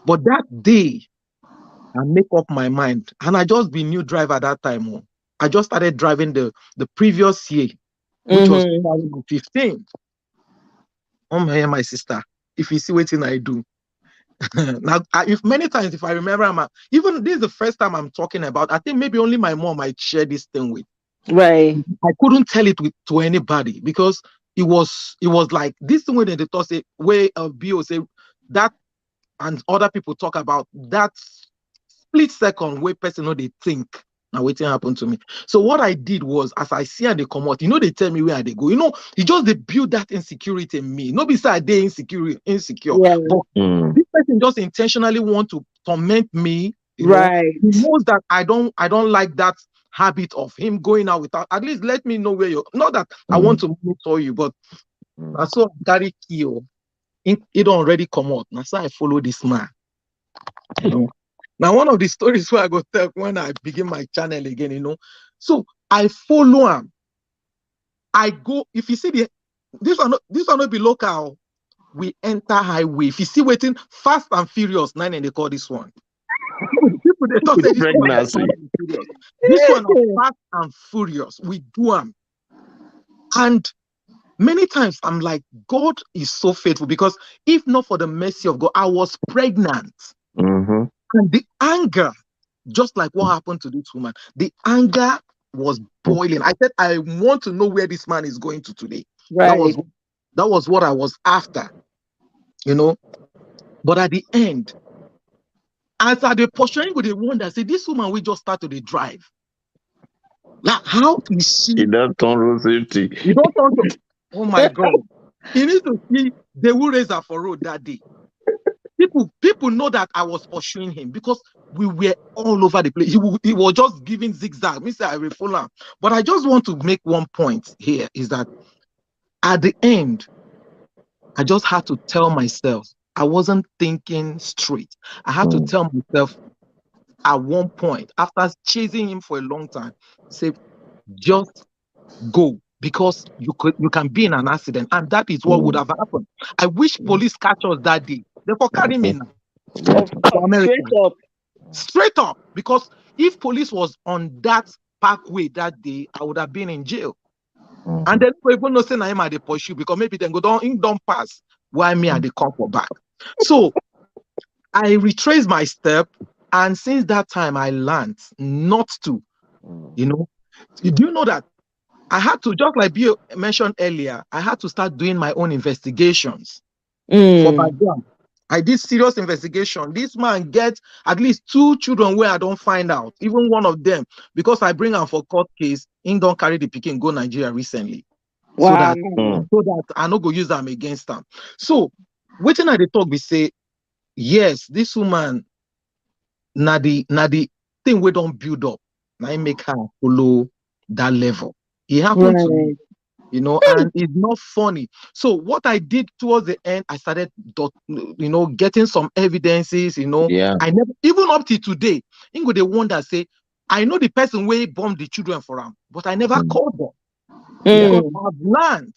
S6: But that day, I make up my mind, and I just be new driver that time. Oh. I just started driving the previous year, which was
S1: Mm-hmm.
S6: 2015. Oh my sister, if you see what thing I do. Now, if many times, if I remember, even this is the first time I'm talking about. I think maybe only my mom might share this thing with.
S1: Right.
S6: I couldn't tell it to anybody because it was like this thing when they talk say way of BO say that and other people talk about that split second where person know they think. Now waiting happened to me. So what I did was as I see and they come out, they tell me where they go. It just they build that insecurity in me. No beside they insecure,
S1: Yeah.
S6: but
S4: Mm.
S6: this person just intentionally want to torment me.
S1: Right.
S6: He knows that I don't like that habit of him going out without at least let me know where you're. Not that I want
S4: Mm.
S6: to monitor you, but
S4: Mm.
S6: I saw carry key. It don't already come out. That's why I follow this man. You know. Now one of the stories where I go tell when I begin my channel again. So I follow him. I go if you see this one not be local. We enter highway. If you see waiting fast and furious, nine and they call this one. People they thought
S4: With
S6: say this one is fast
S4: pregnancy.
S6: and furious. This one is fast and furious. We do them. And many times I'm like, God is so faithful because if not for the mercy of God, I was pregnant.
S4: Mm-hmm.
S6: And the anger, just like what happened to this woman, the anger was boiling. I said, I want to know where this man is going to today. That
S1: Right.
S6: was that was what I was after, you know. But at the end, as I the pursuing with the one that say this woman we just start to the drive. Like, how is
S4: He
S6: she?
S4: does turn road safety.
S6: You don't want to. Oh my God! He needs to see they will raise her for road that day. People know that I was pursuing him because we were all over the place. He was just giving zigzag. Me say I will follow him. But I just want to make one point here is that at the end, I just had to tell myself I wasn't thinking straight. I had to
S4: Mm.
S6: tell myself at one point after chasing him for a long time, say just go because you can be in an accident and that is what would
S4: Mm.
S6: have happened. I wish police catch us that day. Therefore, carry me now
S1: Of
S6: to
S1: course.
S6: America
S1: Straight up.
S6: straight up because if police was on that parkway that day, I would have been in jail. And
S4: Mhm.
S6: then people know say I they pursue because maybe then go down in don't pass. Why me at the come for back? So I retraced my step, and since that time I learned not to,
S4: Mm.
S6: you know. Do you know that I had to, just like you mentioned earlier, I had to start doing my own investigations for
S1: Mm.
S6: background. I did serious investigation. This man gets at least two children where I don't find out, even one of them, because I bring him for court case, he don't carry the pikin go Nigeria recently. So
S1: Wow.
S6: that
S4: Mm.
S6: I no go use them against them. So waiting at the talk we say yes, this woman, na the thing we don't build up, now it make her follow that level. It happened to me,
S1: Right.
S6: and it's not funny. So what I did towards the end, I started, getting some evidences.
S4: Yeah.
S6: I never, even up to today, Ingo they wonder say, I know the person where bombed the children for him, but I never
S4: Mm.
S6: called them
S4: Yeah.
S6: because
S1: Mm.
S6: I've learned.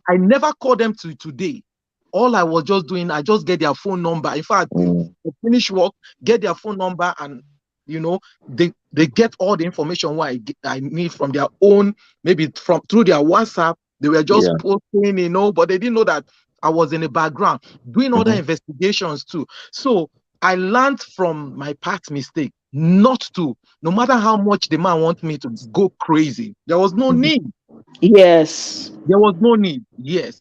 S6: I never called them to today. All I was just doing, I just get their phone number. In fact,
S4: Mm.
S6: finish work, get their phone number, and they get all the information what I need from their own, maybe from through their WhatsApp. They were just
S4: Yeah.
S6: posting, but they didn't know that I was in the background doing other
S4: Mhm.
S6: investigations too. So I learned from my past mistake not to, no matter how much the man want me to go crazy, there was no
S4: Mhm.
S6: need.
S1: Yes.
S6: There was no need. Yes.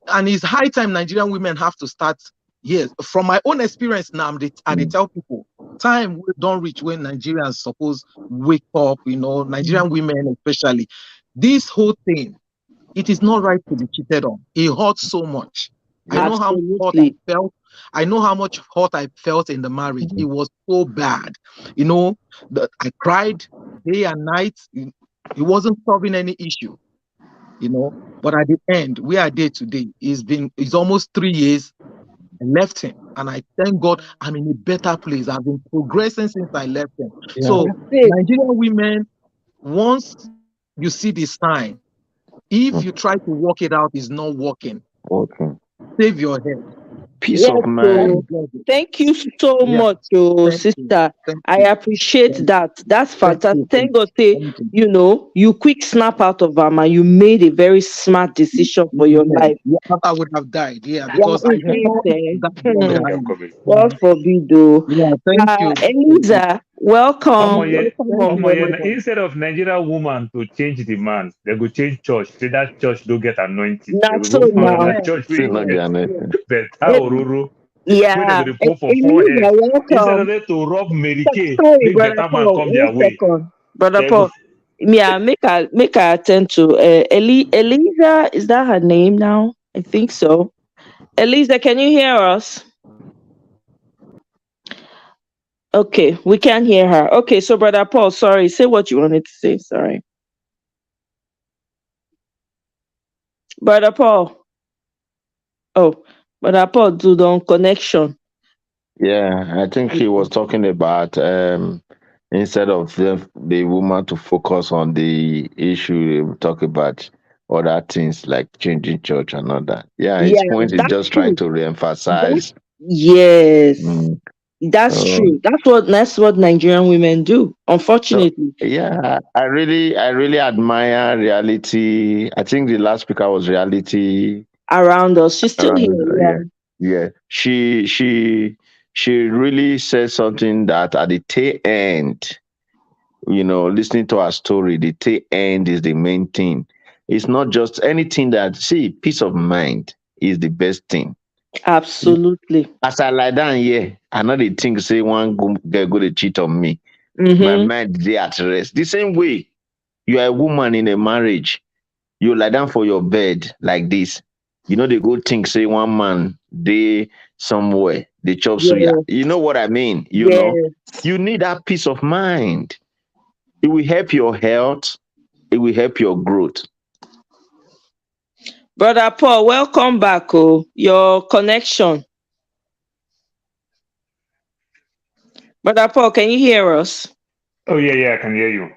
S6: And it's high time Nigerian women have to start. Yes. From my own experience now, I
S4: Mm.
S6: tell people, time we don't reach when Nigerians suppose wake up, Nigerian women especially. This whole thing, it is not right to be cheated on. It hurts so much. I
S4: Yeah.
S6: know how hot I
S1: Absolutely.
S6: felt. I know how much hot I felt in the marriage. It
S4: Mhm.
S6: was so bad. You know, I cried day and night. It wasn't solving any issue you know. But at the end, we are there today. It's almost 3 years. I left him, and I thank God I'm in a better place. I've been progressing since I left him.
S4: Yeah.
S6: So
S1: That's it.
S6: Nigerian women, once you see the sign, if
S4: Mm.
S6: you try to work it out, it's not working.
S4: Okay.
S6: Save your head.
S4: Peace
S1: Yes,
S4: of
S6: That
S1: so
S6: is
S4: mind.
S6: just it.
S1: thank you so
S6: Yeah.
S1: much, oh
S6: Thank you.
S1: sister.
S6: Thank
S1: I
S6: you.
S1: appreciate
S6: Thank,
S1: that. That's
S6: thank
S1: fantastic.
S6: you.
S1: Thank God, say,
S6: Thank you.
S1: you quick snap out of them and you made a very smart decision for your
S6: Yes.
S1: life.
S6: Yeah, I would have died. Yeah,
S1: Yeah,
S6: because I
S1: it
S6: know
S1: is,
S6: that
S1: eh?
S6: one
S3: Thank
S1: Hmm.
S3: you for
S6: behind me.
S3: coming.
S1: God
S6: Mhm.
S1: forbid, though.
S6: Yeah, thank you.
S1: Eliza,
S3: Omo
S1: welcome.
S3: ye,
S1: Welcome
S6: Thank
S1: on
S3: omo
S6: you
S3: ye,
S1: board.
S6: so much.
S3: instead of Nigerian woman to change the man, they go change church. Say that church don't get anointing. They
S1: Not
S3: go
S1: so
S3: go find
S1: now.
S3: another
S6: Yes,
S3: church where
S4: Still
S3: you
S4: not
S6: yes,
S3: get
S6: yes.
S4: getting
S3: better
S1: Eh,
S6: Mm.
S3: ororo. Where they
S1: yeah.
S3: go to pour for
S1: Eliza,
S3: forehead. Instead of
S1: welcome.
S3: them to rub Mary Kay,
S1: Sorry,
S3: make
S1: brother
S3: better man
S1: Paul.
S3: come
S1: One
S3: their way.
S1: second, brother
S3: They go
S1: Paul. Yeah, make her attend to Eliza. Is that her name now? I think so. Eliza, can you hear us? Okay, we can hear her. Okay, so brother Paul, sorry, say what you wanted to say. Sorry, brother Paul. Oh, brother Paul, do the on connection.
S4: Yeah, I think he was talking about instead of the woman to focus on the issue, they will talk about other things like changing church and all that. Yeah, his
S1: Yeah,
S4: point is
S1: that's
S4: just trying
S1: true.
S4: to
S1: That
S4: reemphasize.
S1: yes,
S4: Mm.
S1: that's
S4: So
S1: true. That's what Nigerian women do.
S4: so
S1: Unfortunately,
S4: yeah, I really admire reality. I think the last speaker was reality
S1: around us, she's still here.
S4: around
S1: Yeah,
S4: yeah. She really said something that at the tail end, listening to her story, the tail end is the main thing. It's not just anything that, see, peace of mind is the best thing.
S1: absolutely.
S4: As I lie down here, I know the thing say one girl go to cheat on me. My
S1: Mm-hmm.
S4: mind they at rest. The same way you are a woman in a marriage, you lie down for your bed like this. They go think say one man they somewhere, they chop suya.
S1: Yes,
S4: You know what I mean?
S1: yes.
S4: You need that peace of mind. It will help your health. It will help your growth.
S1: Brother Paul, welcome back. Oh, your connection. Brother Paul, can you hear us?
S3: oh yeah, yeah, I can hear you.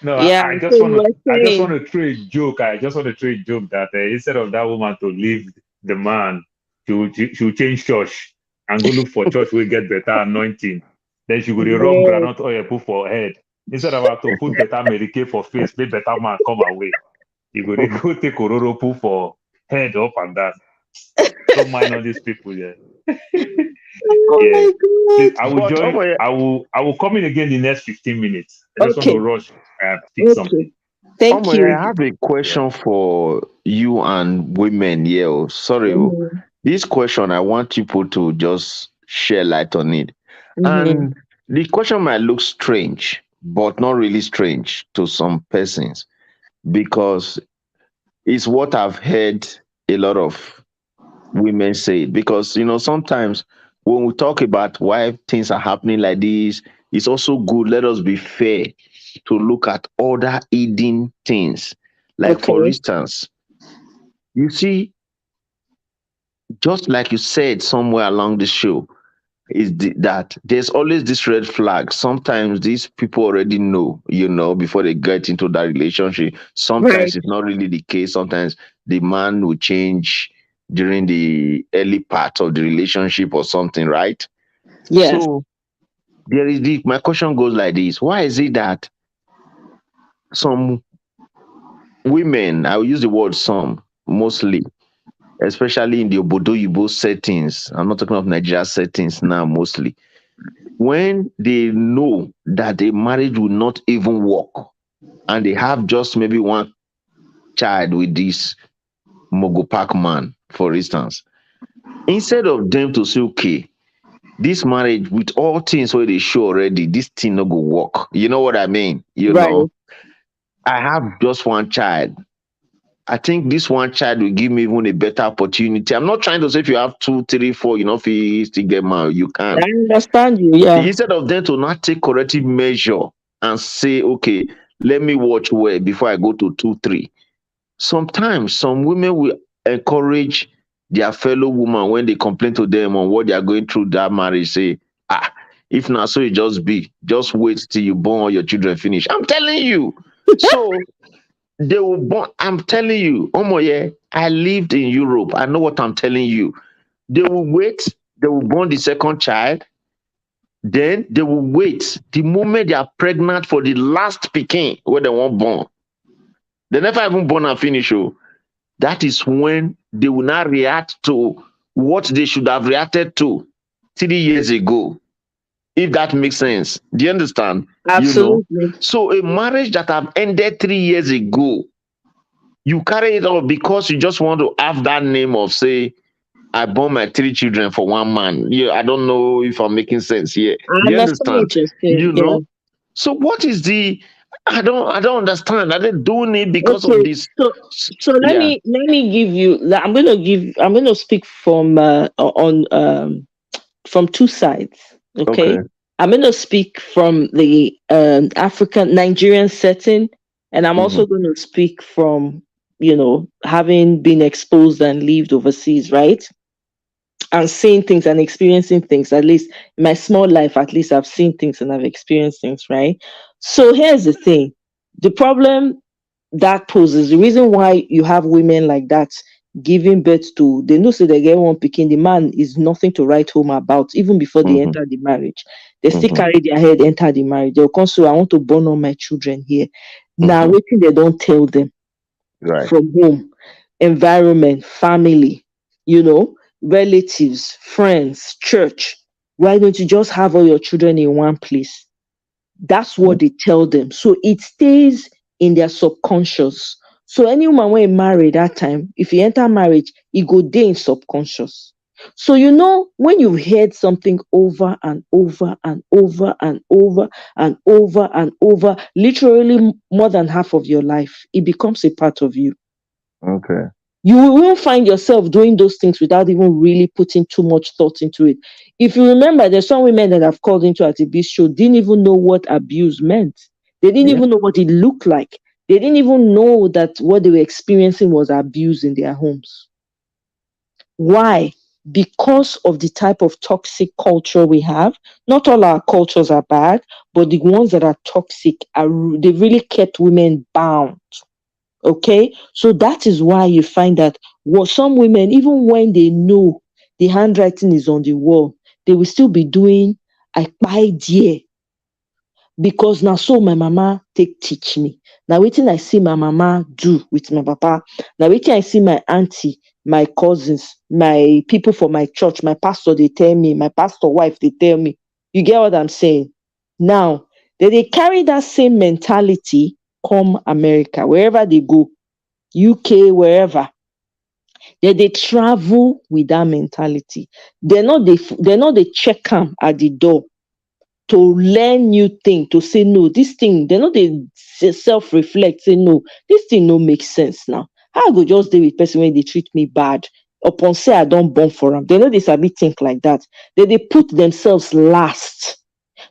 S3: No,
S1: Yeah, so you were
S3: I just want
S1: saying,
S3: to throw a joke. I just want to throw a joke that instead of that woman to leave the man, she will change church and go look for church where get better anointing. Then she will dey rub
S1: yes.
S3: granite oil put for head. Instead of her to put better Mary Kay for face, make better man come away. You go dey go take ororo put for head up and down. Don't mind all these people, yeah.
S1: Oh
S3: Yeah.
S1: my
S3: Please,
S1: God.
S3: I will
S4: But
S3: join.
S4: oh yeah,
S3: I will come in again the next 15 minutes. I just want to
S1: Okay,
S3: rush and pick
S1: okay.
S3: something.
S1: Thank
S4: oh yeah, I
S1: you.
S4: have a
S3: Yeah.
S4: question for you and women here. Oh. Sorry. Oh.
S1: Mm-hmm.
S4: This question I want people to just share light on it.
S1: Mm-hmm.
S4: And the question might look strange, but not really strange to some persons because it's what I've heard a lot of. women say it, because sometimes when we talk about why things are happening like this, it's also good, let us be fair, to look at other hidden things. Like, for
S1: Okay.
S4: instance, you see, just like you said somewhere along the show, that there's always this red flag. Sometimes these people already know, before they get into that relationship.
S1: Right.
S4: Sometimes it's not really the case. Sometimes the man will change during the early part of the relationship or something, right?
S1: Yes.
S4: So my question goes like this: why is it that some women, I will use the word some, mostly, especially in the Obodo settings, I'm not talking of Nigeria settings now, mostly, when they know that the marriage will not even work, and they have just maybe one child with this Mogo Park man, for instance, instead of them to say, okay, this marriage with all things where they show already, this thing not go work. You know what I mean?
S1: Right.
S4: I have just one child. I think this one child will give me even a better opportunity. I'm not trying to say if you have two, three, four, if you still get married, you
S1: I
S4: can.
S1: understand you. Yeah.
S4: Instead of them to not take corrective measure and say, okay, let me watch well before I go to two, three. Sometimes some women will encourage their fellow woman when they complain to them on what they are going through that marriage, say, if not, so you just wait till you born all your children finish. I'm telling you. So they will born. I'm telling you, yeah, I lived in Europe. I know what I'm telling you. They will wait, they will born the second child, then they will wait the moment they are pregnant for the last pikin where they won't born. They never even born and finish. Oh, that is when they will not react to what they should have reacted to 3 years ago. If that makes sense. Do you understand?
S1: Absolutely.
S4: So a marriage that have ended 3 years ago, you carry it on because you just want to have that name of, say, I born my three children for one man. Yeah, I don't know if I'm making sense here.
S1: I
S4: Do you
S1: understand
S4: understand?
S1: what you're saying.
S4: You
S1: Yeah.
S4: know? So what is the I don't understand. Are they doing it because of
S1: Okay.
S4: this?
S1: So let
S4: Yeah.
S1: me give you. I'm gonna speak from on from two sides. Okay.
S4: Okay.
S1: I'm gonna speak from the African Nigerian setting, and I'm
S4: Mm-hmm.
S1: also gonna speak from having been exposed and lived overseas, right? And seeing things and experiencing things. At least in my small life, at least I've seen things and I've experienced things, right? So here's the thing: the problem that poses, the reason why you have women like that giving birth to, they know, so they get one picking, the man is nothing to write home about even before they
S4: Mm-hmm.
S1: enter the marriage. They still
S4: Mm-hmm.
S1: carry their head enter the marriage. They'll come, so I want to born all my children here. Now
S4: Mm-hmm.
S1: waiting, they don't tell them
S4: Right.
S1: from home, environment, family, relatives, friends, church. Why don't you just have all your children in one place? That's what they tell them. So it stays in their subconscious. So any woman when you marry that time, if you enter marriage, it go there in subconscious. So when you've heard something over and over and over and over and over and over, literally more than half of your life, it becomes a part of you.
S4: Okay.
S1: You will find yourself doing those things without even really putting too much thought into it. If you remember, there's some women that have called into at this show, didn't even know what abuse meant. They didn't
S4: Yeah.
S1: even know what it looked like. They didn't even know that what they were experiencing was abuse in their homes. Why? Because of the type of toxic culture we have. Not all our cultures are bad, but the ones that are toxic they really kept women bound. Okay, so that is why you find that some women, even when they know the handwriting is on the wall, they will still be doing kpaied, because now so my mama take teach me. Now waiting I see my mama do with my papa. Now waiting I see my auntie, my cousins, my people for my church, my pastor they tell me, my pastor wife they tell me. You get what I'm saying? Now they carry that same mentality come America, wherever they go, UK, wherever. They travel with that mentality. They're not they check am at the door to learn new thing, to say no, this thing, they know they self-reflect, say no, this thing no make sense now. How I go just deal with person when they treat me bad? upon say I don't born for them. They know they sabi think like that. They put themselves last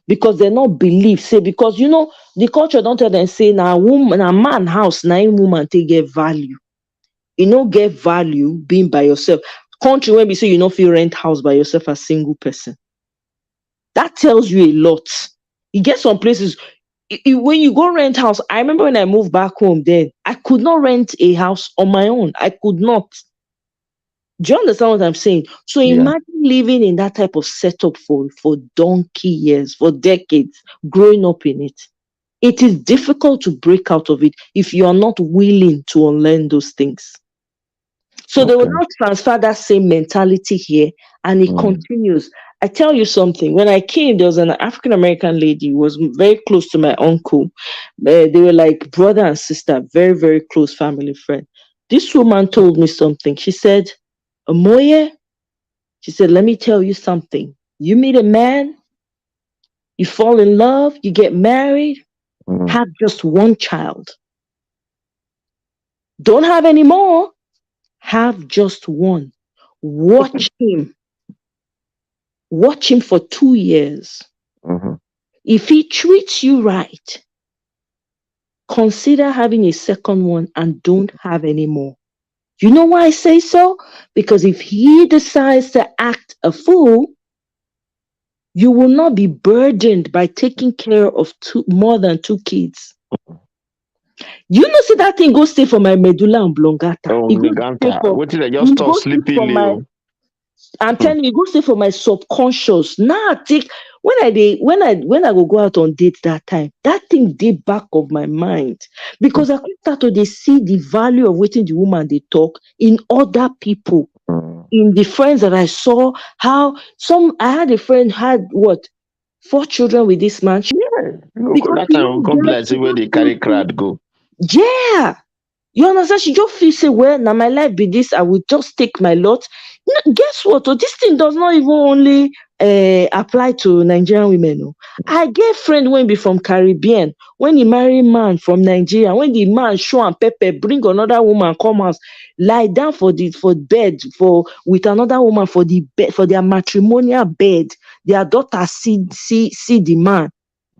S1: because they not believe. Say because the culture don't tell them say now woman, a man house, na im woman take get value. You no get value being by yourself. Country when we say you no feel rent house by yourself as single person. That tells you a lot. You get some places when you go rent house. I remember when I moved back home, then I could not rent a house on my own. I could not. Do you understand what I'm saying? So
S4: Yeah.
S1: imagine living in that type of setup for donkey years, for decades, growing up in it. It is difficult to break out of it if you are not willing to unlearn those things. So they will
S4: Okay.
S1: not transfer that same mentality here, and it
S4: Mm.
S1: continues. I tell you something. When I came, there was an African American lady who was very close to my uncle. They were like brother and sister, very very close family friend. This woman told me something. She said, "Amoye," she said, "let me tell you something. You meet a man, you fall in love, you get married,
S4: Mm.
S1: have just one child. Don't have any more. Have just one. Watch him. Watch him for 2 years.
S4: Mhm.
S1: If he treats you right, consider having a second one and don't have any more." You know why I say so? Because if he decides to act a fool, you will not be burdened by taking care of more than two kids. You know, see that thing go stay for my medulla oblongata.
S4: Oh,
S1: It go stay
S4: Niganta.
S1: for
S4: What did I just
S1: it
S4: talk
S1: go stay
S4: sleepy
S1: for my
S4: Leo?
S1: I'm
S4: Hmm.
S1: telling you, go stay for my subconscious. Now I take when I go out on date that time, that thing did back of my mind. Because I could start to dey see the value of waiting the woman they talk in other people,
S4: Mm.
S1: in the friends that I saw, how some I had a friend had what 4 children with this man.
S4: Yeah.
S1: Because
S4: That
S1: she
S4: time will
S1: don't
S4: come
S1: get
S4: like
S1: she
S4: see where
S1: just
S4: they
S1: feel
S4: carry
S1: say,
S4: crowd go.
S1: yeah. You understand? She just feel say, well, now my life be this, I will just take my lot. Guess what? Oh, this thing does not even only apply to Nigerian women. Oh. I get friend when be from Caribbean. When he marry man from Nigeria, when the man show and pepper, bring another woman, come house, lie down for bed for with another woman for the bed for their matrimonial bed. Their daughter see the man.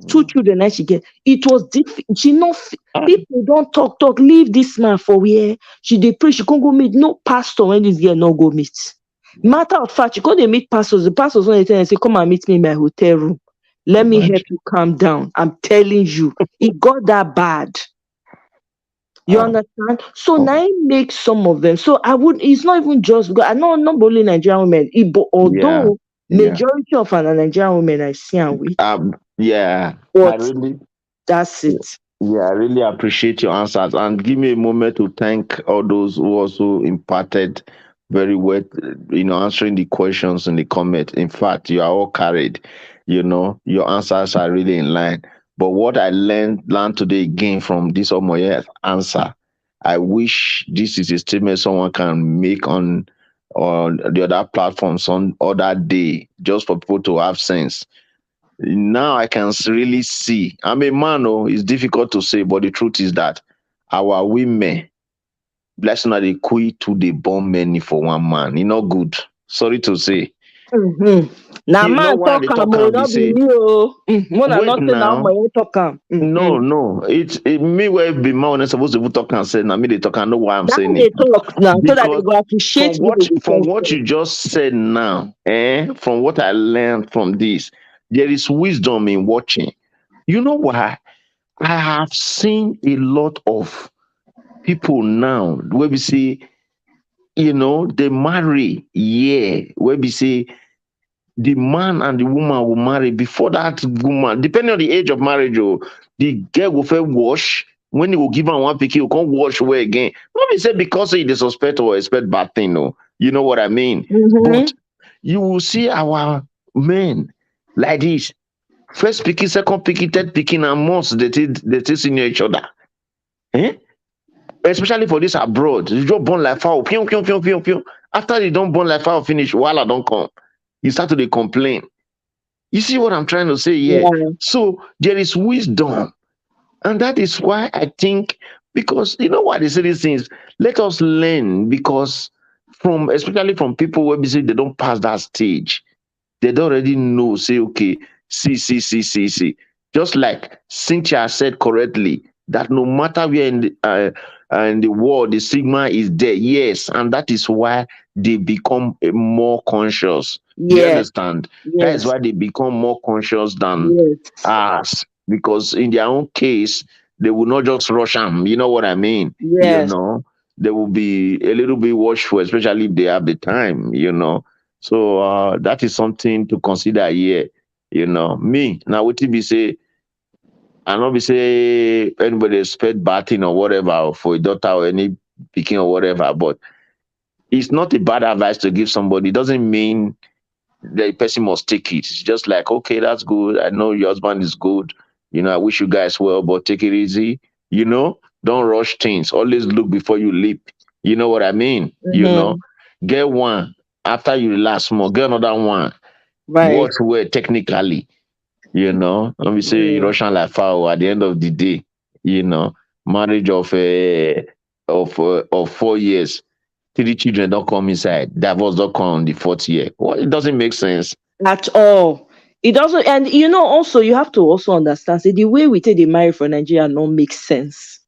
S1: Two
S4: Mm.
S1: children that she get. It was difficult. She no
S4: Ah,
S1: people don't talk. Leave this man for where she dey pray. She can't go meet no pastor when this girl no go meet. Matter of fact, she can't dey meet pastors. The pastors when they tell her say, "Come and meet me in my hotel room. Let me help
S4: imagine.
S1: you calm down." I'm telling you, it got that bad. You
S4: Ah,
S1: understand? So
S4: oh,
S1: now it makes some of them. So I would. It's not even just because I know not only Nigerian women.
S4: yeah.
S1: Although
S4: Yeah.
S1: majority of Nigerian women I see and with,
S4: Yeah. I
S1: but
S4: really
S1: that's it.
S4: Yeah, I really appreciate your answers and give me a moment to thank all those who also imparted very well, answering the questions in the comment. In fact, you are all carried. Your answers are really in line. But what I learned today again from this Omoye answer, I wish this is a statement someone can make on the other platforms on other day, just for people to have sense. Now I can really see. I'm a man, oh, it's difficult to say, but the truth is that our women, blessing are the queen to the born many for one man. It's not good. Sorry to say.
S1: Mhm. Na
S4: You know
S1: man
S4: why
S1: talk
S4: they
S1: am
S4: talk
S1: o,
S4: and be
S1: no be
S4: say,
S1: me o. Una
S4: wait
S1: not say na
S4: now.
S1: omo talk am.
S4: No, no. Me where be man when supposed to talk and say, now me they talk. I know why I'm
S1: Na
S4: saying
S1: me
S4: it.
S1: dey talk now so that they
S4: Because
S1: go appreciate
S4: from
S1: me
S4: what
S1: dey
S4: from what
S1: question.
S4: you just said now, from what I learned from this, there is wisdom in watching. You know why? I have seen a lot of people now where we say, they marry, yeah, where we say the man and the woman will marry before that woman, depending on the age of marriage, the girl will first wash. When he will give her one picky, you can't wash away again. Not be say because he suspect or expect bad thing, no. You know what I mean? But
S1: Mhm.
S4: you will see our men like this. First picking, second picking, third picking, and most they still near each other. Eh? Especially for this abroad, you just born like fowl, pew, pew, pew, pew, pew. After you don't born like fowl finish, wahala don't come. You start to dey complain. You see what I'm trying to say here?
S1: Yeah.
S4: So there is wisdom. And that is why I think, because you know why they say these things, let us learn because from especially from people where say they don't pass that stage. They don't already know, say, okay, see. Just like Cynthia said correctly, that no matter where in the world, the stigma is there. Yes, and that is why they become more conscious. Do you
S1: Yes,
S4: understand? That is
S1: yes,
S4: why they become more conscious than
S1: yes,
S4: us, because in their own case, they will not just rush them. You know what I mean?
S1: yes.
S4: They will be a little bit watchful, especially if they have the time. So that is something to consider here. Me now what be say, I not be say anybody expect bad thing or whatever for a daughter or any picking or whatever, but it's not a bad advice to give somebody. It doesn't mean the person must take it. It's just like, okay, that's good. I know your husband is good. I wish you guys well, but take it easy. Don't rush things. Always look before you leap. You know what I mean?
S1: Mm-hmm.
S4: Get one. After you relax more, get another one.
S1: Right.
S4: Watch where technically, let me say
S1: Yeah.
S4: Russian like foul at the end of the day, you know, marriage of 4 years, three children don't come inside, divorce don't come on the fourth year. Well, it doesn't make sense.
S1: At all. It doesn't, and also you have to also understand, say the way we take the marry for Nigeria not make sense.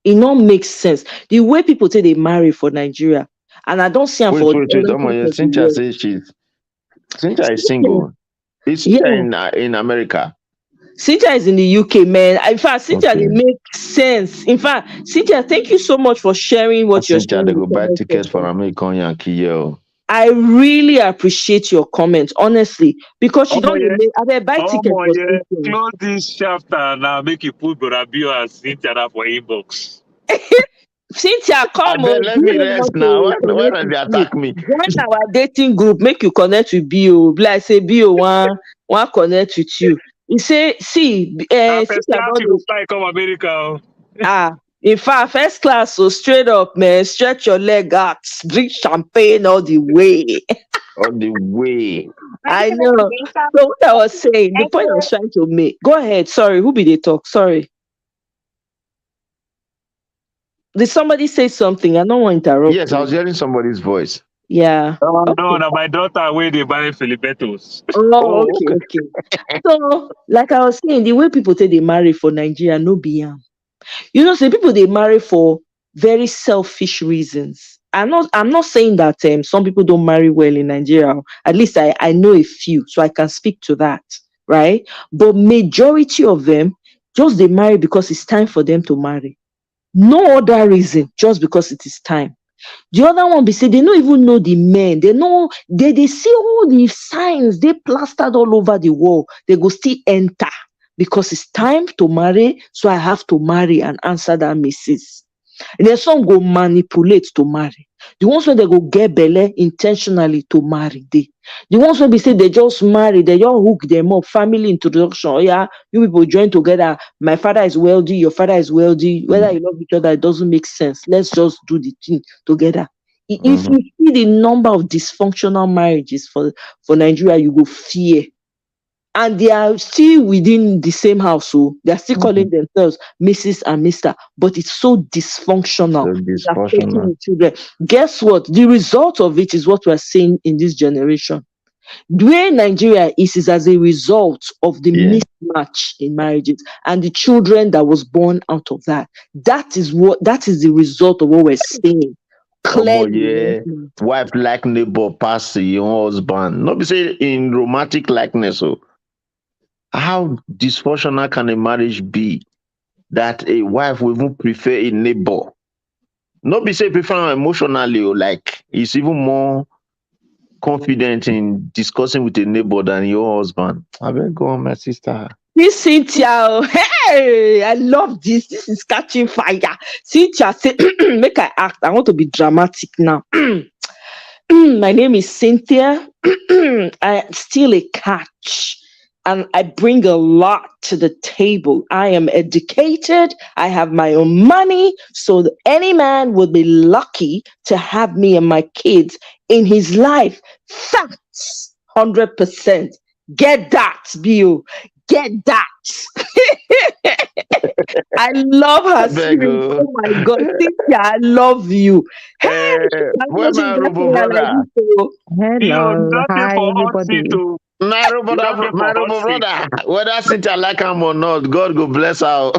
S1: It not makes sense. The way people take they marry for Nigeria, and I don't see them
S4: Wait,
S1: for
S4: wait, wait.
S1: other
S4: Oh my,
S1: parts
S4: yeah,
S1: of the
S4: Cynthia
S1: world.
S4: says Cynthia is single. Is Cynthia
S1: Yeah.
S4: in America?
S1: Cynthia is in the UK, man. In fact, Cynthia, they
S4: Okay.
S1: make sense. In fact, Cynthia, thank you so much for sharing what
S4: Ask
S1: you're
S4: Cynthia,
S1: sharing
S4: they
S1: in the
S4: go buy
S1: comment
S4: tickets for
S1: section.
S4: American Yankee. Yo.
S1: I really appreciate your comment, honestly, because she
S7: Oh
S1: don't
S7: yeah,
S1: make. I better buy
S7: oh
S1: ticket for
S7: yeah.
S1: Cynthia.
S7: Close this chapter now. Make you put Borabio and Cynthia for inbox.
S1: Cynthia,
S4: I
S1: come on,
S4: bet let me
S1: Bio
S4: rest
S1: want
S4: now.
S1: to
S4: Why
S1: connect
S4: don't
S1: with
S4: they
S1: you.
S4: attack me?
S1: Join our dating group, make you connect with Bio. Be like say Bio want connect with you. He say, see,
S7: Now first
S1: Cynthia
S7: class
S1: don't
S7: you go
S1: dey-
S7: fly come America. Oh.
S1: ah. In fact, first class, so straight up, man, stretch your leg out, drink champagne all the way.
S4: All the way.
S1: I know. So what I was saying, the point I was trying to make. Go ahead. Sorry, who be they talk? Sorry. Did somebody say something? I don't want to interrupt
S4: Yes, I
S1: you.
S4: was hearing somebody's voice.
S1: Yeah.
S7: No,
S1: Okay.
S7: now my daughter where they buy Filibetos.
S1: Oh,
S4: Oh,
S1: okay,
S4: okay.
S1: okay. So, like I was saying, the way people say they marry for Nigeria, no be am. Say people they marry for very selfish reasons. I'm not saying that some people don't marry well in Nigeria. At least I know a few, so I can speak to that, right? But majority of them just they marry because it's time for them to marry. No other reason, just because it is time. The other one be say they don't even know the men. They know they see all the signs they plastered all over the wall. They go still enter because it's time to marry. So I have to marry and answer that missus. And then some go manipulate to marry. The ones where they go get belle intentionally to marry. The ones where we say they just marry, they just hook them up, family introduction. Oh, yeah, you people join together. My father is wealthy, your father is wealthy. Whether you love each other, it doesn't make sense. Let's just do the thing together. If
S4: Mm-hmm.
S1: you see the number of dysfunctional marriages for Nigeria, you go fear. And they are still within the same house, so they're still
S4: Mm-hmm.
S1: calling themselves Mrs. and Mr. But it's so dysfunctional.
S4: So
S1: It's affecting
S4: dysfunctional.
S1: the children. Guess what? The result of it is what we're seeing in this generation. The way Nigeria is as a result of the
S4: Yeah.
S1: mismatch in marriages and the children that was born out of that. That is the result of what we're seeing
S4: Omo,
S1: clearly right
S4: yeah.
S1: now.
S4: Wife like neighbor pass your husband. Not be say in romantic likeness. So how dysfunctional can a marriage be that a wife will even prefer a neighbor? Not be say prefer am emotionally, or like he's even more confident in discussing with a neighbor than your husband. I better go on, my sister.
S1: This Cynthia, oh, hey, I love this. This is catching fire. Cynthia say, make I act. I want to be dramatic now. My name is Cynthia. I still a catch. And I bring a lot to the table. I am educated. I have my own money. So that any man would be lucky to have me and my kids in his life. Facts. 100%. Get that, Bill. Get that. I love
S4: I
S1: her
S4: beg
S1: spirit.
S4: you.
S1: Oh my God, Cynthia, I love you. Hey,
S4: Where
S1: she's
S4: my
S1: dancing
S4: robo
S1: her like
S4: brother?
S1: this. So
S7: Yo,
S6: Hello,
S7: nothing
S6: hi
S7: for hot seat
S6: everybody.
S7: to
S4: My
S7: nothing for hot
S4: robo
S7: seat.
S4: brother. Whether Cynthia like him or not, God go bless her.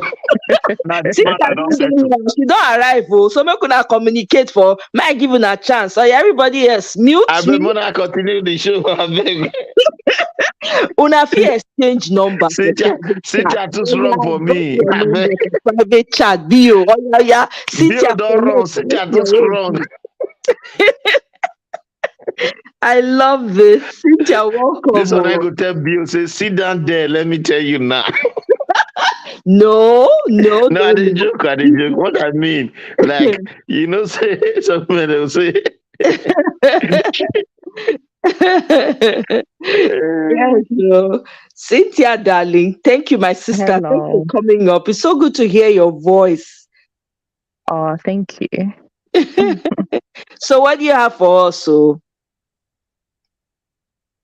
S7: Now this
S1: Cynthia
S7: matter don't
S1: don't get me
S7: settle.
S1: wrong, she don't arrive. Oh, so make una communicate for might give una chance. So yeah, everybody else
S4: I
S1: mute
S4: beg
S1: me.
S4: Mona continue the show. I beg.
S1: Una fit exchange number for
S4: Cynthia,
S1: private chat.
S4: Cynthia too
S1: Oh
S4: strong
S1: yeah,
S4: for
S1: drop
S4: me.
S1: your
S4: I
S1: number
S4: beg.
S1: for private chat. Bio. Oh yeah, yeah.
S4: Bill
S1: Cynthia
S4: don't run.
S1: connect. Make
S4: Cynthia too
S1: your own.
S4: strong.
S1: I love this. Cynthia, welcome.
S4: This one I
S1: Oh.
S4: go tell Bill, say, sit down there. Let me tell you now.
S1: No, no,
S4: No, I
S1: no,
S4: did joke. I did joke. What I mean, like,
S1: no.
S4: say, something they'll say,
S1: Yes, no. Cynthia, darling, thank you, my sister. Thanks for
S6: Hello.
S1: coming up. It's so good to hear your voice.
S6: Oh, thank you.
S1: So, what do you have for us? So,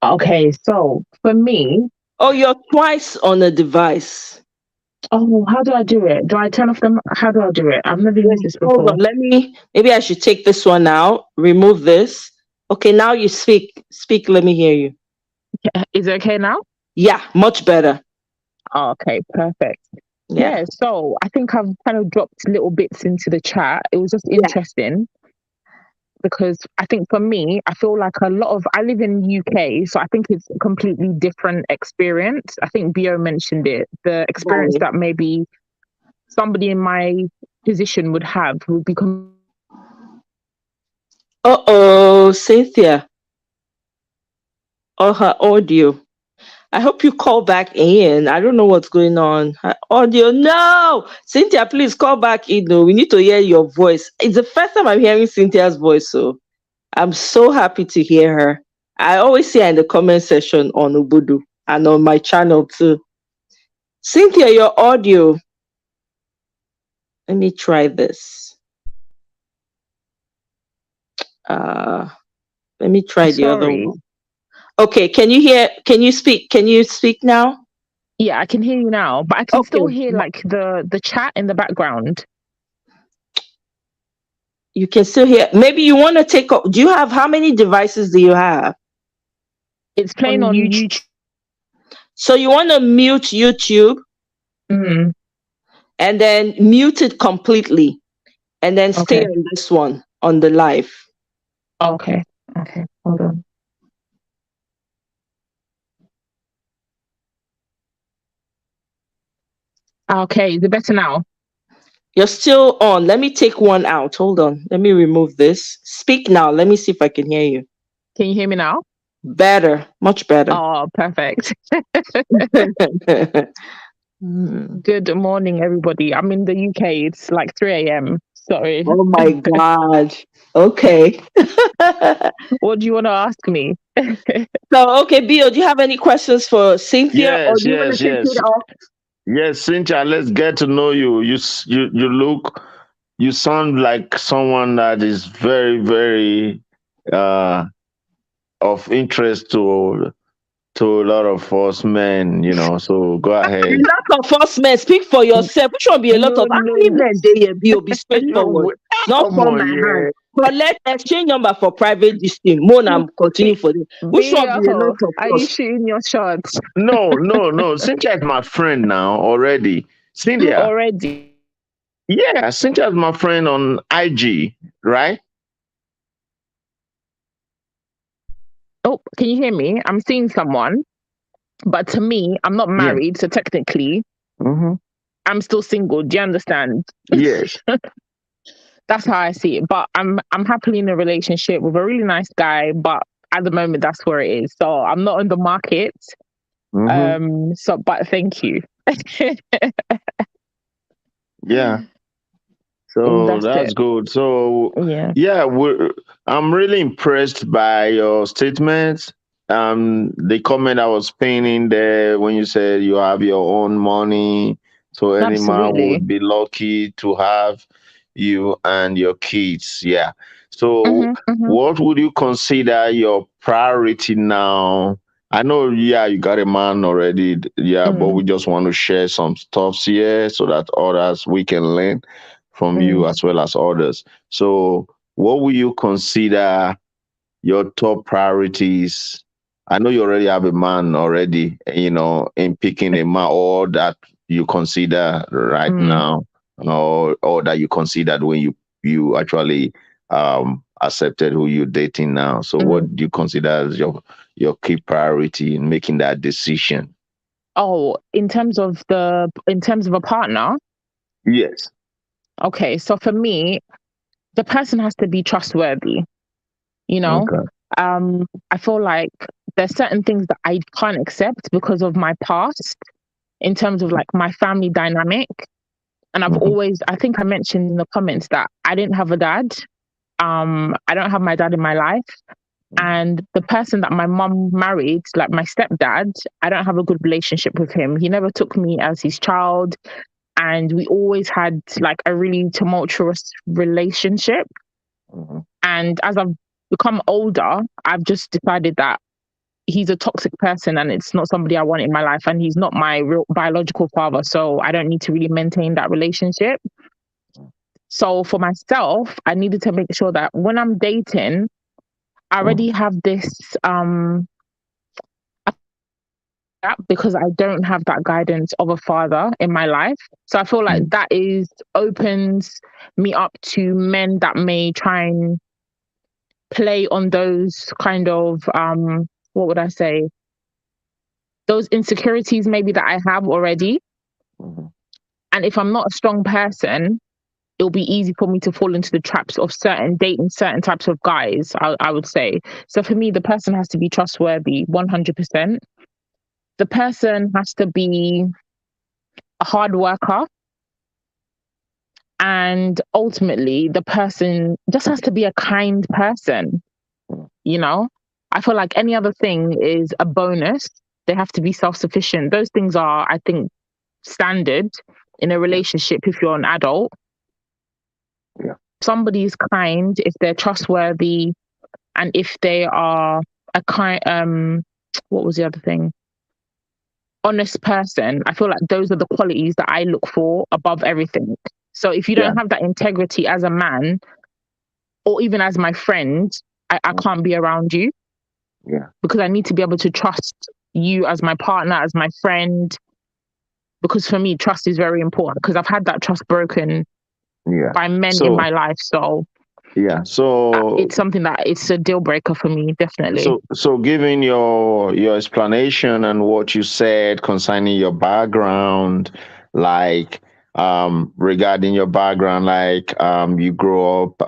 S8: Okay, so for me,
S1: oh, you're twice on a device.
S8: oh, how do I do it? Do I turn off them? How do I do it? I've never used
S1: Wait,
S8: this
S1: hold on.
S8: before.
S1: Maybe I should take this one out, remove this. Okay, now you speak. Speak, let me hear you.
S6: Is it okay now?
S1: Yeah, much better.
S6: Oh, okay, perfect.
S1: Yeah.
S6: Yeah, so I think I've kind of dropped little bits into the chat. It was just
S1: Yeah.
S6: interesting because I think for me, I feel like I live in UK, so I think it's a completely different experience. I think Bio mentioned it. The experience
S1: Right.
S6: that maybe somebody in my position would have would be
S1: Uh-oh, Cynthia, or her audio. I hope you call back in. I don't know what's going on. Her audio, no! Cynthia, please call back in. No, we need to hear your voice. It's the first time I'm hearing Cynthia's voice, so I'm so happy to hear her. I always see her in the comment section on Ubudu and on my channel too. Cynthia, your audio. Let me try this. Uh, let me try the other
S6: sorry.
S1: one. Okay, can you hear? Can you speak? Can you speak now?
S6: Yeah, I can hear you now, but I can
S1: Okay,
S6: still hear like the chat in the background.
S1: you can still hear. Maybe you want to take. Do you have how many devices do you have
S6: It's
S1: on
S6: playing on
S1: YouTube?
S6: YouTube.
S1: So you want to mute YouTube
S6: Mm,
S1: and then mute it completely, and then stay
S6: okay.
S1: on this one on the live.
S6: Okay. Okay. Hold on. Okay. Is it better now?
S1: You're still on. Let me take one out. Hold on. Let me remove this. Speak now. Let me see if I can hear you.
S6: Can you hear me now?
S1: Better, much better.
S6: Oh, perfect.
S1: Hmm.
S6: Good morning, everybody. I'm in the UK. It's like 3 a.m. Sorry.
S1: Oh my God. Okay.
S6: What do you want to ask me?
S1: So, okay, Bio, do you have any questions for Cynthia or
S4: yes,
S1: do you want
S4: yes,
S1: to take
S4: yes,
S1: it off?
S4: yes, Cynthia. Let's get to know you. You sound like someone that is very, very uh of interest to a lot of us men. So go
S1: A
S4: ahead.
S1: lot of us men, speak for yourself. Which one be a lot
S6: No,
S1: of how
S6: no,
S1: many
S6: no.
S1: men they here, Bio, be
S4: No,
S1: straightforward. Not
S4: come
S1: for
S4: on,
S1: my hand.
S4: yeah.
S1: Collect exchange number for private district. Mona continue for this. Which one be a lot
S6: Bio,
S1: of
S6: are you
S1: us?
S6: shooting your shots
S4: No, no, no. Cynthia is my friend now already. Cynthia,
S6: already?
S4: yeah, Cynthia is my friend on IG, right?
S6: Oh, can you hear me? I'm seeing someone, but to me, I'm not
S4: Yeah.
S6: married, so technically,
S4: Mm-hmm.
S6: I'm still single. Do you understand?
S4: Yes.
S6: That's how I see it. But I'm happily in a relationship with a really nice guy, but at the moment that's where it is. So I'm not on the market.
S4: Mm-hmm.
S6: So but thank you.
S4: Yeah. So
S6: That's
S4: that's
S6: it.
S4: good. So
S6: Yeah.
S4: yeah, I'm really impressed by your statements. The comment I was painting there when you said you have your own money, so any man
S6: Absolutely.
S4: would be lucky to have you and your kids. Yeah. So
S6: Hmm. Hmm.
S4: what would you consider your priority now I know, yeah, you got a man already, yeah, but
S8: Mm,
S4: we just want to share some stuffs here so that others we can learn from you
S8: mm,
S4: as well as others. So, what will you consider your top priorities? I know you already have a man already, in picking a man, or that you consider right
S8: mm,
S4: now, or that you considered when you actually accepted who you're dating now. So,
S8: mm.
S4: what do you consider as your key priority in making that decision?
S8: Oh, in terms of a partner,
S4: Yes.
S8: okay. So for me, the person has to be trustworthy. You know,
S4: Okay.
S8: I feel like there's certain things that I can't accept because of my past in terms of like my family dynamic. And
S4: Hmm.
S8: I think I mentioned in the comments that I didn't have a dad. I don't have my dad in my life. And the person that my mum married, like my stepdad, I don't have a good relationship with him. He never took me as his child. And we always had like a really tumultuous relationship.
S4: Hmm.
S8: And as I've become older, I've just decided that he's a toxic person and it's not somebody I want in my life. And he's not my real biological father. So I don't need to really maintain that relationship. So for myself, I needed to make sure that when I'm dating, I already have this gap because I don't have that guidance of a father in my life. So I feel like that is opens me up to men that may try and play on those kind of what would I say? Those insecurities maybe that I have already.
S4: Hmm.
S8: And if I'm not a strong person, it'll be easy for me to fall into the traps of certain dating certain types of guys, I would say. So for me, the person has to be trustworthy 100%. The person has to be a hard worker. And ultimately, the person just has to be a kind person, you know? I feel like any other thing is a bonus. They have to be self sufficient. Those things are, I think, standard in a
S4: Yeah.
S8: relationship if you're an adult.
S4: Yeah.
S8: Somebody is kind, if they're trustworthy, and if they are a kind, what was the other thing? Honest person. I feel like those are the qualities that I look for above everything. So if you
S4: Yeah.
S8: don't have that integrity as a man, or even as my friend, I can't be around you
S4: Yeah.
S8: because I need to be able to trust you as my partner, as my friend. Because for me, trust is very important because I've had that trust broken
S4: Yeah.
S8: by men in
S4: So
S8: my life. So
S4: yeah. So
S8: it's something that it's a deal breaker for me, definitely.
S4: so given your explanation and what you said concerning your background, like regarding your background, like you grew up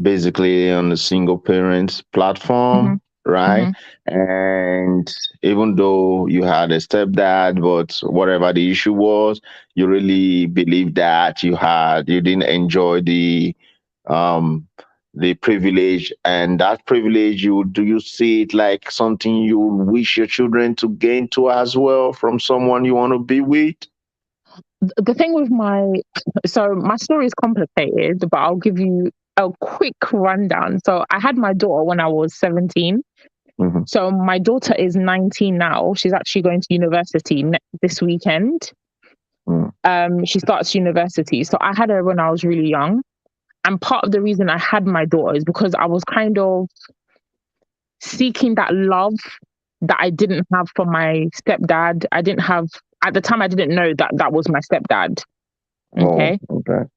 S4: basically on a single parent
S8: Hmm.
S4: platform, right?
S8: Hmm.
S4: And even though you had a stepdad, but whatever the issue was, you really believe that you didn't enjoy um the privilege, and that privilege, you see it like something you wish your children to gain to as well from someone you want to be with?
S8: The thing with so my story is complicated, but I'll give you a quick rundown. So I had my daughter when I was 17.
S4: Hmm.
S8: So my daughter is 19 now. She's actually going to university this weekend. She starts university. So I had her when I was really young. And part of the reason I had my daughter is because I was kind of seeking that love that I didn't have from my stepdad. I didn't have, at the time, I didn't know that that was my stepdad.
S4: Oh,
S8: Okay.
S4: okay.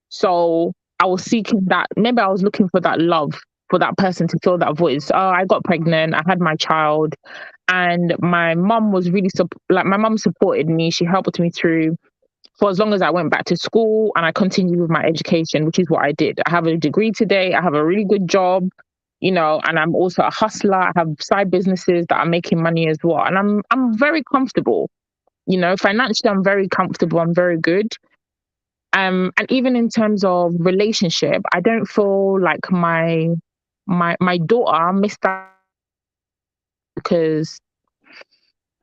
S8: So I was seeking that. Maybe I was looking for that love, for that person to fill that voice. Oh, I got pregnant. I had my child. And my mom was really, my mom supported me. She helped me through for as long as I went back to school and I continued with my education, which is what I did. I have a degree today. I have a really good job, and I'm also a hustler. I have side businesses that are making money as well. And I'm very comfortable. Financially I'm very comfortable. I'm very good. And even in terms of relationship, I don't feel like my daughter missed that because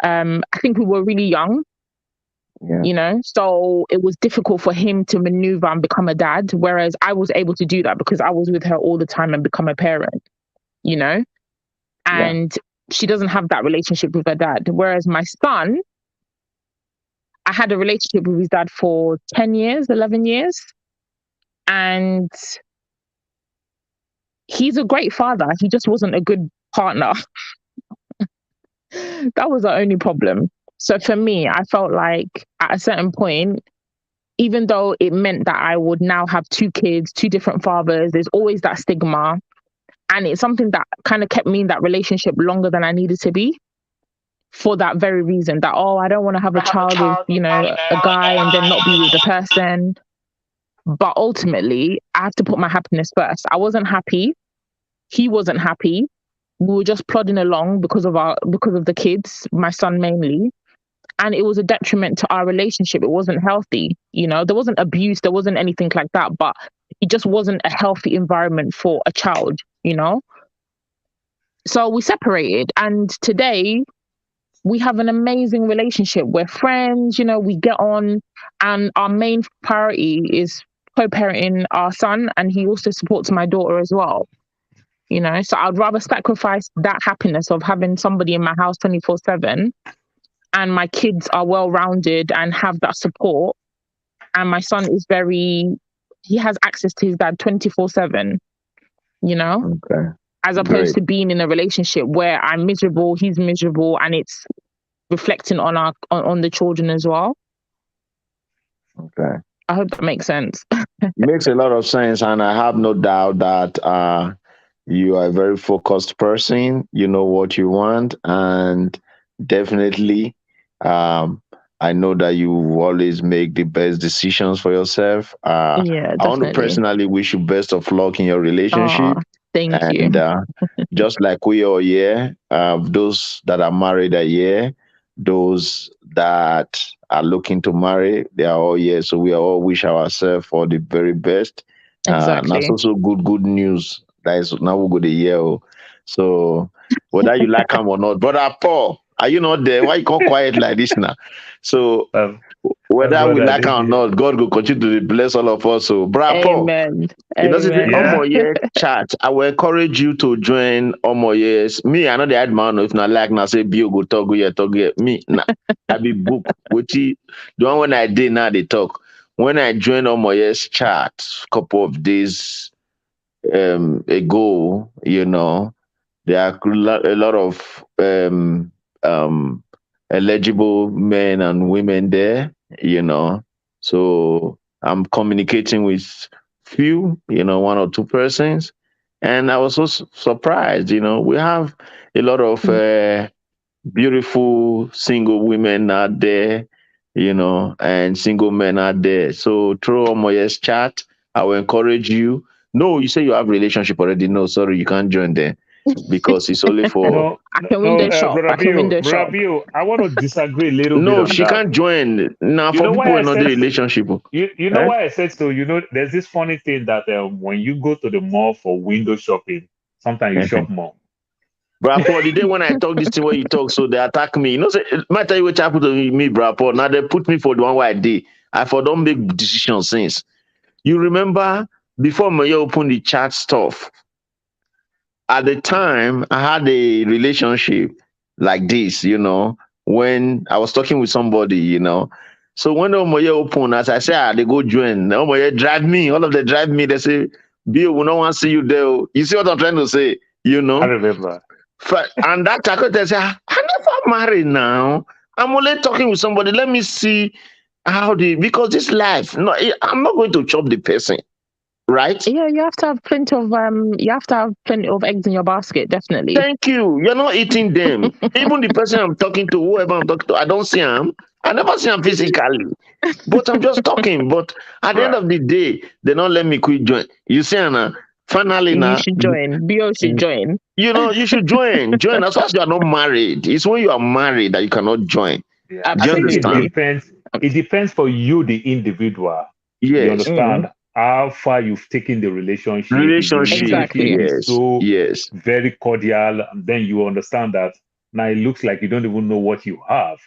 S8: I think we were really young,
S4: Yeah.
S8: so it was difficult for him to maneuver and become a dad, whereas I was able to do that because I was with her all the time and become a parent, you know?
S4: Yeah.
S8: And she doesn't have that relationship with her dad. Whereas my son, I had a relationship with his dad for 10 years, 11 years. And he's a great father. He just wasn't a good partner. That was the only problem. So for me, I felt like at a certain point, even though it meant that I would now have two kids, two different fathers, there's always that stigma. And it's something that kind of kept me in that relationship longer than I needed to be for that very reason that, oh, I don't want to have a child with, a guy and then not be with the person. But ultimately, I have to put my happiness first. I wasn't happy. He wasn't happy. We were just plodding along because of the kids, my son mainly. And it was a detriment to our relationship. It wasn't healthy. There wasn't abuse. There wasn't anything like that. But it just wasn't a healthy environment for a child. So we separated. And today we have an amazing relationship. We're friends, we get on. And our main priority is co-parenting our son. And he also supports my daughter as well. So I'd rather sacrifice that happiness of having somebody in my house 24/7 and my kids are well-rounded and have that support. And my son is he has access to his dad 24/7,
S4: Okay.
S8: as opposed to being in a relationship where I'm miserable, he's miserable, and it's reflecting on the children as well.
S4: Okay.
S8: I hope that makes sense.
S4: Makes a lot of sense, and I have no doubt that you are a very focused person. You know what you want, and definitely, I know that you always make the best decisions for yourself.
S8: Yeah,
S4: I want to
S8: definitely.
S4: personally wish you best of luck in your relationship.
S8: Thank you.
S4: And just like we are here, those that are married are here, those that are looking to marry, they are all here. So we all wish ourselves for the very best. And that's
S8: Exactly.
S4: also good news. That is now we go the year. So whether you like him or not, brother Paul, are you not there? Why you come quiet like this now? So
S3: My
S4: whether we
S3: brother,
S4: like him
S3: this
S4: or
S3: is
S4: not, God will continue to bless all of us. So, brother Paul,
S8: Amen.
S4: say the
S8: Amen.
S3: yeah.
S4: Omoye chat. I will encourage you to join Omoye's. Me, I know the admin. If not like now, say Bio go talk go. Me, nah, I be book. Which the one when I did now they talk. When I joined Omoye's chat couple of days ago, there are a lot of um eligible men and women there, So I'm communicating with few, one or two persons. And I was so surprised, we have a lot of beautiful single women out there, and single men out there. So through Omoye's chat, I will encourage you. No, you say you have relationship already. No, sorry, you can't join there because it's only for.
S3: No,
S8: I can
S3: no,
S8: window shop.
S3: brother
S8: I can
S3: Bio,
S8: window
S3: brother
S8: shop.
S3: Bio, I want to disagree a little bit
S4: No,
S3: on
S4: she
S3: that.
S4: can't join. Now
S3: You
S4: for
S3: know
S4: people
S3: why
S4: who
S3: I
S4: are not the
S3: said so?
S4: relationship.
S3: You know
S4: Eh?
S3: why I said so? There's this funny thing that when you go to the mall for window shopping, sometimes you shop more.
S4: Brother Paul, the day when I talk this thing where you talk, so they attack me. Say, might tell you what happened to me, Brother Paul. Now they put me for the one where I did. I for don't make decisions since. You remember before Maya opened the chat stuff, at the time I had a relationship like this, when I was talking with somebody, So when Omoye open, as I say, they go join. Omoye drive me, all of them drive me. They say, Bill, we don't want to see you there. You see what I'm trying to say,
S3: I remember.
S4: And that they say, I never married now. I'm only talking with somebody. Let me see because this life, no, I'm not going to chop the person, right?
S8: Yeah, you have to have plenty of eggs in your basket, definitely.
S4: Thank you. You're not eating them. Even the person I'm talking to, whoever I'm talking to, I don't see him. I never see him physically. But I'm just talking. But at the end
S3: Right.
S4: of the day, they don't let me quit join. You see, Anna, finally
S8: You
S4: now,
S8: should join. Bio should join.
S4: you should join. Join as far as you are not married. It's when you are married that you cannot join.
S3: Yeah, I
S4: Do you
S3: think it
S4: understand?
S8: Absolutely.
S3: depends. It depends for you, the individual. You
S4: Yes.
S8: Mm,
S3: understand how far you've taken the relationship. If the
S4: Relationship.
S8: exactly.
S3: relationship is
S4: Yes.
S3: so
S4: Yes.
S3: very cordial, then you understand that now it looks like you don't even know what you have.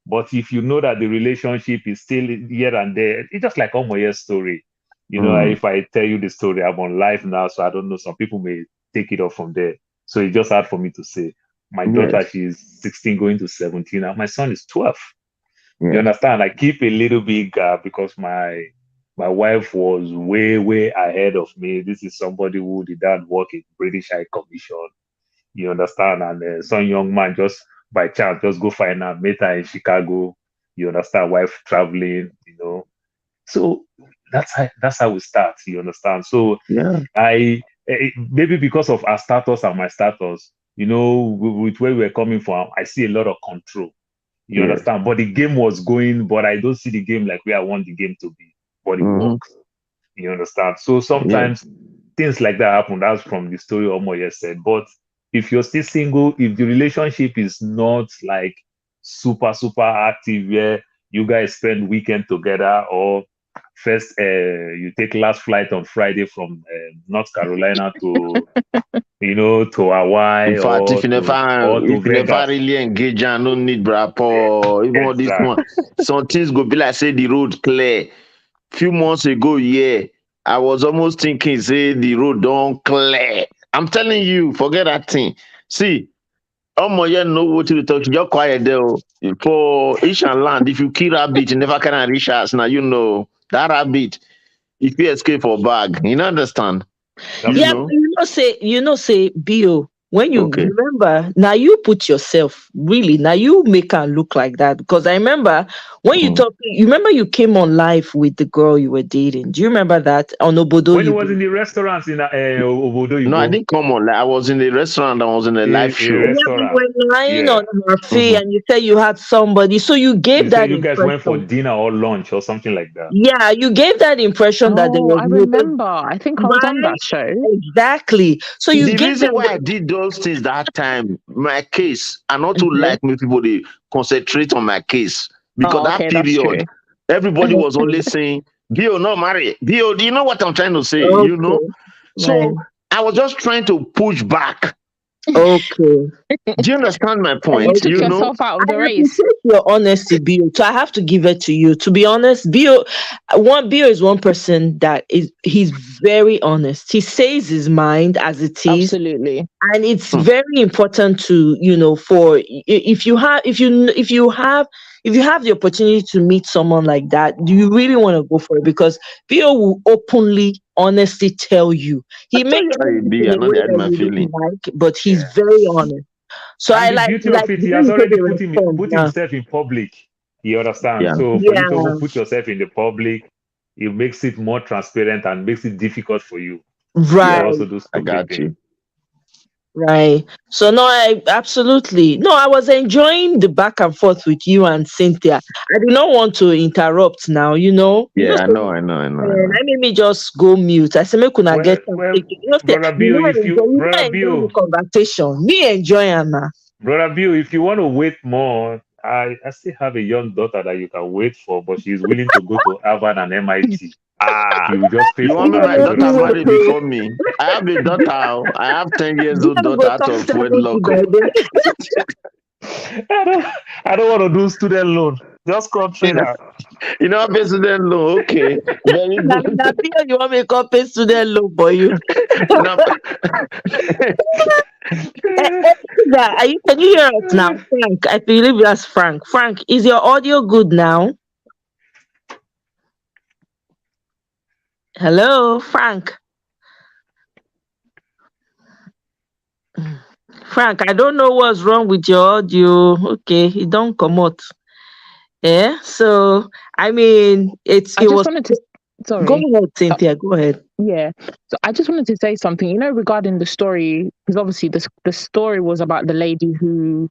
S3: But if you know that the relationship is still here and there, it's just like Omoye's story.
S4: Mm.
S3: If I tell you the story, I'm on live now, so I don't know. Some people may take it off from there. So it's just hard for me to say. My daughter,
S4: Yes.
S3: she's 16 going to 17, and my son is 12. You
S4: Yeah.
S3: understand? I keep a little bit gap because my wife was way ahead of me. This is somebody who did not work in British High Commission. You understand? And some young man just by chance just go find her, meet her in Chicago. You understand? Wife traveling. So that's how we start. You understand? So
S4: Yeah.
S3: maybe because of our status and my status, with where we're coming from, I see a lot of control. You
S4: Yes.
S3: understand? But the game was going, but I don't see the game like where I want the game to be. But it
S4: Mm-hmm.
S3: works. You understand? So
S4: Yes.
S3: sometimes things like that happen. That's from the story Omo just said. But if you're still single, if the relationship is not like super active, where you guys spend weekend together, or first you take last flight on Friday from North Carolina to
S4: In
S3: Hawaii
S4: fact,
S3: or to
S4: if you never
S3: Vegas.
S4: really engage and no need rapport, even all this one,
S3: Exactly.
S4: some things go be like say the road clear. Few months ago, yeah, I was almost thinking say the road don't clear. I'm telling you, forget that thing. See, yeah, know what you talk. You're quiet there. Oh. For each and land, if you kill rabbit, you never can reach us. Now you know that rabbit. If you escape for bag, you know, understand.
S3: That's
S4: You
S1: Yeah,
S3: true.
S4: know.
S1: say, Bio, when you
S4: Okay.
S1: remember, now you put yourself, really, now you make her look like that. Because I remember when
S4: Mhm.
S1: you remember you came on live with the girl you were dating. Do you remember that on Obodo
S3: When he
S1: you
S3: was in the restaurants in Obodo
S4: No, I
S3: Ibo,
S4: didn't come on. Like, I was in the restaurant. I was in a live
S3: a
S4: show.
S1: Yeah, we
S3: restaurant.
S1: were lying
S3: Yeah.
S1: on her feet
S4: Mhm.
S1: and you said you had somebody. So you
S3: You
S1: gave
S3: say
S1: that
S3: you guys went for
S1: impression.
S3: dinner or lunch or something like that.
S1: Yeah, you gave that impression that there
S8: Oh,
S1: was
S8: I
S1: no
S8: remember. I think I was on
S1: right.
S8: that show.
S1: Exactly. So you
S4: The
S1: gave
S4: reason why
S1: that.
S4: I did those things that time, my case, I not to
S1: Mhm.
S4: like me people they concentrate on my case because
S8: Oh,
S4: that
S8: okay, that's true.
S4: period, everybody was only saying, "Bio not marry." Bio, do you know what I'm trying to say? You know.
S1: Okay. Right.
S4: So I was just trying to push back.
S1: Okay.
S4: Do you understand my
S8: And you
S4: point?
S8: took
S4: You know.
S8: yourself out
S1: I
S8: of the race.
S1: appreciate your honesty, Bio. So I have to give it to you. To be honest, Bio is one person that he's very honest. He says his mind as it is,
S8: Absolutely.
S1: and it's
S4: Hmm.
S1: very important to for if you have the opportunity to meet someone like that, do you really want to go for it? Because Bio will openly, honestly tell you.
S4: I
S1: He may
S4: tell you how
S1: tell
S4: it
S1: you
S4: be.
S1: in
S4: I
S1: a
S4: know
S1: way
S4: they had
S1: that
S4: my
S1: you
S4: feeling.
S1: don't like, but he's
S3: Yeah.
S1: very honest. So
S3: And
S1: I
S3: the
S1: like
S3: beauty of it,
S1: the
S3: he
S1: way
S3: has
S1: you say
S3: already
S1: they
S3: put
S1: respond. Yeah.
S3: himself in public. You understand?
S4: Yeah.
S3: So for you to
S1: Yeah.
S3: even put yourself in the public, it makes it more transparent and makes it difficult for you to
S4: Yeah.
S1: Right.
S3: also do
S4: I
S3: stupid
S4: got
S3: things.
S4: you.
S1: Right. So no, I absolutely no. I was enjoying the back and forth with you and Cynthia. I did not want to interrupt now.
S4: Yeah. I
S1: So,
S4: know. I know. I know. I know.
S1: let me just go mute. I say make una get some
S3: Well,
S1: take it. Say
S3: brother Bill, if
S1: you not enjoy the conversation. Me enjoy am na.
S3: brother Bill, if you want to wait more, I still have a young daughter that you can wait for, but she's willing to go to Harvard and MIT.
S4: Ah,
S3: You just pay
S4: you
S3: for
S4: want me
S3: her
S4: my
S3: to
S1: No,
S3: go to
S4: daughter
S3: school.
S4: marry
S1: no,
S4: before me? I have a daughter. Oh. I have 10 years old
S1: you
S4: daughter
S1: go
S4: out
S1: talk
S4: of
S1: 70
S4: wedlock.
S1: by
S4: Oh.
S1: then.
S3: I don't, I don't want to do student loan. Just come
S4: You know,
S3: trainer.
S4: you know, president loan. Okay, very
S1: na
S4: good.
S1: na bill you want me to pay student loan for you.
S4: Now,
S1: Can you hear us now? Frank, I believe that's Frank. Frank, is your audio good now? Hello, Frank. Frank, I don't know what's wrong with your audio. Okay, it don't come out. Yeah. So I mean,
S8: I
S1: it
S8: just
S1: was.
S8: wanted to,
S1: Go
S8: sorry.
S1: ahead, Cynthia. Go ahead.
S8: Yeah. So I just wanted to say something, regarding the story, because obviously the story was about the lady who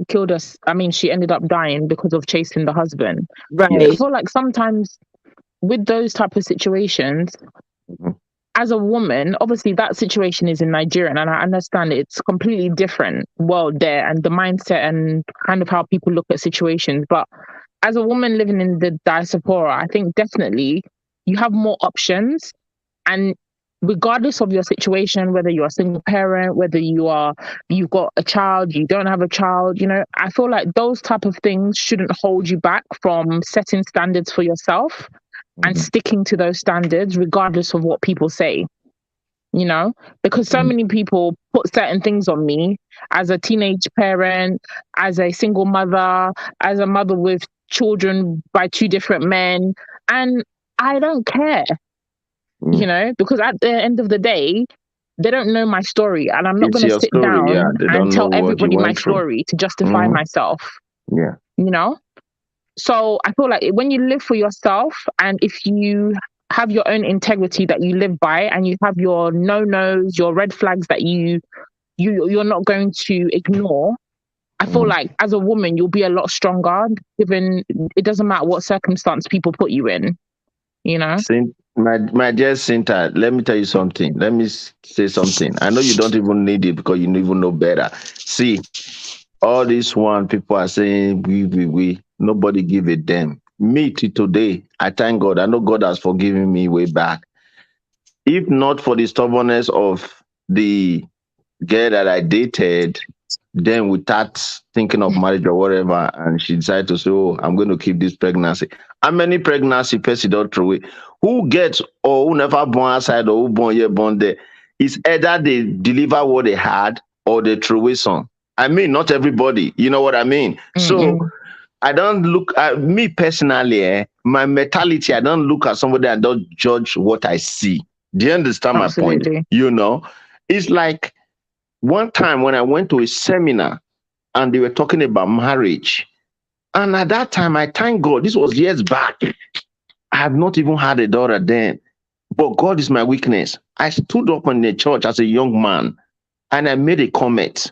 S8: killed us. I mean, she ended up dying because of chasing the husband. I
S1: Right.
S4: yes.
S8: feel like sometimes with those type of situations,
S4: Mhm.
S8: as a woman, obviously that situation is in Nigeria, and I understand it's completely different world there, and the mindset and kind of how people look at situations. But as a woman living in the diaspora, I think definitely you have more options, and regardless of your situation, whether you're a single parent, whether you've got a child, you don't have a child, I feel like those type of things shouldn't hold you back from setting standards for yourself and
S4: Mhm.
S8: sticking to those standards regardless of what people say. you know, because so many people put certain things on me as a teenage parent, as a single mother, as a mother with children by two different men. And I don't care,
S4: Mm.
S8: because at the end of the day, they don't know my story. And I'm not
S4: It's
S8: going to
S4: your
S8: sit
S4: story, yeah.
S8: down
S4: They
S8: and
S4: don't know
S8: tell
S4: what you
S8: everybody my
S4: went through.
S8: story to justify
S4: Hmm.
S8: myself,
S4: Yeah.
S8: you know? So I feel like when you live for yourself and if you have your own integrity that you live by and you have your no-nos, your red flags that you're not going to ignore, I feel
S4: Mm.
S8: like as a woman you'll be a lot stronger given it doesn't matter what circumstance people put you in, you know?
S4: My dear Cinta, let me tell you something. Let me say something. I know you don't even need it because you don't even know better. See, all this one, people are saying we. Nobody give a damn. Me to today, I thank God. I know God has forgiven me way back. If not for the stubbornness of the girl that I dated, then we start thinking of marriage or whatever, and she decided to say, "Oh, I'm going to keep this pregnancy." How many pregnancy person don't throw away? Who gets or who never born outside or who born here, born there? It's either they deliver what they had or they throw away some. I mean, not everybody. You know what I mean? So
S8: Mm-mm.
S4: I don't look at me personally, my mentality, I don't look at somebody and don't judge what I see. Do you understand my point?
S8: Absolutely.
S4: It's like one time when I went to a seminar and they were talking about marriage. And at that time, I thank God, this was years back. I had not even had a daughter then. But God is my weakness. I stood up in the church as a young man and I made a comment,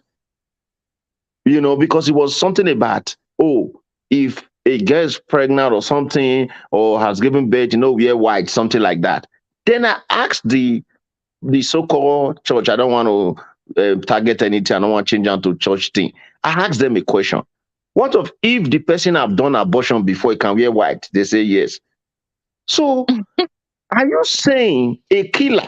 S4: because it was something about, oh, if a girl is pregnant or something or has given birth, wear white, something like that. Then I asked the so-called church. I don't want to target anything. I don't want to change down to church thing. I asked them a question. What if the person have done abortion before he can wear white? They say yes. So are you saying a killer,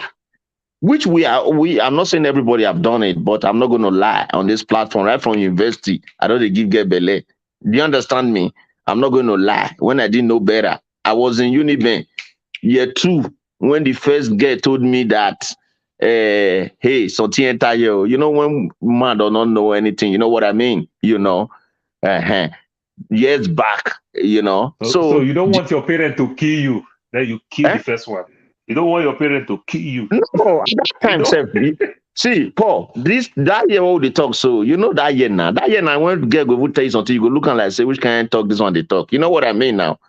S4: which I'm not saying everybody have done it, but I'm not going to lie on this platform right from university. I know they give get belay. Do you understand me? I'm not going to lie. When I didn't know better, I was in Uniben year 2 when the first girl told me that, hey, something enter you. When man do not know anything, you know what I mean? Uh-huh. Years back.
S3: So
S4: So,
S3: you don't want your parent to kill you, then you kill the
S4: eh?
S3: first one. You don't want your parent to kill you.
S4: No, at that
S3: You
S4: time,
S3: don't.
S4: sef, see, Paul, that year what they talk, so that year now. That year now, when girl go tell you something, you go look and like say, which kind of talk this one they talk. You know what I mean now?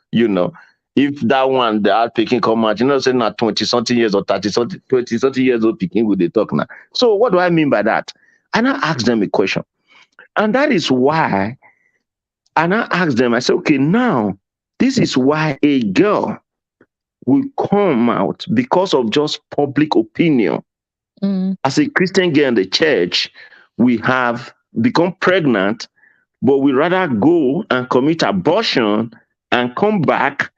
S4: If that one the art picking come out, say now 20 something years or 30 something, 20 something years old picking with they talk now. So what do I mean by that? And I ask them a question. And that is why, and I ask them, I say, okay, now this is why a girl will come out because of just public opinion.
S8: Mm.
S4: As a Christian girl in the church, we have become pregnant, but we rather go and commit abortion and come back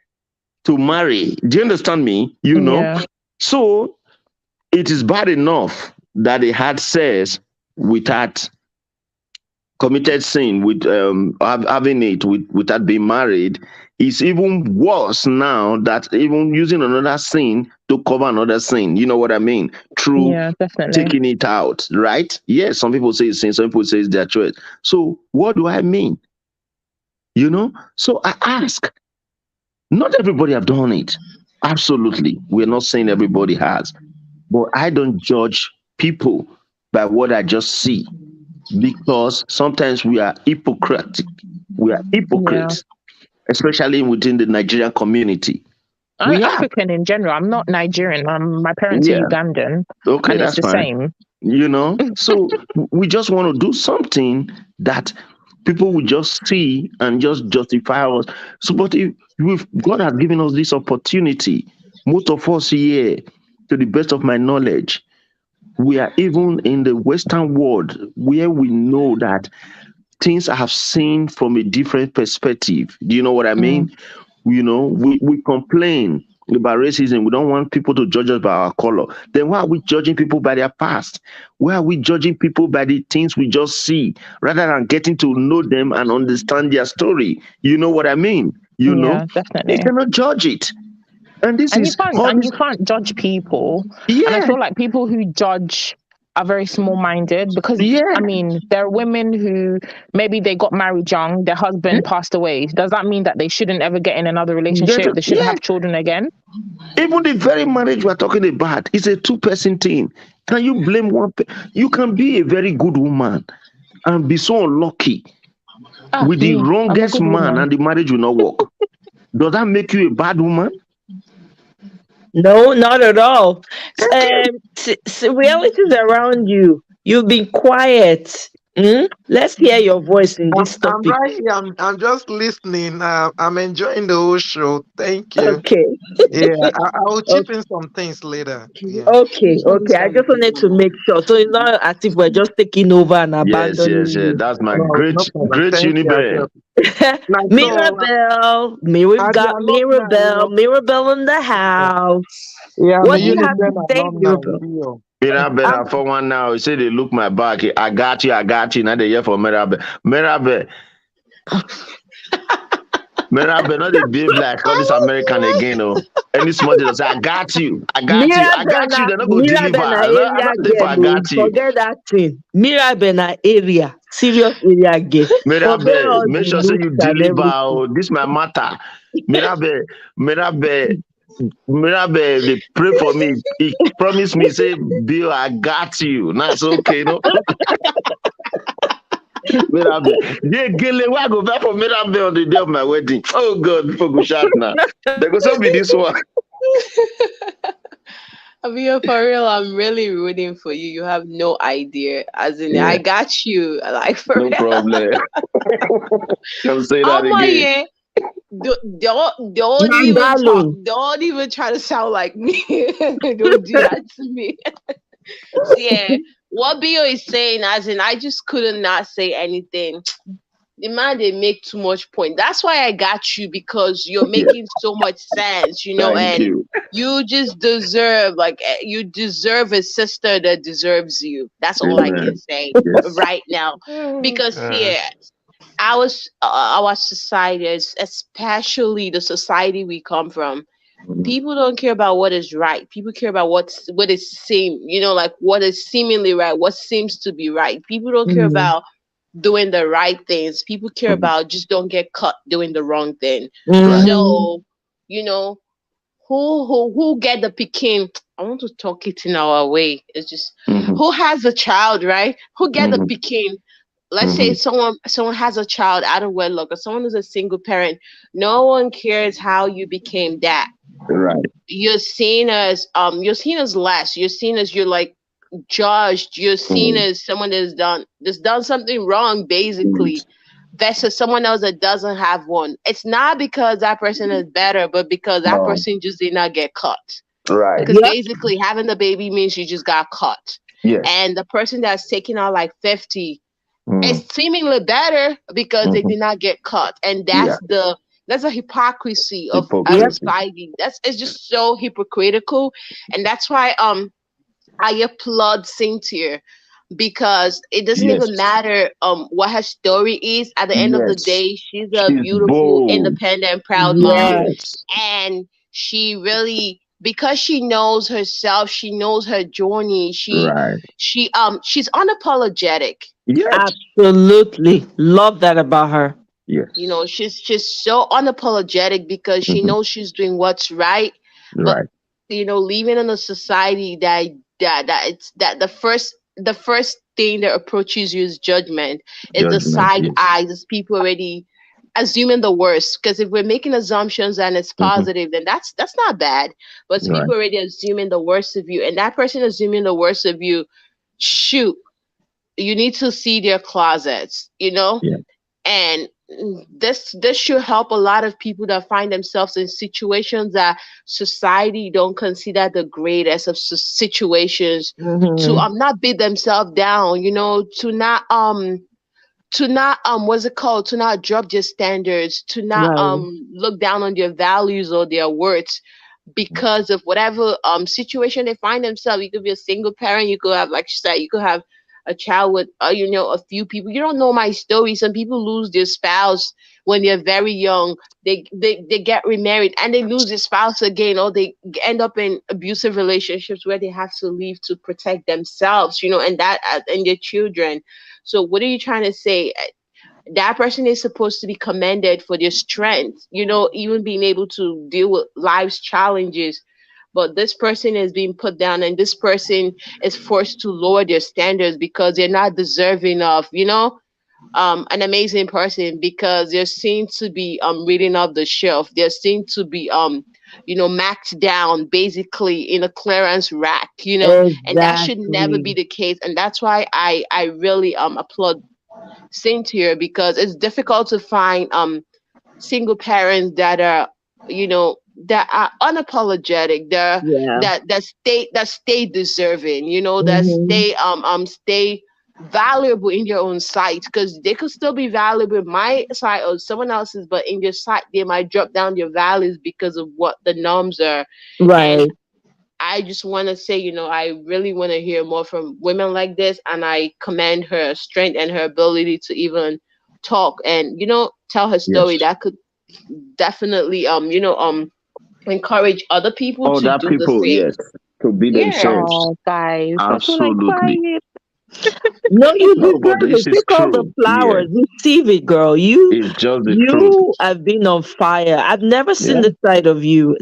S4: to marry. Do you understand me?
S8: Yeah.
S4: So it is bad enough that they had sex without committed sin, with having it without being married. It's even worse now that even using another sin to cover another sin. You know what I mean? Through
S8: Yeah, definitely.
S4: taking it out, right? Yes, some people say it's sin, some people say it's their choice. So what do I mean? So I ask, not everybody have done it. Absolutely. We're not saying everybody has. But I don't judge people by what I just see, because sometimes we are hypocritic. We are
S8: Yeah.
S4: hypocrites, especially within the Nigerian community.
S8: I'm
S4: We are.
S8: African in general. I'm not Nigerian. My parents are
S4: Yeah.
S8: Ugandan,
S4: Okay,
S8: and it's
S4: that's
S8: the
S4: fine.
S8: same.
S4: So we just want to do something that people will just see and just justify us. So, but if God has given us this opportunity, most of us here, to the best of my knowledge, we are even in the Western world where we know that things I have seen from a different perspective. Do you know what I
S8: Mm.
S4: mean? We complain about racism. We don't want people to judge us by our color. Then why are we judging people by their past? Why are we judging people by the things we just see rather than getting to know them and understand their story? You know what I mean?
S8: Yeah,
S4: You
S8: definitely.
S4: cannot judge it. And this
S8: And you
S4: is
S8: can't
S4: all
S8: and
S4: this.
S8: you can't judge people. And I
S4: Yeah,
S8: feel like people who judge are very small minded because
S4: yeah.
S8: I mean there are women who maybe they got married young, their husband passed away. Does that mean that they shouldn't ever get in another relationship? They shouldn't
S4: Yeah.
S8: have children again?
S4: Even the very marriage we're talking about is a two-person thing. Can you blame one? You can be a very good woman and be so unlucky
S8: Ah,
S4: with the
S8: me. I'm a
S4: wrongest
S8: good
S4: man,
S8: woman.
S4: and the marriage will not work. Does that make you a bad woman?
S1: No, not at all.
S4: Okay.
S1: Realities around you. You've been quiet. Let's hear your voice in this
S6: I'm
S1: topic.
S6: right here. I'm just listening. I'm enjoying the whole show. Thank you.
S1: Okay.
S6: Yeah, I will chip
S1: Okay.
S6: in some things later. Yeah.
S1: Okay. Okay. I just wanted to make sure. So it's not as if we're just taking over and
S4: Yes, yes,
S1: abandoning
S4: yes.
S1: you.
S4: That's my
S6: No, no
S4: great,
S6: problem.
S4: great
S6: Thank you.
S4: Unibe.
S6: Like so,
S1: Mirabelle, we've
S6: as the
S1: got
S6: alumni,
S1: Mirabelle in the house.
S6: yeah, I'm a
S1: What do you have
S6: Uniten
S1: to say,
S6: alumni.
S1: Mirabelle?
S6: Bio.
S4: Mirabel,
S1: Um,
S4: I for one now. You say they look my back. I got you. I got you. Now they hear for Mirabel. Mirabel, Mirabel, not they behave like all this American again. Oh, any small thing, they say I got you. I got you. I got you. They're not gonna deliver.
S1: Mirabel na
S4: I
S1: area
S4: don't deliver. I
S1: girl. Oh.
S4: got you.
S1: Forget that thing. Mirabel na area, serious area girl. Forget
S4: Mirabel,
S1: all
S4: make
S1: the
S4: sure say
S1: looks
S4: you
S1: and
S4: deliver.
S1: everything.
S4: Oh, this my matter. Mirabel, Mirabel, Mirabel, they pray for me. He promised me, say, Bill, I got you. That's okay, no? Mirabel. Yeah, Gele, why I go back for Mirabel on the day of my wedding? Oh God, people go shout now. They go so be this one.
S2: I mean, for real, I'm really rooting for you. You have no idea. As in, I
S4: Yeah,
S2: got you. Like, for
S4: no
S2: real.
S4: problem. Can say that
S2: Oh my,
S4: again.
S2: yeah. Don't
S1: My
S2: even talk.
S1: darling.
S2: Don't even try to sound like me. Don't do that to me. So, yeah, what Bio is saying, as in, I just couldn't not say anything. The man, they make too much point. That's why I got you, because you're
S4: Yes,
S2: making so much sense,
S4: thank
S2: and
S4: you.
S2: you just deserve, like, you deserve a sister that deserves you. That's all I can
S4: Amen.
S2: say
S4: Yes.
S2: right now.
S5: Oh
S2: Because
S5: God.
S2: yeah, our society, especially the society we come from,
S4: Mhm.
S2: people don't care about what is right. People care about what is like what is seemingly right, what seems to be right. People don't care
S1: Mm,
S2: about doing the right things. People care
S4: Mhm.
S2: about just don't get caught doing the wrong thing.
S4: Right.
S1: mhm.
S2: So, you know, who get the picking? I want to talk it in our way. It's just
S4: Mm-hmm.
S2: who has a child, right? Who get the
S4: Mm-hmm.
S2: picking? Let's say
S4: Mm-hmm.
S2: someone has a child out of wedlock, or someone is a single parent. No one cares how you became that.
S4: Right.
S2: You're seen as less. You're seen as, you're like judged. You're seen
S4: Mm.
S2: as someone that's done something wrong, basically,
S4: Yes.
S2: versus someone else that doesn't have one. It's not because that person is better, but because that
S4: No.
S2: person just did not get caught.
S4: Right.
S2: Because
S1: Yep.
S2: basically having the baby means you just got caught.
S4: Yes.
S2: And the person that's taking out like 50
S4: Mm.
S2: is seemingly better because they
S4: Mm-hmm.
S2: did not get caught. And
S4: Yeah.
S2: that's a hypocrisy of our
S1: Yep.
S4: Hypocrisy.
S2: society. It's just so hypocritical. And that's why I applaud Cynthia, because it doesn't
S4: Yes.
S2: even matter what her story is. At the end of the
S4: Yes.
S2: day, she's a
S4: She's
S2: beautiful,
S4: bold.
S2: independent, proud mom.
S1: Yeah.
S4: Yes.
S2: And she really, because she knows herself, she knows her journey,
S4: Right.
S2: she's unapologetic.
S4: Yes.
S1: Absolutely. Love that about her.
S4: Yes.
S2: She's so unapologetic because she
S4: Mm-hmm.
S2: knows she's doing what's right. But
S4: Right.
S2: living in a society that the first thing that approaches you is judgment, is the
S4: Judgment.
S2: side
S4: Yes.
S2: eyes, is people already assuming the worst. Because if we're making assumptions and it's
S4: Mm-hmm.
S2: positive, then that's not bad. But it's
S4: Right.
S2: people already assuming the worst of you, and that person assuming the worst of you, shoot, you need to see their closets,
S4: Yeah.
S2: and this should help a lot of people that find themselves in situations that society don't consider the greatest of situations, to
S1: Hmm.
S2: not beat themselves down, to not what's it called, to not drop their standards, to not
S1: Right.
S2: look down on their values or their worth because of whatever situation they find themselves. You could be a single parent, you could have, like she said, you could have
S9: a child with a few people. You don't know my story. Some people lose their spouse when they're very young. They get remarried and they lose their spouse again, or they end up in abusive relationships where they have to leave to protect themselves, and that and their children. So what are you trying to say? That person is supposed to be commended for their strength, even being able to deal with life's challenges. But this person is being put down, and this person is forced to lower their standards because they're not deserving of, an amazing person, because they're seen to be reading off the shelf. They're seen to be maxed down basically in a clearance rack, and that should never be
S1: Exactly.
S9: the case. And that's why I really applaud Saint here, because it's difficult to find single parents that are that are unapologetic,
S1: Yeah.
S9: that stay deserving, that
S1: Hmm.
S9: stay valuable in your own sight, because they could still be valuable in my sight or someone else's, but in your sight they might drop down your values because of what the norms are. And
S1: Right.
S9: I just want to say, I really want to hear more from women like this, and I commend her strength and her ability to even talk and tell her story.
S4: Yes.
S9: That could definitely encourage other people to
S4: Other
S9: do the
S4: people,
S9: same.
S4: yes, to be
S9: Yeah.
S4: themselves.
S8: Oh, guys, I feel like
S4: Absolutely.
S8: crying.
S1: No, you
S4: No, but
S1: deserve
S4: this
S1: it.
S4: is
S1: Take all the
S4: true. Yeah,
S1: flowers. Receive it, girl. You
S4: it's just the truth.
S1: you have been on fire. I've never seen
S4: Yeah,
S1: this side of you.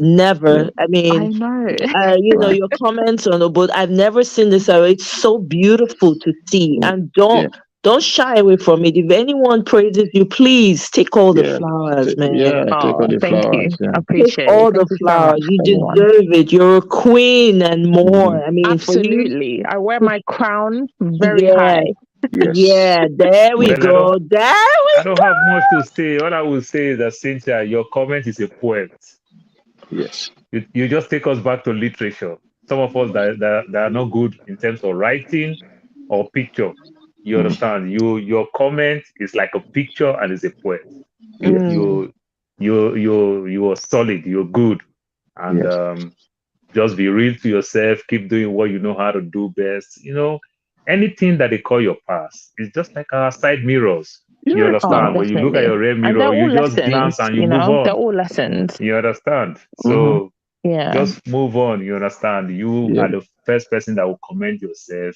S4: yeah,
S1: Never. I mean,
S8: I know.
S4: right.
S1: your comments on the boat. I've never seen this. It's so beautiful to see.
S4: Mm,
S1: And
S4: yeah,
S1: don't shy away from it. If anyone praises you, please take all the
S4: yeah,
S1: flowers, man.
S4: yeah. Take all
S8: Oh,
S4: the
S8: thank
S4: flowers.
S8: you.
S4: Yeah,
S8: I
S1: Take
S8: appreciate it.
S1: all the
S8: Thank you so much,
S1: flowers. You
S8: everyone.
S1: deserve it. You're a queen and
S4: hmm,
S1: more. I mean, for you
S8: Absolutely. I wear
S1: to,
S8: my crown very
S1: yes,
S8: high.
S4: yes.
S1: yeah. There we
S4: Yeah,
S3: Well,
S1: go. There we
S3: I don't have much to say. All I will say is that Cynthia, your comment is a poem.
S4: yes.
S3: You just take us back to literature. Some of us that are not good in terms of writing or picture. You
S4: Mm,
S3: understand? Your comment is like a picture and is a poem. You
S4: yes,
S1: mm,
S3: you you are solid. You're good, and
S4: yes.
S3: just be real to yourself. Keep doing what you know how to do best. Anything that they call your past is just like our side mirrors. You
S4: Yes,
S8: Oh,
S3: understand?
S4: now.
S3: When you look at
S8: definitely.
S3: your rear
S8: And they're
S3: mirror,
S8: all
S3: you just glance
S8: lessons,
S3: and you move
S8: they're
S3: on.
S8: all lessons.
S3: You understand?
S4: Mm-hmm.
S3: So
S8: Yeah.
S3: just move on. You understand? You
S4: Yeah,
S3: are the first person that will commend yourself.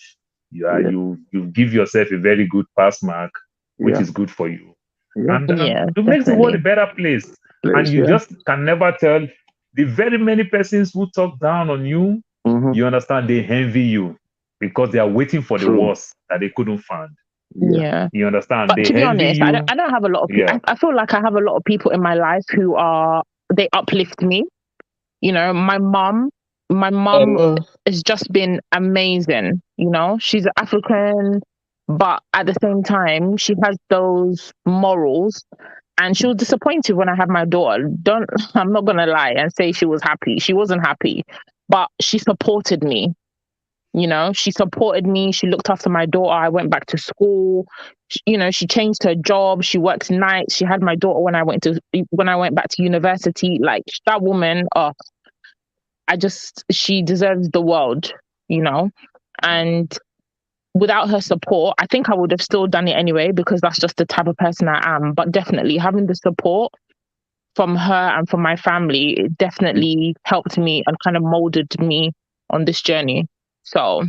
S4: yeah,
S3: You give yourself a very good pass mark, which
S4: yeah,
S3: is good for you,
S4: yeah.
S3: and
S8: Yeah,
S3: it makes the world a
S8: definitely.
S3: better place. And
S4: Please,
S3: you
S4: yeah.
S3: just can never tell the very many persons who talk down on you.
S4: Mm-hmm.
S3: You understand? They envy you because they are waiting for the
S4: True.
S3: worst that they couldn't find.
S4: Yeah.
S8: Yeah.
S3: You understand?
S8: But
S3: They
S8: to be
S3: envy
S8: honest,
S3: you.
S8: I don't have a lot of people.
S3: Yeah.
S8: I feel like I have a lot of people in my life who they uplift me. My mom
S1: mm.
S8: has just been amazing. She's African, but at the same time, she has those morals. And she was disappointed when I had my daughter. Don't I'm not gonna lie and say she was happy. She wasn't happy, but she supported me. She supported me. She looked after my daughter. I went back to school. She changed her job. She worked nights. She had my daughter when I went back to university. Like that woman, oh, she deserves the world, you know. And without her support, I think I would have still done it anyway because that's just the type of person I am. But definitely having the support from her and from my family, it definitely helped me and kind of molded me on this journey. So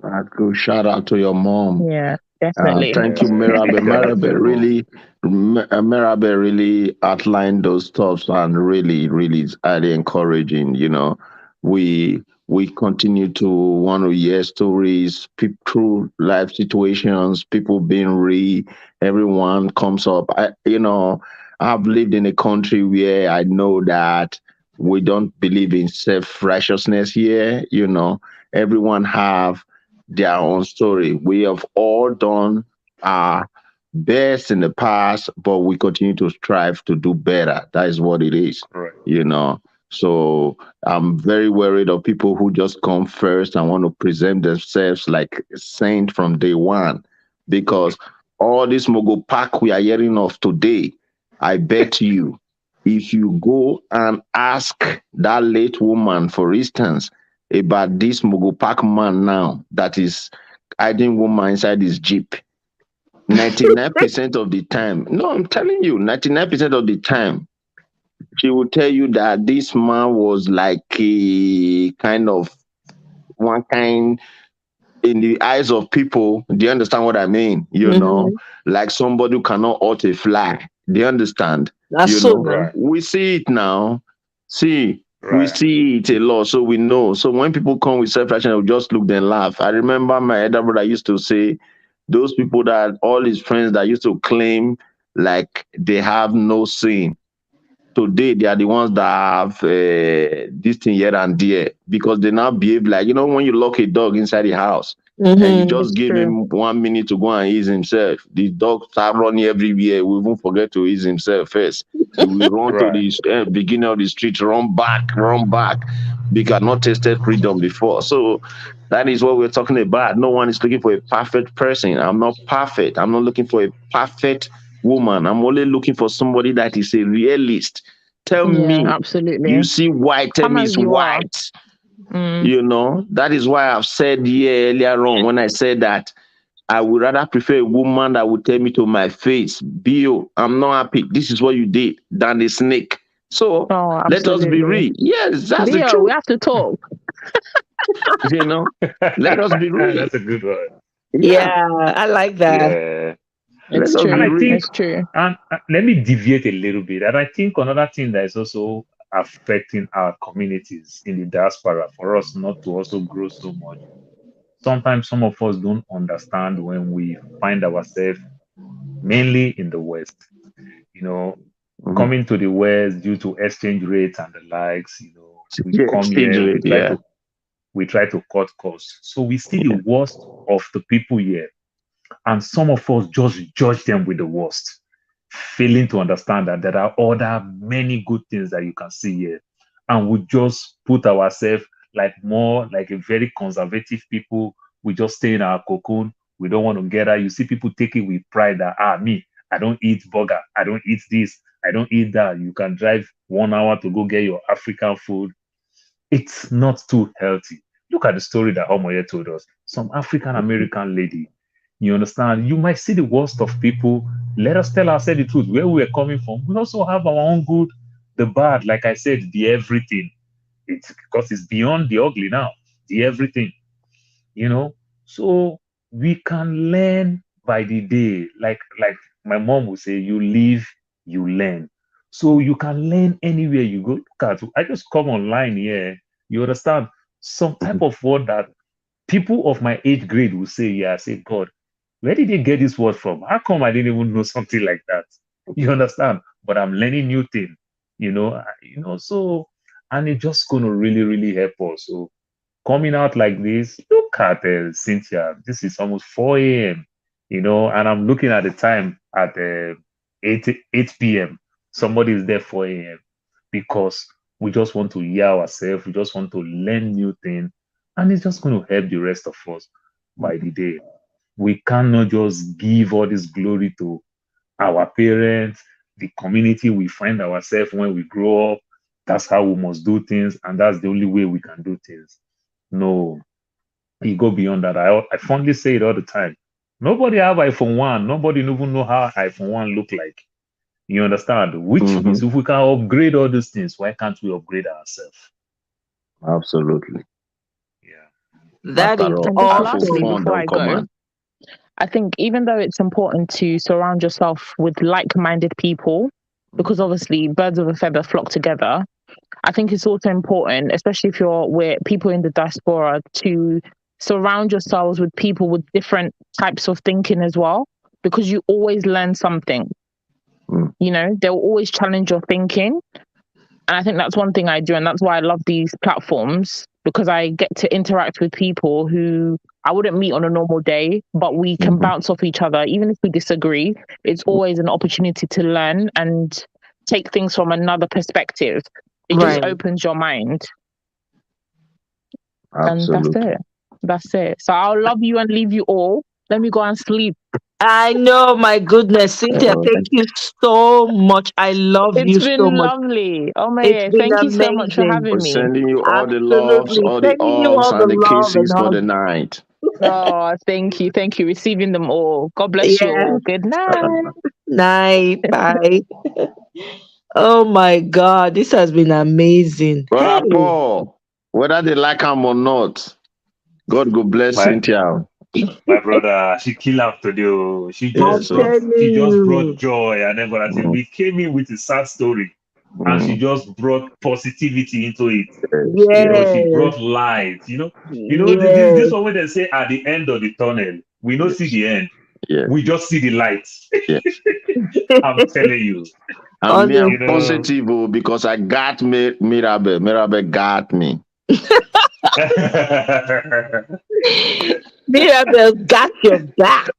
S4: That's good. Shout out to your mom.
S8: yeah, definitely.
S4: Thank you,
S3: Yeah.
S4: Mirabe.
S3: Shout out to
S4: Mirabe
S3: your mom.
S4: really, Mirabe really outlined those thoughts and really, really is highly encouraging. We continue to want to hear stories, through life situations, people being everyone comes up. I've lived in a country where I know that we don't believe in self righteousness here. Everyone have their own story. We have all done our best in the past, but we continue to strive to do better. That is what it is,
S3: Correct.
S4: you know. So I'm very worried of people who just come first and want to present themselves like a saint from day one, because all this mogo pack we are hearing of today, I bet you, if you go and ask that late woman, for instance, about this Mugu Park man now that is hiding woman inside his jeep. 99% of the time, no, I'm telling you, 99% of the time, she will tell you that this man was like a kind of one kind in the eyes of people. Do you understand what I mean?
S1: Mm-hmm.
S4: Like somebody who cannot hurt a fly. Do you understand?
S1: That's
S4: You
S1: so
S4: know,
S1: now.
S3: Right.
S4: we see it now. See, we
S3: Right.
S4: see it a lot, so we know. So when people come with self-reflection, we just look then laugh. I remember my elder brother used to say, those people that all his friends that used to claim like they have no sin, today they are the ones that have this thing here and there because they now behave like, when you lock a dog inside the house and you
S1: Mm-hmm.
S4: just
S8: It's
S4: give
S8: true.
S4: him 1 minute to go and ease himself, the dog start running everywhere. We even forget to ease himself first. He will run to
S3: Right.
S4: the beginning of the street, run back, because not tasted freedom before. So that is what we're talking about. No one is looking for a perfect person. I'm not perfect. I'm not looking for a perfect woman. I'm only looking for somebody that is a realist. Tell
S8: Yeah,
S4: me, you
S8: absolutely.
S4: see white, tell
S8: Come
S4: me
S8: as
S4: it's
S8: you are.
S4: white.
S8: Mm.
S4: That is why I've said here earlier on when I said that I would rather prefer a woman that would tell me to my face, Bill, I'm not happy. This is what you did, than a snake. So
S8: Oh,
S4: let us be
S8: absolutely.
S4: real. Yes, that's the
S8: Leo, we
S4: truth.
S8: have to talk.
S4: You know, let us be real.
S3: That's a good one.
S4: Yeah,
S1: Yeah, I like that.
S3: Yeah.
S4: let
S8: It's
S4: us
S3: And
S4: be
S8: true.
S3: I
S4: real.
S3: think,
S8: It's true.
S3: and let me deviate a little bit. And I think another thing that is also affecting our communities in the diaspora for us not to also grow so much. Sometimes some of us don't understand when we find ourselves mainly in the West. You know,
S4: Mhm.
S3: coming to the West due to exchange rates and the likes. We
S4: Yeah,
S3: come
S4: exchange
S3: here,
S4: rate. Yeah.
S3: we try to cut costs. So we see the worst of the people here, and some of us just judge them with the worst, failing to understand that there are other many good things that you can see here. And we just put ourselves like more like a very conservative people. We just stay in our cocoon. We don't want to get out. You see people take it with pride that, me, I don't eat burger. I don't eat this. I don't eat that. You can drive 1 hour to go get your African food. It's not too healthy. Look at the story that Omoye told us. Some African American lady, you understand? You might see the worst of people. Let us tell ourselves the truth, where we are coming from. We also have our own good, the bad, like I said, the everything. It's because it's beyond the ugly now, the everything you know so we can learn by the day, like my mom would say, you live, you learn. So you can learn anywhere you go. Look at, I just come online here, you understand, some type of word that people of my age grade will say, yeah, I say, God, where did they get this word from? How come I didn't even know something like that? You understand? But I'm learning new thing, so, and it's just going to really really help us. So coming out like this, look at Cynthia. This is almost 4 a.m., and I'm looking at the time at 8 p.m. Somebody is there 4 a.m. because we just want to hear ourselves. We just want to learn new things. And it's just going to help the rest of us by the day. We cannot just give all this glory to our parents, the community we find ourselves when we grow up. That's how we must do things, and that's the only way we can do things. No, you go beyond that. I fondly say it all the time. Nobody have iPhone 1. Nobody even know how iPhone 1 look like. You understand? Which
S4: Hmm.
S3: means if we can upgrade all these things, why can't we upgrade ourselves?
S4: Absolutely.
S3: Yeah.
S1: That
S4: After
S1: is
S4: all,
S8: And just
S4: iPhone
S1: awesome.
S8: lastly,
S4: 4
S8: before
S4: don't
S8: I
S4: come
S8: go,
S4: out.
S8: I think even though it's important to surround yourself with like-minded people, because obviously birds of a feather flock together, I think it's also important, especially if you're with people in the diaspora, to surround yourselves with people with different types of thinking as well, because you always learn something.
S4: Mm.
S8: They'll always challenge your thinking. And I think that's one thing I do. And that's why I love these platforms, because I get to interact with people who I wouldn't meet on a normal day, but we can
S4: Mhm.
S8: bounce off each other. Even if we disagree, it's always an opportunity to learn and take things from another perspective. It just
S1: Right.
S8: opens your mind. And that's
S4: Absolutely.
S8: it. That's it. So I'll love you and leave you all. Let me go and sleep.
S1: I know, my goodness, Cynthia,
S4: Uh,
S1: thank you so much. I love
S8: It's
S1: you so
S8: been
S1: much.
S8: lovely. Oh
S1: It's
S8: my,
S1: been
S8: thank you so much for
S1: amazing.
S8: having
S4: we're
S8: me.
S4: sending you all the loves,
S1: Absolutely.
S4: all the
S1: Sending you
S4: hugs,
S1: all the
S4: and the
S1: love and
S4: kisses for
S1: hugs.
S4: the night.
S8: Oh, thank you. Receiving them all. God bless you
S1: Yeah.
S8: all. Good night.
S1: Night. Bye. Oh my God, this has been amazing. Hey.
S4: Brother Paul, whether they like him or not, God go bless
S3: My
S4: Cynthia.
S3: my brother, she killed out today. Oh.
S1: I'm
S4: Yes.
S3: She
S1: telling
S3: just brought
S1: you.
S3: joy, and then but I think
S4: Mm,
S3: we came in with a sad story, and she
S4: mm,
S3: just brought positivity into it.
S4: yes, yes,
S3: She
S1: Yes.
S3: brought light. This
S1: Yes.
S3: one when they say at the end of the tunnel, we don't see
S4: yes,
S3: the end.
S4: yes,
S3: We just see the light.
S4: yes.
S3: I'm telling you.
S4: And me,
S1: Honest.
S4: I'm
S3: You know.
S4: positive because I got Mirabel. Mirabel got me.
S1: Mirabel got your back.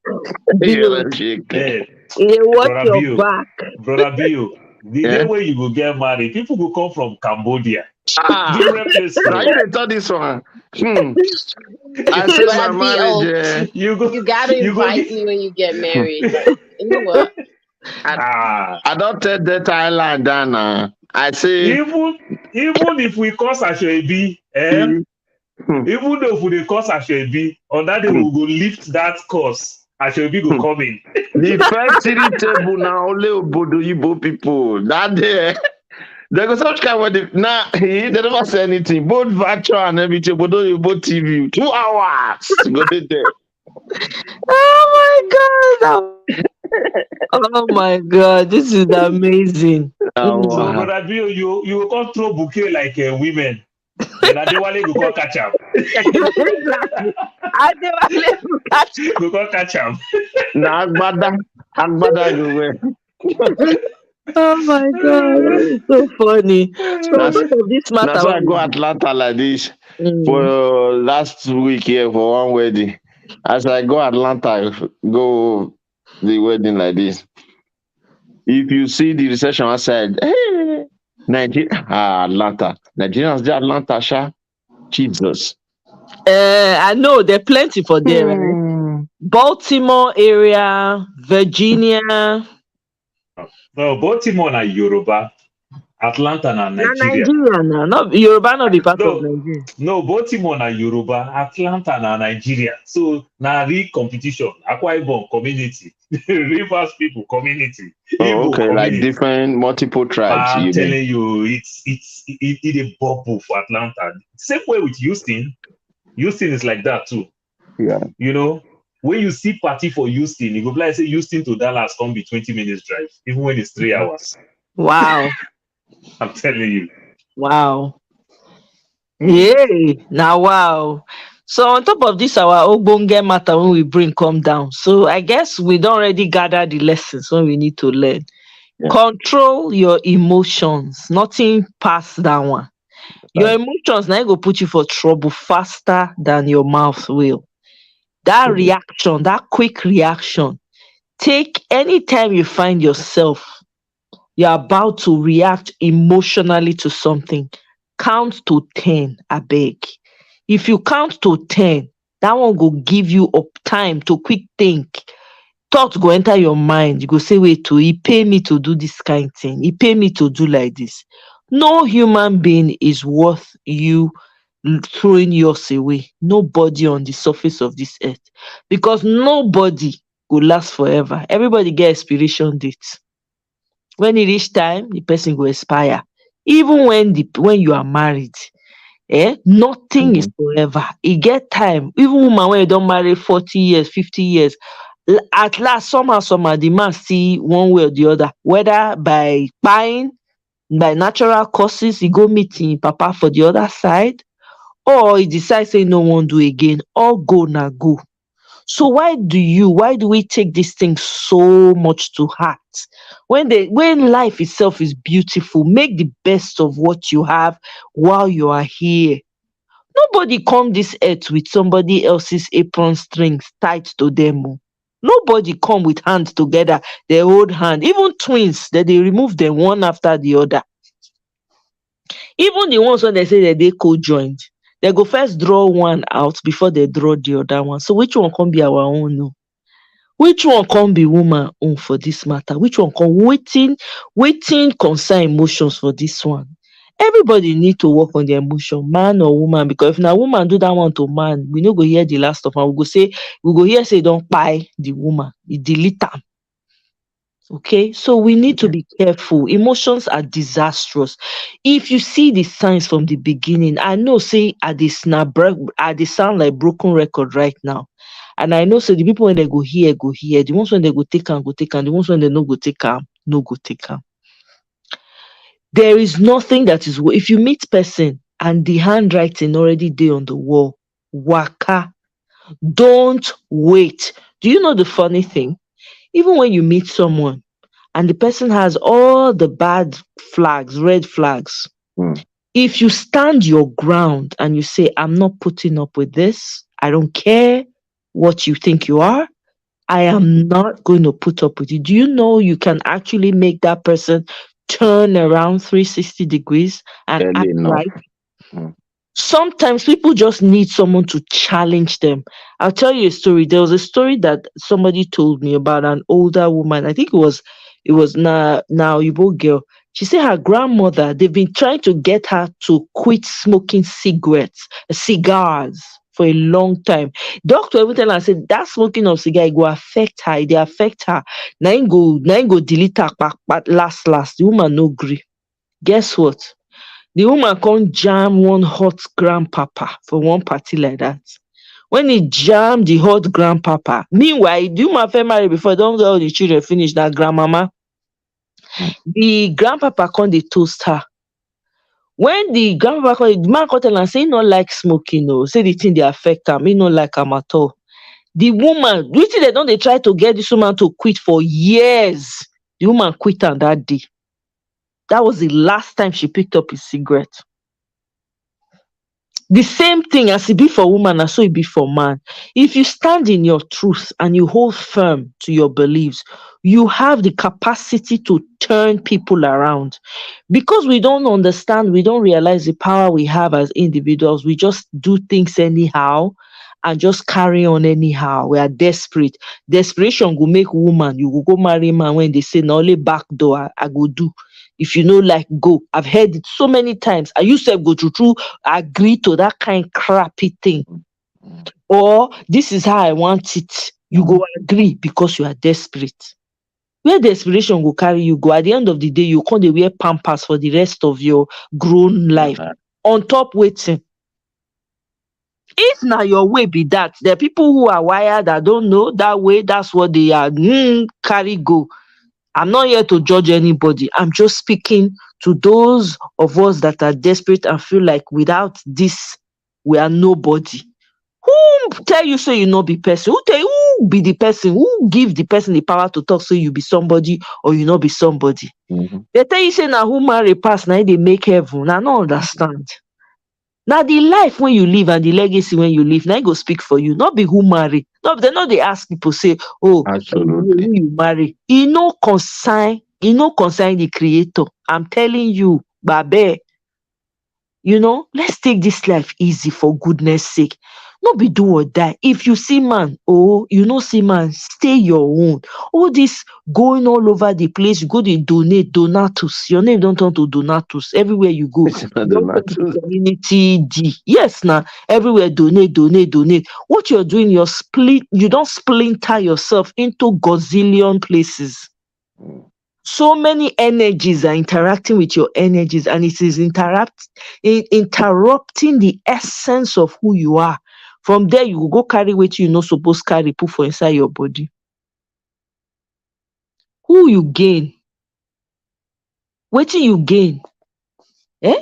S4: You
S1: Bill.
S4: know, she can.
S3: Hey,
S1: He watch
S3: brother
S1: your
S3: Bill,
S1: back.
S3: brother Bill, the day
S4: Yeah.
S3: where you will get married, people will come from Cambodia,
S4: Ah,
S3: different places.
S4: now you done thought this one. Hmm. I said
S9: But
S4: my
S9: I be
S4: marriage.
S3: you go,
S9: you gotta
S3: you go
S9: invite
S3: get.
S9: me when you get married. Like, you know what?
S4: I,
S3: ah,
S4: I don't tell that Thailand down now. I say,
S3: even even if we cause Ashwebi,
S4: hmm,
S3: even though if we cause Ashwebi, on that day we
S4: hmm,
S3: will go lift that course. Ashwebi go
S4: hmm.
S3: come in.
S4: The first three table now only Obodo Yibo people. That day, they go such kind of now they never say anything. Both virtual and everything. Obodo Yibo TV 2 hours. Go there.
S1: Oh my God. Oh my God. This is amazing.
S3: So
S1: Mm.
S4: Wow.
S3: brother Bill, you will come throw bouquet like women. Then Adewale go come catch am.
S1: Exactly. I never let you catch.
S3: Go come catch am.
S4: Now Agbada go where.
S1: Oh my God. It's so funny. So on
S4: That's
S1: top of this
S4: that's
S1: matter,
S4: why
S1: what
S4: I go
S1: is
S4: Atlanta like this for
S1: mm.
S4: last week here for one wedding. As I go Atlanta, go the wedding like this. If you see the reception outside, hey, Nigeria, Atlanta, Nigerians, they Atlanta, sha, Jesus.
S1: I know there are plenty for there, right?
S4: Hmm.
S1: Baltimore area, Virginia.
S3: No, Baltimore na Yoruba, Atlanta na
S1: Na
S3: Nigeria.
S1: Nigeria now. Not Yoruba not be part of
S3: No,
S1: Nigeria.
S3: no, Baltimore na Yoruba, Atlanta na Nigeria. So na real competition. Akwa Ibom community, Rivers people community,
S4: Oh,
S3: Igbo
S4: okay, like
S3: community.
S4: different multiple tribes,
S3: I'm
S4: you mean?
S3: telling you, it a bubble for Atlanta. Same way with Houston. Houston is like that too.
S4: Yeah.
S3: You know, when you see party for Houston, you go like say Houston to Dallas come be 20 minutes drive, even when it's 3 hours.
S1: Wow.
S3: I'm telling you.
S1: Wow. Yay. Now wow. So on top of this, our Ogbonge matter when we bring come down. So I guess we don't already gather the lessons when we need to learn.
S4: Yeah.
S1: Control your emotions. Nothing past that one. Your
S4: Right.
S1: emotions now go put you for trouble faster than your mouth will. That
S4: Mhm.
S1: reaction, that quick reaction. Take anytime you find yourself, you're about to react emotionally to something. Count to 10, I beg. If you count to 10, that one go give you up time to quick think. Thought go enter your mind. You go say, wait, to he pay me to do this kind thing. He pay me to do like this. No human being is worth you throwing yours away. Nobody on the surface of this earth. Because nobody will last forever. Everybody get expiration date. When e reach time, the person go expire. Even when you are married, nothing is
S4: Mhm.
S1: forever. E get time. Even woman wey don marry 40 years, 50 years, at last somehow the man see one way or the other, whether by kpain, by natural causes, e go meet him papa for the other side, or e decide say e no wan do again. All go na go. So why do we take this thing so much to heart? When life itself is beautiful, make the best of what you have while you are here. Nobody come this earth with somebody else's apron strings tied to them. Oh. Nobody come with hands together, they hold hand. Even twins, that they remove them one after the other. Even the ones when they say that they co-joined, they go first draw one out before they draw the other one. So which one can be our own? No? Which one can be woman own for this matter? Which one can waiting concern emotions for this one? Everybody need to work on their emotion, man or woman, because if na woman do that one to man, we no go hear the last of am. We go hear say don't buy the woman, e delete am. Okay, so we need to be careful. Emotions are disastrous. If you see the signs from the beginning, I know say I dey sound like broken record right now. And I know say the people when they go here, go here. The ones when they go take am, go take am. The ones when they no go take am, no go take am. There is nothing that is if you meet person and the handwriting already there on the wall, waka. Don't wait. Do you know the funny thing? Even when you meet someone and the person has all the bad flags, red flags,
S4: Mm.
S1: if you stand your ground and you say, I'm not putting up with this, I don't care what you think you are, I am not going to put up with it. Do you know you can actually make that person turn around 360 degrees and
S4: Early
S1: act
S4: enough.
S1: right?
S4: Mm.
S1: Sometimes people just need someone to challenge them. I'll tell you a story. There was a story that somebody told me about an older woman. I think it was now Igbo girl. She said her grandmother, they've been trying to get her to quit smoking cigars for a long time. Doctor every tell her said that smoking of cigar it go affect her, it dey affect her. Na im go delete her but last. The woman no gree. Guess what? The woman come jam one hot grandpapa for one party like that. When he jam the hot grandpapa, meanwhile, the woman first marry before don get all the children finish, na grandmama.
S4: Mm.
S1: The grandpapa come dey toast her. When the grandpapa come, the man come tell am say he no like smoking o, say the thing dey affect am, he no like am at all. The woman, wetin dem don dey try to get this woman to quit for years, the woman quit am that day. That was the last time she picked up a cigarette. The same thing as it be for woman, and so it be for man. If you stand in your truth and you hold firm to your beliefs, you have the capacity to turn people around. Because we don't understand, we don't realize the power we have as individuals. We just do things anyhow and just carry on anyhow. We are desperate. Desperation will make woman. You will go marry man when they say, "No, only back door I go do. If you know, like go." I've heard it so many times. I used to go through agree to that kind crappy thing. Or this is how I want it. You go agree because you are desperate. Where desperation will carry you go, at the end of the day, you can't wear pampers for the rest of your grown life. On top waiting. If now your way be that, there are people who are wired that don't know that way, that's what they are. Carry go. I'm not here to judge anybody. I'm just speaking to those of us that are desperate and feel like without this, we are nobody. Who tell you say you not be person? Who tell you who be the person? Who give the person the power to talk so you be somebody or you not be somebody?
S4: Mhm.
S1: They tell you say now who marry pass now they make heaven. I don't understand. Now the life when you live and the legacy when you live, now go speak for you. Not be who marry. No, they not they ask people say, oh,
S4: Absolutely.
S1: who you marry. He no consign the creator. I'm telling you, babe. Let's take this life easy for goodness sake. No be do or die. If you see man, oh, you no see man, stay your own. All this going all over the place, you go to donate, donatus. Your name don't turn to donatus everywhere you go.
S4: It's not
S1: You
S4: the
S1: don't turn to
S4: matter.
S1: community D. Yes, now everywhere donate. What you're doing, you don't splinter yourself into gazillion places. So many energies are interacting with your energies, and it is interrupting the essence of who you are. From there, you will go carry what you not supposed carry, put for inside your body. Who you gain? What you gain? Eh?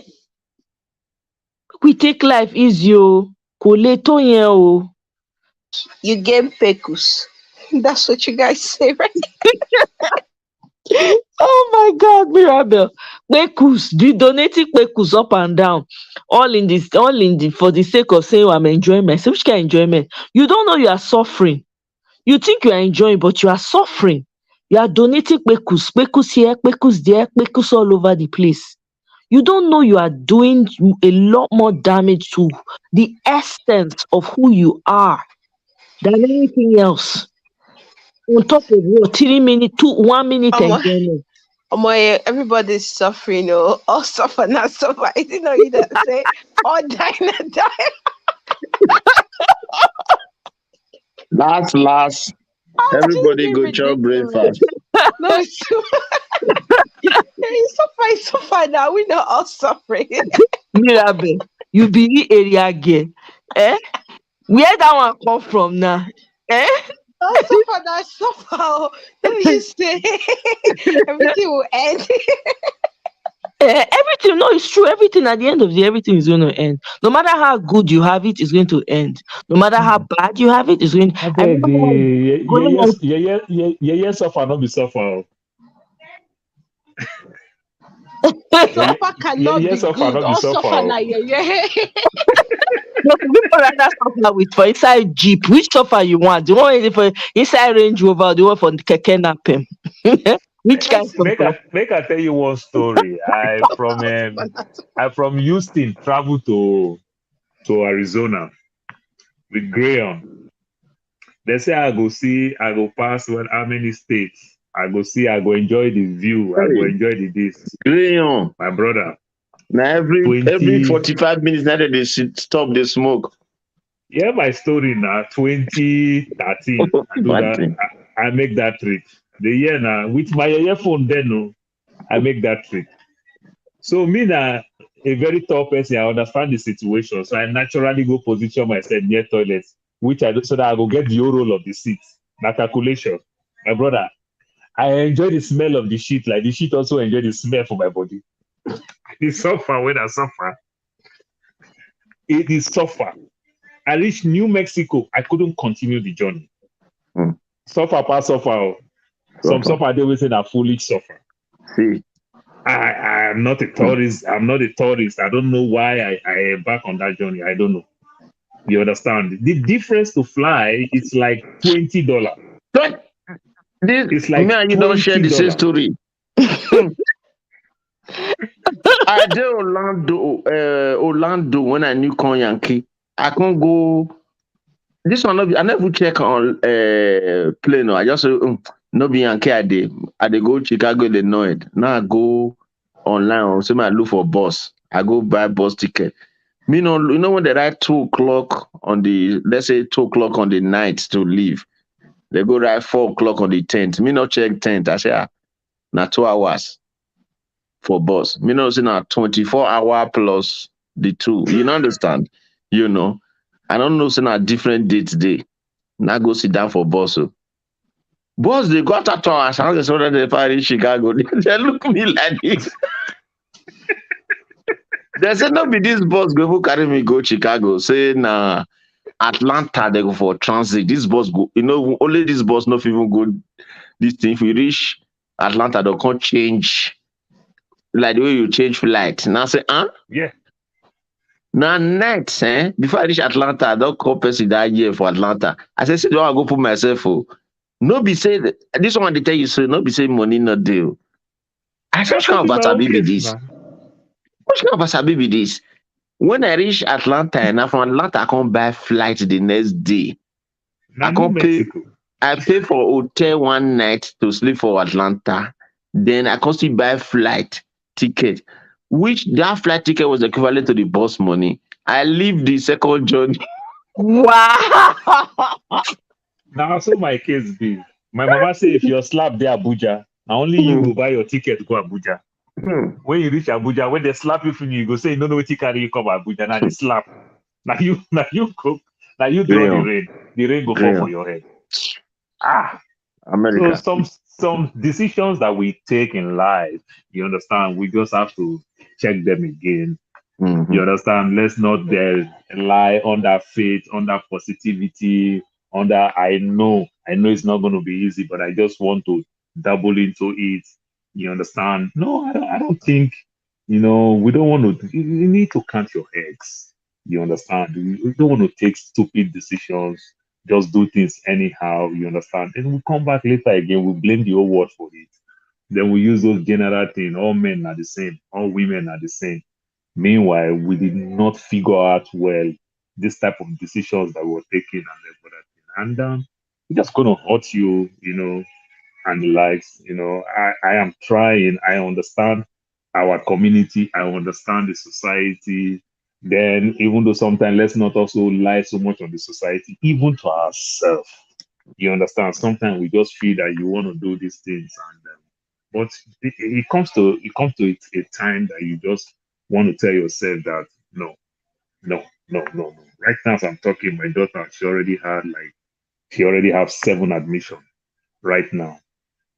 S1: We take life easy, oh. Kò le tó yẹn o.
S9: You gain pecus. That's what you guys say, right?
S1: Oh my God, Mirabel. Pekus, do donating pekus up and down. For the sake of saying, I'm enjoying myself. Which kind of enjoyment? You don't know you are suffering. You think you are enjoying, but you are suffering. You are donating pekus here, pekus there, pekus all over the place. You don't know you are doing a lot more damage to the essence of who you are than anything else. On top of what? 3 minutes, 1 minute
S9: Um,
S1: enjoyment.
S9: My everybody's suffering, all suffer, not suffer. I didn't know you that say all die, not die.
S4: Last,
S9: Oh, this
S4: everybody
S9: is
S4: go chop
S9: ridiculous.
S4: breakfast.
S9: No, it's too you suffer, you suffer now. We not all suffering.
S1: Mirabe, you be the area girl. Eh? Where that one come from now? Eh?
S9: All suffer, not suffer. Oh. Let me just say everything will end.
S1: Everything, no, it's true. Everything at the end of the day, everything is going to end. No matter how good you have it, it's going to end. No matter how bad you have it, it's going.
S3: I
S1: I
S3: beg
S1: remember when
S3: the
S1: going on.
S3: yes suffer not be suffer.
S9: Suffer cannot
S3: Yes
S9: be
S3: suffer
S9: good.
S3: not be
S9: All suffer
S3: suffer.
S9: now, yeah.
S1: No, some people rather suffer with for inside jeep. Which suffer you want? The one for inside Range Rover, the one for keke napem. Which kind suffer?
S3: Make I tell you one story. I from Houston travel to Arizona with Graham. They say I go pass how many states. I go see, I go enjoy the view, I go
S4: Hey,
S3: enjoy the this.
S4: Graham.
S3: My brother,
S4: Now every
S3: 20,
S4: 45 minutes now that they stop the smoke.
S3: yeah, my story now, 2013. I do
S4: Bad
S3: that,
S4: thing.
S3: I make that trip. The year now, with my earphone then, no, I make that trip. So me now, a very tall person, I understand the situation. So I naturally go position myself near toilets, which I do so that I go get the whole roll of the seat. My calculation. My brother, I enjoy the smell of the shit. Like the shit also enjoy the smell for my body. It suffer when I suffer. It is suffer. I reached New Mexico. I couldn't continue the journey.
S4: Hmm.
S3: Suffer past suffer. Oh. Some
S4: Suffer.
S3: suffer they will say that foolish suffer.
S4: See,
S3: I am not a tourist. I'm not a tourist. I don't know why I embark on that journey. I don't know. You understand? The difference to fly is like $20.
S4: but this
S3: It's
S4: me
S3: like
S4: and you don't share the same
S3: $20.
S4: story. I did Orlando when I knew Con Yankee. I can't go. This one, I never check on plane. No. I just say, no be Yankee. I dey go Chicago, Illinois. Now I go online. Or say, I look for bus. I go buy bus ticket. Me no, you know when they write 2 o'clock on the, let's say 2 o'clock on the night to leave. They go write 4 o'clock on the 10th. Me no check 10th. I say, now 2 hours for bus. Me no say now 24 hour plus the two. You know understand? You know. I don't know say now different dates day. Now go sit down for bus. So. Boss, they got at us. I was already in Chicago. They look me like this. They said, no be this bus go who carry me go Chicago. Say na Atlanta they go for transit. This bus go, only this bus not even go this thing. If we reach Atlanta, they can't change like the way you change flight. Now I say, huh?
S3: Yeah.
S4: Now night, before I reach Atlanta, I don't call person that year for Atlanta. I say, see, don't I go put myself for. No be say this one they tell you so. No be say money not deal. I say, which
S3: That
S4: kind
S3: could
S4: of
S3: be my own
S4: wasabi be
S3: case
S4: this?
S3: now.
S4: Which kind of wasabi be this? When I reach Atlanta and now from Atlanta, I can't buy flight the next day.
S3: Now
S4: I
S3: New
S4: can't pay.
S3: Mexico.
S4: I pay for hotel one night to sleep for Atlanta. Then I can still buy flight ticket, which that flight ticket was equivalent to the bus money. I leave the second journey.
S1: Wow.
S3: Now so my case be. My mama say if you're slap there Abuja, now only you go buy your ticket to go Abuja. When you reach Abuja, when they slap you finish, you go say, no, no, what you carry you come Abuja. Now they slap. Now you go, now you draw the
S4: Graham,
S3: rain. The rain go fall for
S4: Graham,
S3: your head. Ah. So
S4: America.
S3: some decisions that we take in life, you understand, we just have to check them again.
S4: Mm-hmm.
S3: You understand? Let's not rely on that faith, on that positivity, on that I know it's not going to be easy, but I just want to double into it. You understand? No, I don't think, we don't want to, you need to count your eggs. You understand? You don't want to take stupid decisions, just do things anyhow. You understand? And we come back later again, we blame the whole world for it. Then we use those general things. All men are the same, all women are the same. Meanwhile, we did not figure out well this type of decisions that we were taking and everything. And it's just going to hurt you, and the likes. I am trying. I understand our community. I understand the society. Then, even though sometimes let's not also lie so much on the society, even to ourselves. You understand? Sometimes we just feel that you want to do these things, and but it comes to a time that you just want to tell yourself that no, no, no, no, no. Right now, as I'm talking, my daughter she already have 7 admission right now.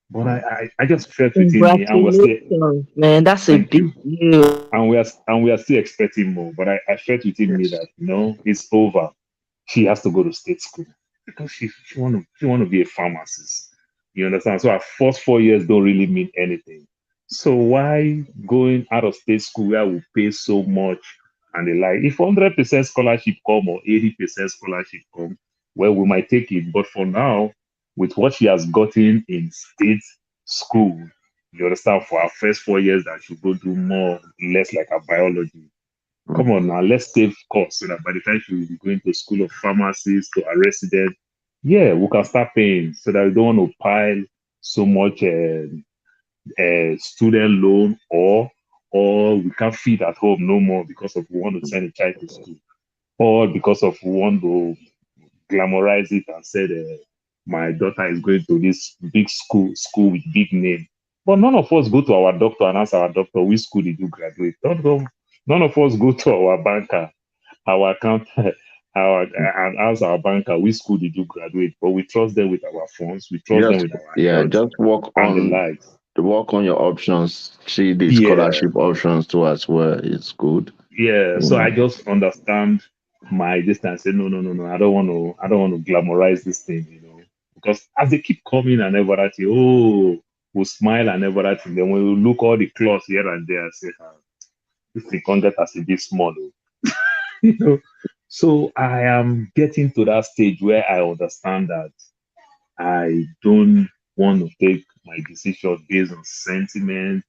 S3: But I just felt within me, and we're still
S1: Congratulations, man. That's a
S3: thank
S1: big
S3: you,
S1: deal.
S3: and we are still expecting more. But I felt within me
S4: Yes.
S3: that it's over. She has to go to state school because she want to be a pharmacist. You understand? So our first 4 years don't really mean anything. So why going out of state school where we pay so much and the like? If 100% scholarship come or 80% scholarship come, well, we might take it. But for now, with what she has gotten in state school, you understand, for our first 4 years that she go do more, less like a biology. Come
S4: Mm.
S3: on now, let's save costs so that by the time she will be going to school of pharmacies to a resident, yeah, we can start paying so that we don't want to pile so much student loan, or we can't feed at home no more because of we want to send a child to school, or because of we want to glamorize it and said my daughter is going to this big school with big name. But none of us go to our doctor and ask our doctor which school did you graduate. Don't go. None of us go to our banker, our account, and ask our banker which school did you graduate. But we trust them with our funds. We trust them
S4: Just
S3: with our
S4: yeah,
S3: health
S4: just
S3: and the likes.
S4: work on your options. See the
S3: Yeah,
S4: scholarship options too as well. It's good.
S3: yeah.
S4: You
S3: So I
S4: know.
S3: just understand my distance. Say no, no, no, no. I don't want to glamorize this thing, because as they keep coming and everything, we'll smile and everything. Then when we look all the claws here and there, I say, this thing can't get as a bit small, oh." you know. So I am getting to that stage where I understand that I don't want to take my decision based on sentiment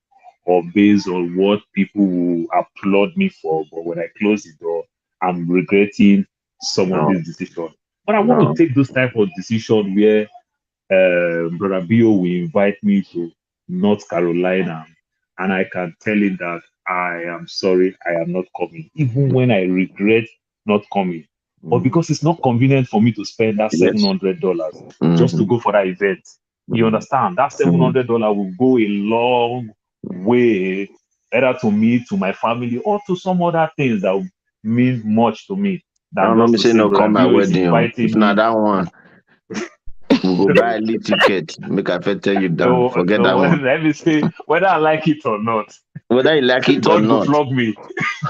S3: or based on what people will applaud me for. But when I close the door, I'm regretting some of
S4: No,
S3: these decisions. But I want to
S4: no.
S3: take those type of decision where Brother Bio will invite me to North Carolina, and I can tell him that I am sorry, I am not coming, even when I regret not coming. But
S4: Mm.
S3: because it's not convenient for me to spend that seven
S4: Yes.
S3: hundred dollars just to
S4: Mm-hmm.
S3: go for that event. You
S4: Mm-hmm.
S3: understand? That $700 will go a long way, either to me, to my family, or to some other things that will mean much to me than
S4: Don't let
S3: just
S4: me
S3: to
S4: say
S3: say,
S4: no
S3: Brother
S4: come my
S3: Bio is
S4: wedding. Oh. If
S3: inviting
S4: not
S3: me.
S4: that one, we go buy a late ticket. Make I first tell you down.
S3: Oh,
S4: Forget that
S3: oh,
S4: one.
S3: let me say, whether I like it or not,
S4: Whether you like it or
S3: God go
S4: not.
S3: flog me.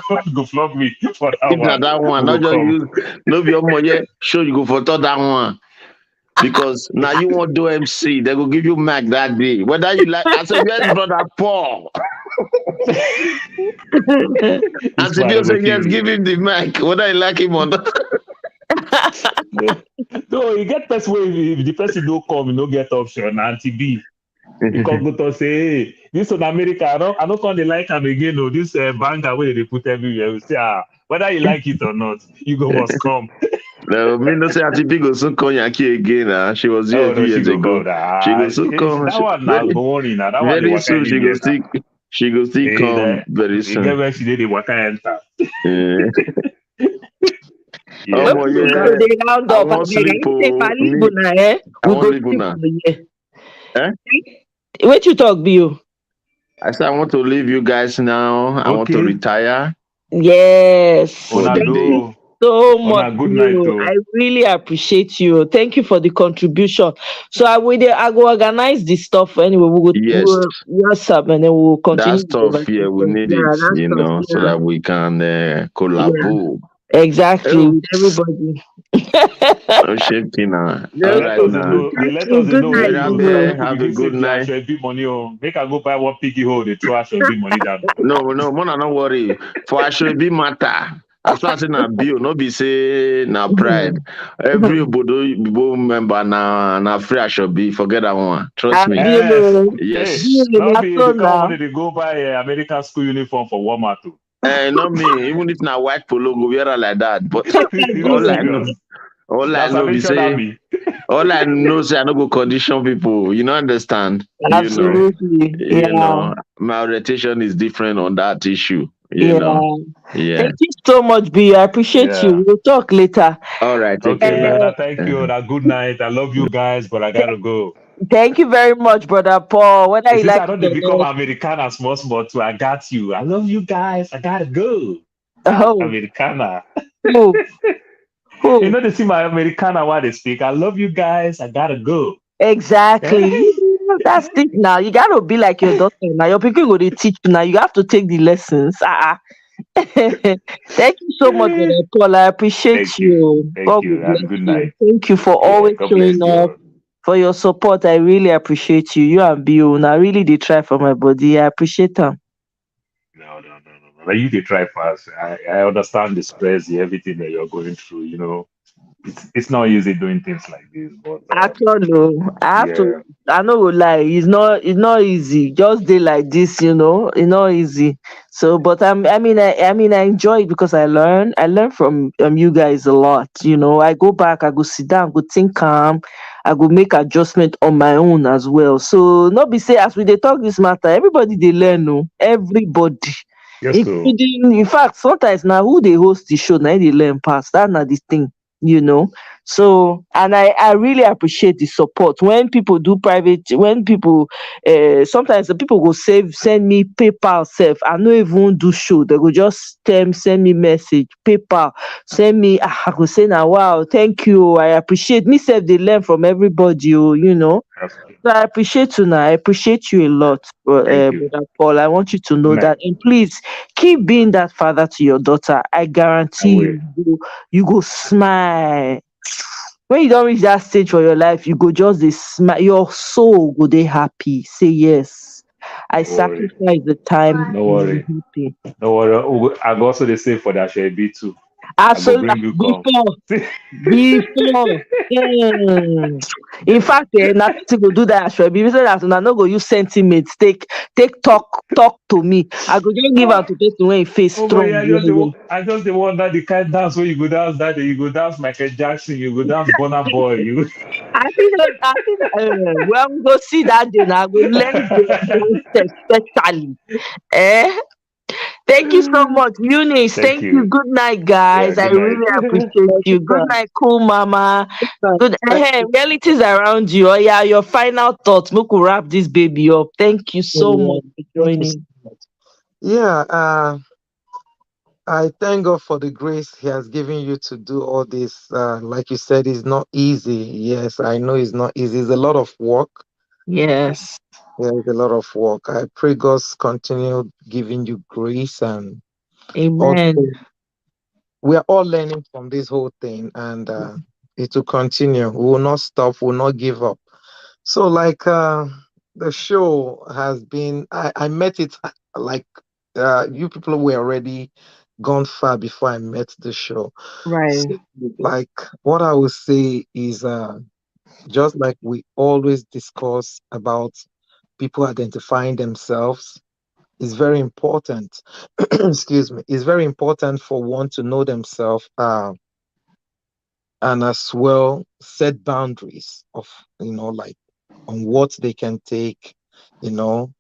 S3: God go flog me for that
S4: If not
S3: one.
S4: that one,
S3: We
S4: not
S3: go
S4: just
S3: come.
S4: use no be your money. Show you go for that one. Because now you want to do MC, they will give you Mac that day. Whether you like, I said, where's brother Paul?
S3: This
S4: And
S3: one
S4: Tibio
S3: go
S4: said,
S3: kill
S4: yes,
S3: me.
S4: give him the mic, whether you like him or not.
S3: No, no, you get person wey if the person no come, you no get option. Auntie B, you come go talk say, hey, this on America, I don't come dey like am again. No, this banger wey they put everywhere. We say, whether you like it or not, you go must come.
S4: No, me no say Auntie P go soon come Yankee again. She was here
S3: Oh
S4: a few
S3: no, she
S4: years
S3: go
S4: ago.
S3: come.
S4: She go soon come.
S3: That one now
S4: Very,
S3: go worry now. That one they
S4: very
S3: waka
S4: soon
S3: anywhere now.
S4: she go still
S3: Hey,
S4: come
S3: that,
S4: very
S3: you get
S4: soon.
S3: where she did the waka enter.
S4: Eh,
S3: Yeah,
S1: When
S4: Omo,
S3: so
S1: we
S3: that
S1: go
S4: yeah.
S1: dey round
S4: I
S1: up,
S4: won't
S1: abeg, I
S4: sleep.
S1: say if I
S4: Oh,
S1: leave
S4: me,
S1: una,
S4: I
S1: we
S4: won't
S1: go
S4: leave
S1: sleep
S4: una.
S1: for here.
S4: Eh?
S1: What you talk, Bio?
S4: I said I want to leave you guys now. I want to
S3: okay.
S4: retire
S1: Yes.
S4: for
S3: Una
S4: the
S1: Thank
S4: day.
S1: you
S3: do.
S1: so much,
S3: Una good night
S1: Bio.
S3: too.
S1: I really appreciate you. Thank you for the contribution. So I go organize this stuff anyway.
S4: Yes.
S1: We'll WhatsApp and then we'll
S4: That
S1: continue the
S4: stuff, yeah, we
S1: conversation.
S4: need
S1: Yeah,
S4: it,
S1: that stuff.
S4: so that we can
S1: Yeah,
S4: collabo.
S1: exactly.
S4: Oh,
S1: With everybody.
S4: no shaking now.
S3: They
S4: All
S1: Okay,
S3: let
S4: right
S3: us they
S4: now.
S1: thank
S3: know. They let us
S1: you.
S3: they
S1: Good
S3: know
S1: night,
S3: where
S4: Very
S3: you go now.
S1: Bio.
S3: Make we
S4: have a
S3: begin
S4: good
S3: save the
S4: night.
S3: Ashwebi money. Oh, make I go buy one piggy hole. They throw Ashwebi money down.
S4: No, no, Mona, no worry. For I should be matter. As far as na bill, no be say na pride. Every Obodo member na free I should be. Forget that one. Trust me.
S3: Yes.
S1: Abio.
S3: Hey,
S4: Yes.
S1: Bio,
S3: now
S1: na
S3: be
S1: so
S3: the common
S1: now.
S3: money they go buy American school uniform for Walmart too.
S4: Not me. Even if na white polo, go wear her like that. But
S3: You know
S4: all I know,
S3: serious.
S4: All I
S3: Now
S4: know be
S3: Salvation
S4: say,
S3: Army.
S4: all I know say I no go condition people. You know understand?
S1: Absolutely. Yeah.
S4: My orientation is different on that issue.
S1: Yeah.
S4: Yeah.
S1: Thank you so much, B. I appreciate
S3: Yeah.
S1: you. We'll talk later.
S4: All right, take
S3: Okay,
S4: care.
S1: Uh,
S3: brother. Thank you. Now, good night. I love you guys, but I gotta go.
S1: Thank you very much, brother Paul. Whether you
S3: Since I
S1: like it
S3: don't
S1: or
S3: become
S1: not.
S3: Americana small small too, I got you. I love you guys. I gotta go. Ah,
S1: Oh,
S3: Americana.
S1: who?
S3: You
S1: Who?
S3: know they see my Americana while they speak. I love you guys. I gotta go.
S1: Exactly. That's it now. You gotta be like your daughter now. Your people go to teach you now. You have to take the lessons. Thank you so much,
S3: Thank
S1: brother Paul. I appreciate
S3: you.
S1: you.
S3: Thank
S1: God
S3: you.
S1: will
S3: Have a
S1: bless
S3: good
S1: you.
S3: night.
S1: Thank you for
S3: Yeah.
S1: always
S3: God bless
S1: showing
S3: you
S1: up,
S3: all.
S1: for your support. I really appreciate you. You and Bio. I really did try for my body. I appreciate them.
S3: No. You can try fast. I understand the stress, the everything that you're going through. It's not easy doing things like this, but
S1: Actually, no, I have to.
S3: yeah,
S1: I no go lie. It's not easy. Just day like this, it's not easy. So, but I enjoy it because I learn. I learn from you guys a lot. I go back. I go sit down. Go think calm. I go make adjustment on my own as well. So, not be say as we dey talk this matter. Everybody they learn. No, everybody,
S3: yes, so
S1: including in fact sometimes now who they host the show now they learn past. That na the thing. You know so, and I really appreciate the support when people do private, when people sometimes the people go send me PayPal self. I no even do show. They go just send me message, PayPal, send me. I go say now, wow, thank you. I appreciate me self. They learn from everybody.
S3: that's good.
S1: So I appreciate you now. I appreciate you a lot,
S3: Thank you.
S1: Brother Paul. I want you to
S3: Good
S1: know
S3: night.
S1: that, and please keep being that father to your daughter. I
S3: I
S1: guarantee
S3: will.
S1: you go smile. When you don't reach that stage for your life, you go just dey smile. Your soul go dey happy. Say yes. I
S3: No worry.
S1: sacrifice the time
S3: No
S1: to be
S3: worry.
S1: happy.
S3: No worry. I go also the same for that shall be too. I go
S1: Absolutely.
S3: bring you come.
S1: Before. Hmm. In fact, na person go do that ashwebi. Be say that una no go use sentiment take talk to me. I go just give am to person wey im face
S3: Oh boy,
S1: strong well well.
S3: I just the one that the kind dance where you go dance that day, you go dance Michael Jackson, you go dance Burna Boy, you
S1: Well, we go see that day now. I go learn the dance especially. Eh? Thank you so much, Eunice.
S3: thank
S1: Thank you.
S3: you.
S1: Good night,
S3: Yeah,
S1: guys. I
S3: good night.
S1: really appreciate you. Good
S2: Welcome.
S1: night, cool mama.
S2: Welcome.
S1: Good
S2: Thank
S1: realities around you. Oh yeah, your final thoughts. Make we wrap this baby up. Thank you so
S6: Yeah,
S1: much for
S6: thank you so
S1: joining.
S6: much. Yeah, I thank God for the grace He has given you to do all this. Like you said, it's not easy. Yes, I know it's not easy. It's a lot of work.
S1: Yes.
S6: Yeah, it's a lot of work. I pray God's continue giving you grace, and also
S1: Amen.
S6: we are all learning from this whole thing, and it will continue. We will not stop. We will not give up. So, like the show has been, I met it like you people were already gone far before I met the show.
S1: Right.
S6: So, like, what I would say is just like we always discuss about people identifying themselves is very important. Excuse me. It's very important for one to know themselves and as well set boundaries of, like on what they can take, you know,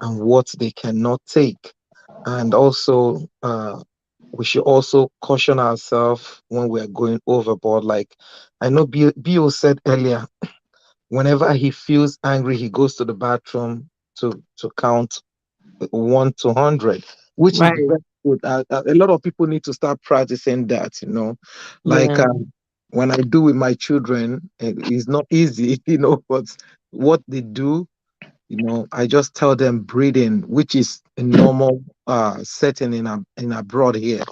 S6: and what they cannot take. And also, we should also caution ourselves when we are going overboard. Like I know Bio said earlier, whenever he feels angry, he goes to the bathroom to count 1 to 100, which is
S1: Right.
S6: very good. A lot of people need to start practicing that, like
S1: Yeah.
S6: when I do with my children, it's not easy, but what they do, I just tell them breathing, which is a normal setting in abroad here,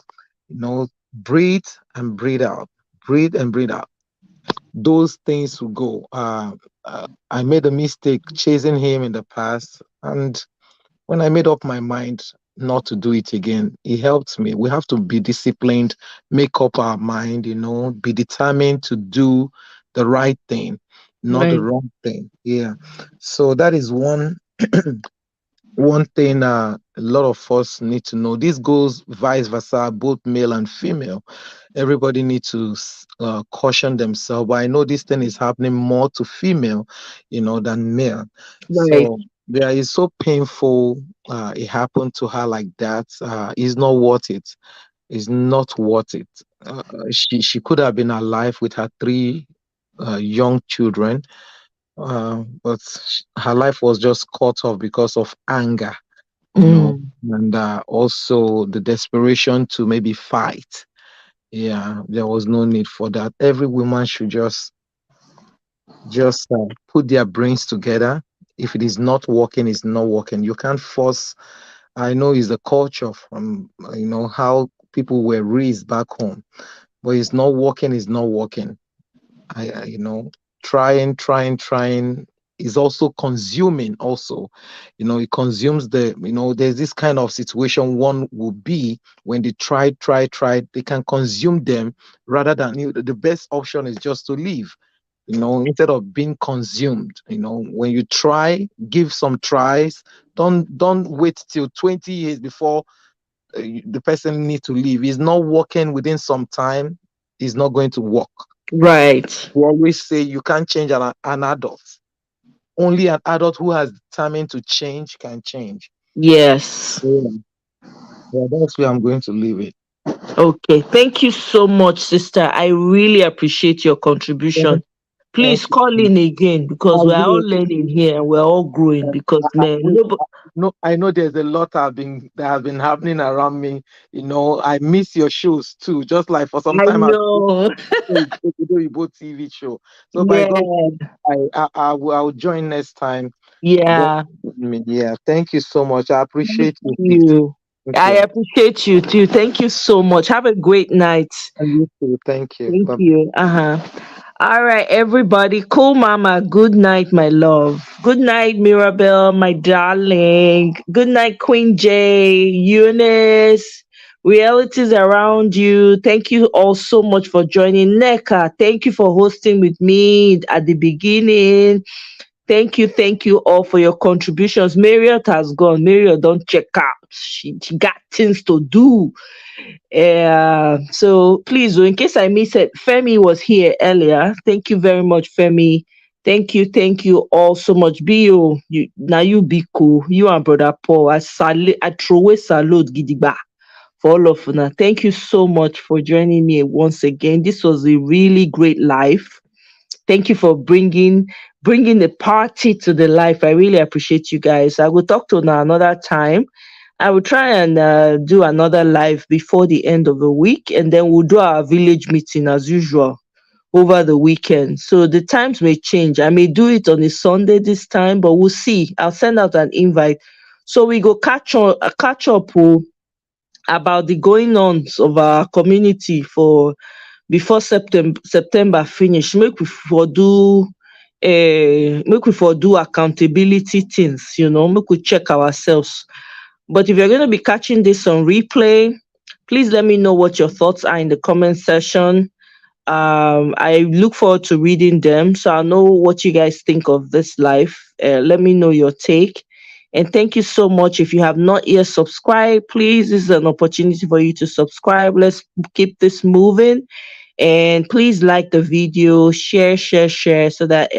S6: breathe and breathe out, breathe and breathe out. Those things will go. I made a mistake chasing him in the past, and when I made up my mind not to do it again, it helped me. We have to be disciplined, make up our mind, be determined to do the right thing, not the
S1: Right.
S6: wrong thing. Yeah. So that is one one thing a lot of us need to know. This goes vice versa, both male and female. Everybody needs to caution themselves. But I know this thing is happening more to female, than male.
S1: Right.
S6: So yeah, it's so painful. It happened to her like that. It's not worth it. It's not worth it. She could have been alive with her three young children, but her life was just cut off because of anger,
S1: Mm.
S6: and also the desperation to maybe fight. Yeah, there was no need for that. Every woman should just put their brains together. If it is not working, it's not working. You can't force. I know it's the culture from how people were raised back home, but it's not working. It's not working. Trying is also consuming. Also, it consumes there's this kind of situation one will be when they try, they can consume them rather than the best option is just to leave. Instead of being consumed. When you try, give some tries. Don't wait till 20 years before the person needs to leave. It's not working within some time. It's not going to work.
S1: Right.
S6: We always say you can't change an adult. Only an adult who has determined to change can change.
S1: Yes.
S6: Yeah, yeah, that's where I'm going to leave it.
S1: Okay. Thank you so much, sister. I really appreciate your contribution.
S6: Thank
S1: Please
S6: thank
S1: call
S6: you.
S1: in again
S6: I
S1: because we're all
S6: will.
S1: learning here and we're all growing because man,
S6: Wait,
S1: nobody,
S6: no, I know there's a lot that have been happening around me. I miss your shows too. Just like for some
S1: I
S6: time,
S1: know.
S6: you both TV show. So by
S1: Yeah.
S6: God, I will join next time. Just
S1: Yeah.
S6: me. Yeah. Thank you so much. I
S1: Thank
S6: appreciate you, sis.
S1: you.
S6: Thank
S1: I
S6: you.
S1: appreciate you too. Thank you so much. Have a great night.
S6: And you too. Thank you.
S1: Thank
S6: Bye.
S1: you. Uh-huh. All right, everybody. Cool mama. Good night, my love. Good night, Mirabelle, my darling. Good night, Queen J, Eunice. Realities around you. Thank you all so much for joining. Neka, thank you for hosting with me at the beginning. Thank you all for your contributions. Marriott has gone. Marriott don't check out. She got things to do. So please, oh, in case I missed it, Femi was here earlier. Thank you very much, Femi. Thank you all so much. Bio, now you be cool. You and brother Paul. I throw away salute gidigba for all of you. Thank you so much for joining me once again. This was a really great life. Thank you for bringing the party to the life. I really appreciate you guys. I will talk to you another time. I will try and do another live before the end of the week, and then we'll do our village meeting as usual over the weekend. So the times may change. I may do it on a Sunday this time, but we'll see. I'll send out an invite. So we go catch up about the going ons of our community for before September finish. Make we for do accountability things, make we check ourselves. But if you're going to be catching this on replay, please let me know what your thoughts are in the comment section. I look forward to reading them so I know what you guys think of this life. Let me know your take. And thank you so much. If you have not yet subscribed, please, this is an opportunity for you to subscribe. Let's keep this moving. And please like the video, share, so that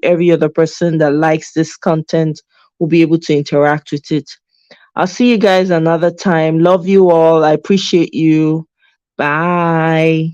S1: every other person that likes this content will be able to interact with it. I'll see you guys another time. Love you all. I appreciate you. Bye.